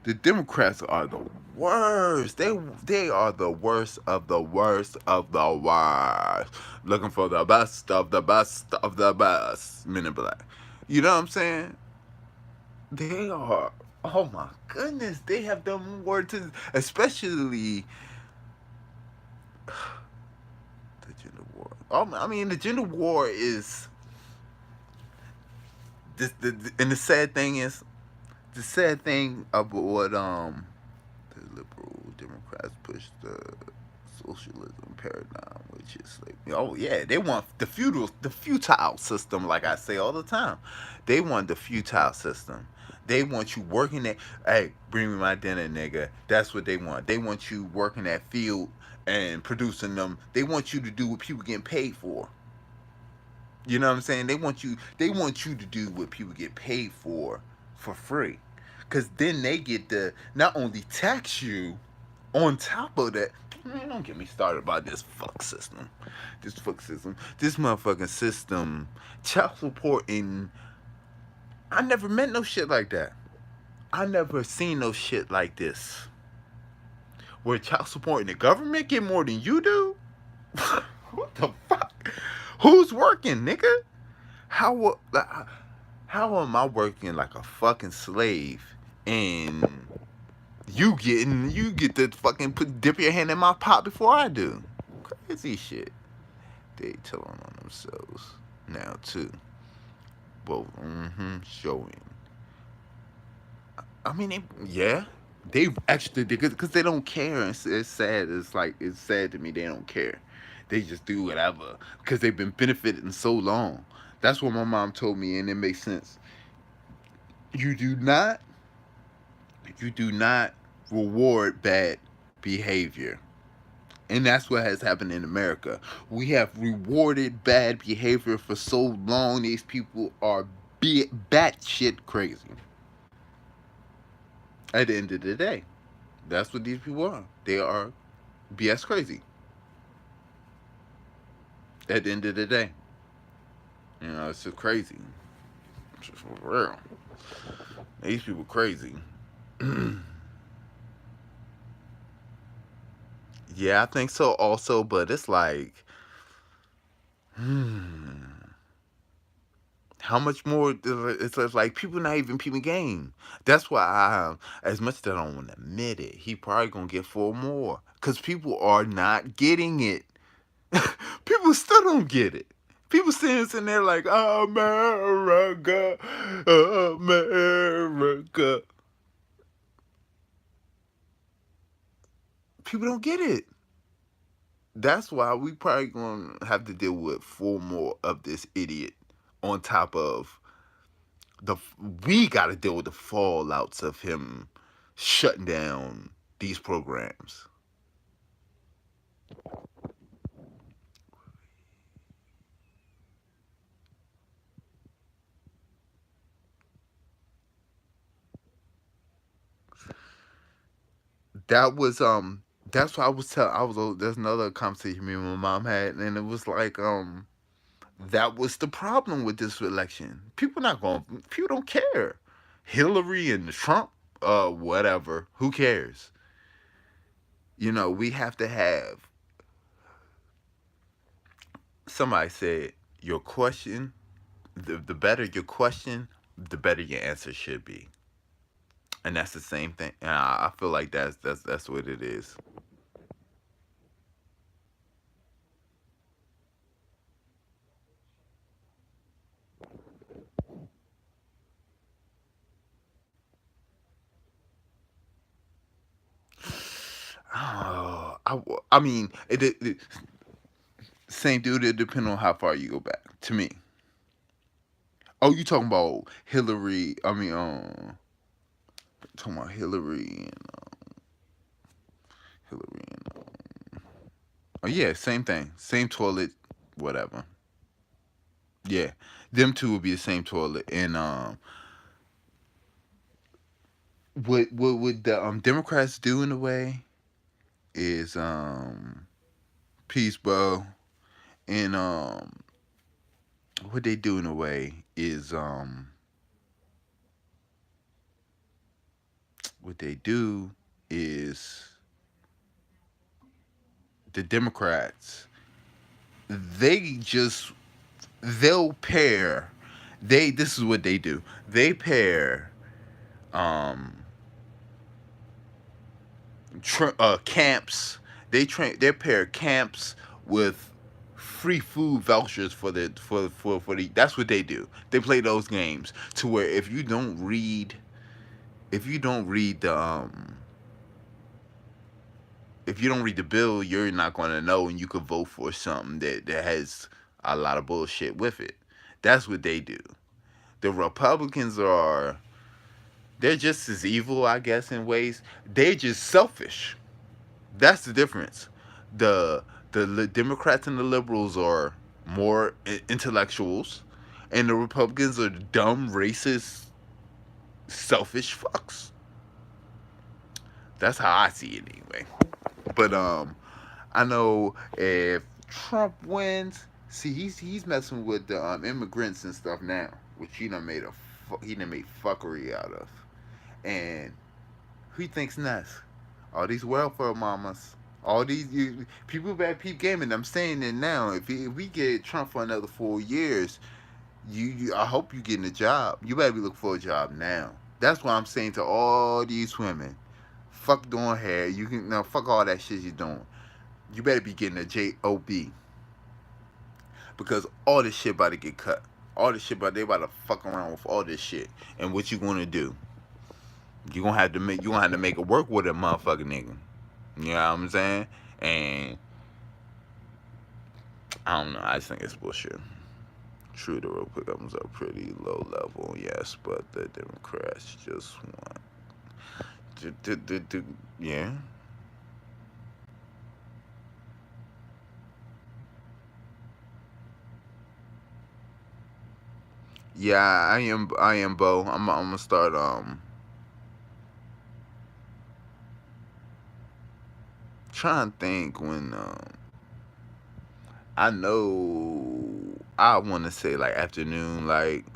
the Democrats are the worst. They are the worst of the worst of the worst. Looking for the best of the best of the best. Men in black. You know what I'm saying? They are. Oh my goodness, they have done more to, especially the gender war. I mean, the gender war is this. And the sad thing about what the liberal Democrats push, the socialism paradigm, which is like, oh yeah, they want the futile system. Like I say all the time, they want the futile system. They want you working at, hey, bring me my dinner, nigga. That's what they want. They want you working that field and producing them. They want you to do what people getting paid for. You know what I'm saying? They want you to do what people get paid for free. Cause then they get to not only tax you, on top of that, man, don't get me started about this fuck system. This motherfucking system. Child support in, I never met no shit like that. I never seen no shit like this. Where child support in the government get more than you do? What the fuck? Who's working, nigga? How am I working like a fucking slave, and you get to fucking dip your hand in my pot before I do? Crazy shit. They telling on themselves now too. Both showing. I mean, they actually, because they don't care. It's sad. It's sad to me. They don't care. They just do whatever because they've been benefiting so long. That's what my mom told me, and it makes sense. You do not reward bad behavior. And that's what has happened in America. We have rewarded bad behavior for so long. These people are batshit crazy. At the end of the day, that's what these people are. They are BS crazy. At the end of the day, it's just crazy. It's just for real. These people crazy. Yeah, I think so also, but it's like, how much more? It's like people not even peeping game. That's why as much as I don't want to admit it, he probably gonna get 4 more, because people are not getting it. People still don't get it. People sitting there like, America, America. People don't get it. That's why we probably gonna have to deal with 4 more of this idiot on top of the. We got to deal with the fallouts of him shutting down these programs. That was That's why I was telling. I was There's another conversation me and my mom had, and it was like that was the problem with this election. People don't care. Hillary and Trump, whatever. Who cares? We have to have. Somebody said your question. The better your question, the better your answer should be, and that's the same thing. And I feel like that's what it is. Oh, I mean, same dude. It depends on how far you go back. To me. Oh, you talking about Hillary? I mean, talking about Hillary and oh yeah, same thing, same toilet, whatever. Yeah, them two would be the same toilet. And what would the Democrats do in a way is peace, bro. And what they do in a way is what they do is the Democrats, they just they'll pair this is what they do. They pair um camps. They pair camps with free food vouchers for the that's what they do. They play those games to where if you don't read the if you don't read the bill, you're not going to know, and you could vote for something that has a lot of bullshit with it. That's what they do. The Republicans are they're just as evil, I guess, in ways. They're just selfish. That's the difference. The Democrats and the liberals are more intellectuals, and the Republicans are dumb, racist, selfish fucks. That's how I see it anyway. But I know if Trump wins, see he's messing with the immigrants and stuff now, which he done made fuckery out of, and who he thinks next? All these welfare mamas, all these people better peep gaming. I'm saying it now. If we get Trump for another 4 years, I hope you getting a job. You better be looking for a job now. That's what I'm saying to all these women. Fuck doing hair. You can now fuck all that shit you're doing. You better be getting a job because all this shit about to get cut. All this shit about they about to fuck around with all this shit. And what you gonna do? You gonna have to make it work with a motherfucking nigga. You know what I'm saying? And I don't know. I just think it's bullshit. True, the Republicans are pretty low level, yes, but the Democrats just want. Yeah. Yeah, I am Bo. I'm gonna start trying to think when I know I want to say like afternoon, like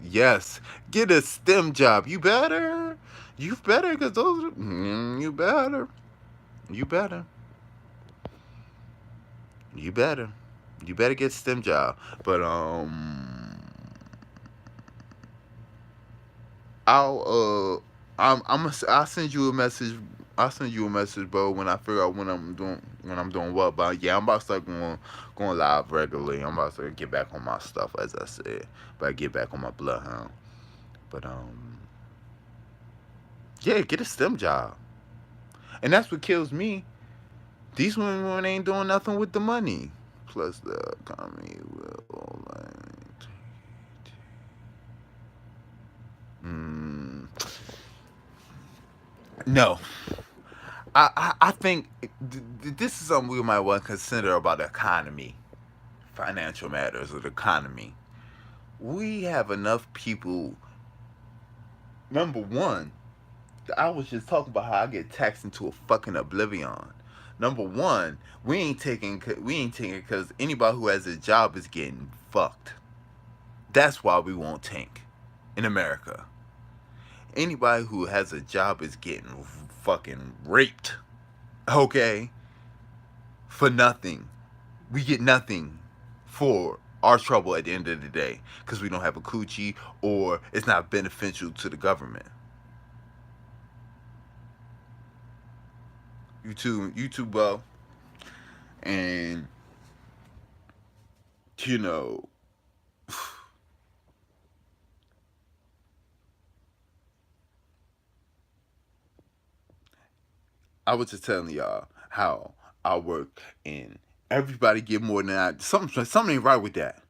yes, get a STEM job. You better, cause you better, you better, you better, you better get a STEM job. But I'll I'll send you a message. I'll send you a message, bro, when I figure out when I'm doing what. But yeah, I'm about to start going live regularly. I'm about to get back on my stuff, as I said. But I get back on my bloodhound. But yeah, get a STEM job. And that's what kills me. These women ain't doing nothing with the money. Plus, the economy will. Mm, no, I think this is something we might want to consider about the economy, financial matters of the economy. We have enough people. Number one, I was just talking about how I get taxed into a fucking oblivion. Number one, we ain't taking because anybody who has a job is getting fucked. That's why we won't tank in America. Anybody who has a job is getting fucking raped. Okay, for nothing. We get nothing for our trouble at the end of the day because we don't have a coochie or it's not beneficial to the government. YouTube, well, and you know, I was just telling y'all how I work and everybody get more than I. Something ain't right with that.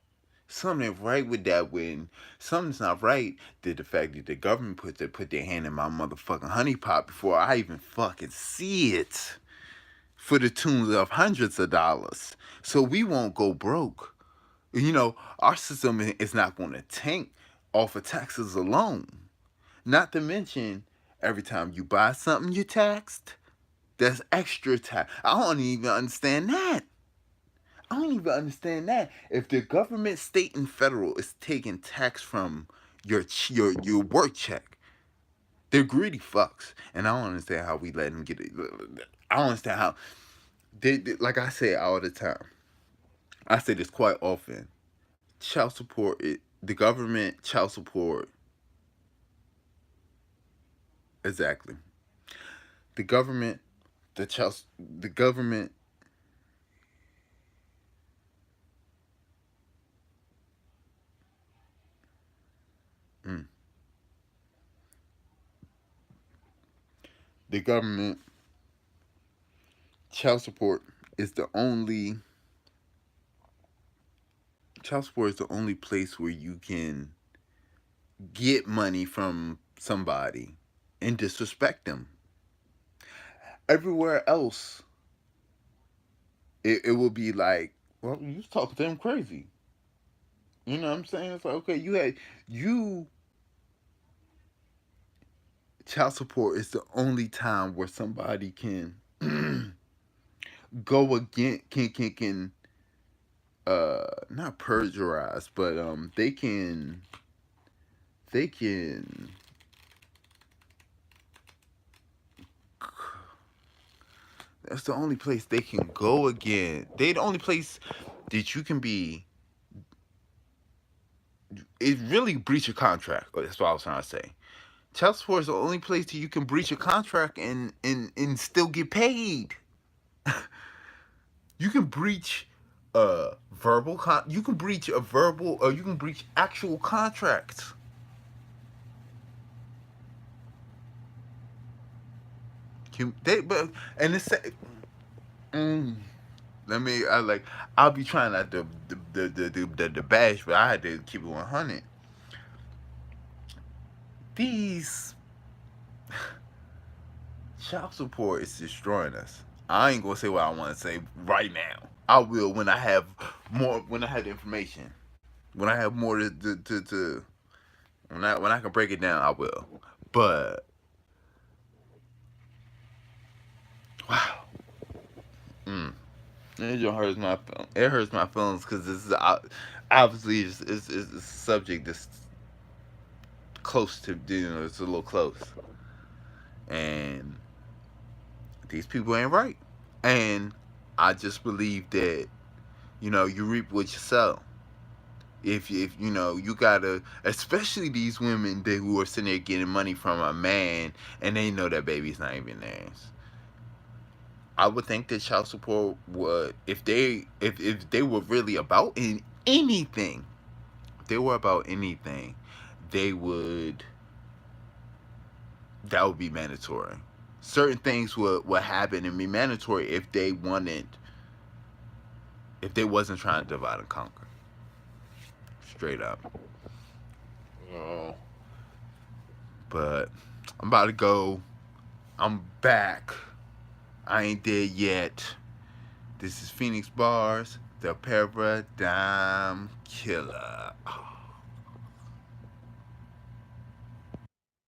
Something ain't right with that when something's not right. Did the fact that the government put their hand in my motherfucking honey pot before I even fucking see it for the tune of hundreds of dollars. So we won't go broke. Our system is not going to tank off of taxes alone. Not to mention, every time you buy something, you're taxed. That's extra tax. I don't even understand that. I don't even understand that. If the government, state and federal, is taking tax from your work check, they're greedy fucks, and I don't understand how we let them get it. I don't understand how like I say all the time. I say this quite often. Child support, the government, child support, exactly. The government, the government. Mm, the government, child support is the only child support is the only place where you can get money from somebody and disrespect them. Everywhere else, it will be like, well, you talking to them crazy. You know what I'm saying? It's like, okay, you child support is the only time where somebody can go again can not perjurize, but they can that's the only place they can go again. They the only place that you can be it really breach a contract. That's what I was trying to say. Child support is the only place that you can breach a contract and still get paid. You can breach you can breach a verbal or you can breach actual contracts. They but and it's mm, let me I like I'll be trying not the bash, but I had to keep it 100. These child support is destroying us. I ain't gonna say what I want to say right now. I will when I have more. When I have the information. When I have more to when I can break it down, I will. But wow, mm, it just hurts my it hurts my feelings because this is obviously it's a subject that's close to it's a little close, and these people ain't right, and I just believe that you reap what you sow. If you gotta, especially these women who are sitting there getting money from a man and they know that baby's not even theirs. I would think that child support would, if they were really about anything, if they were about anything, they would that would be mandatory. certain things would happen and be mandatory if they wasn't trying to divide and conquer. Straight up. Oh, But I'm about to go. I'm back. I ain't dead yet. This is Phoenix Bars, the Paradigm Killer.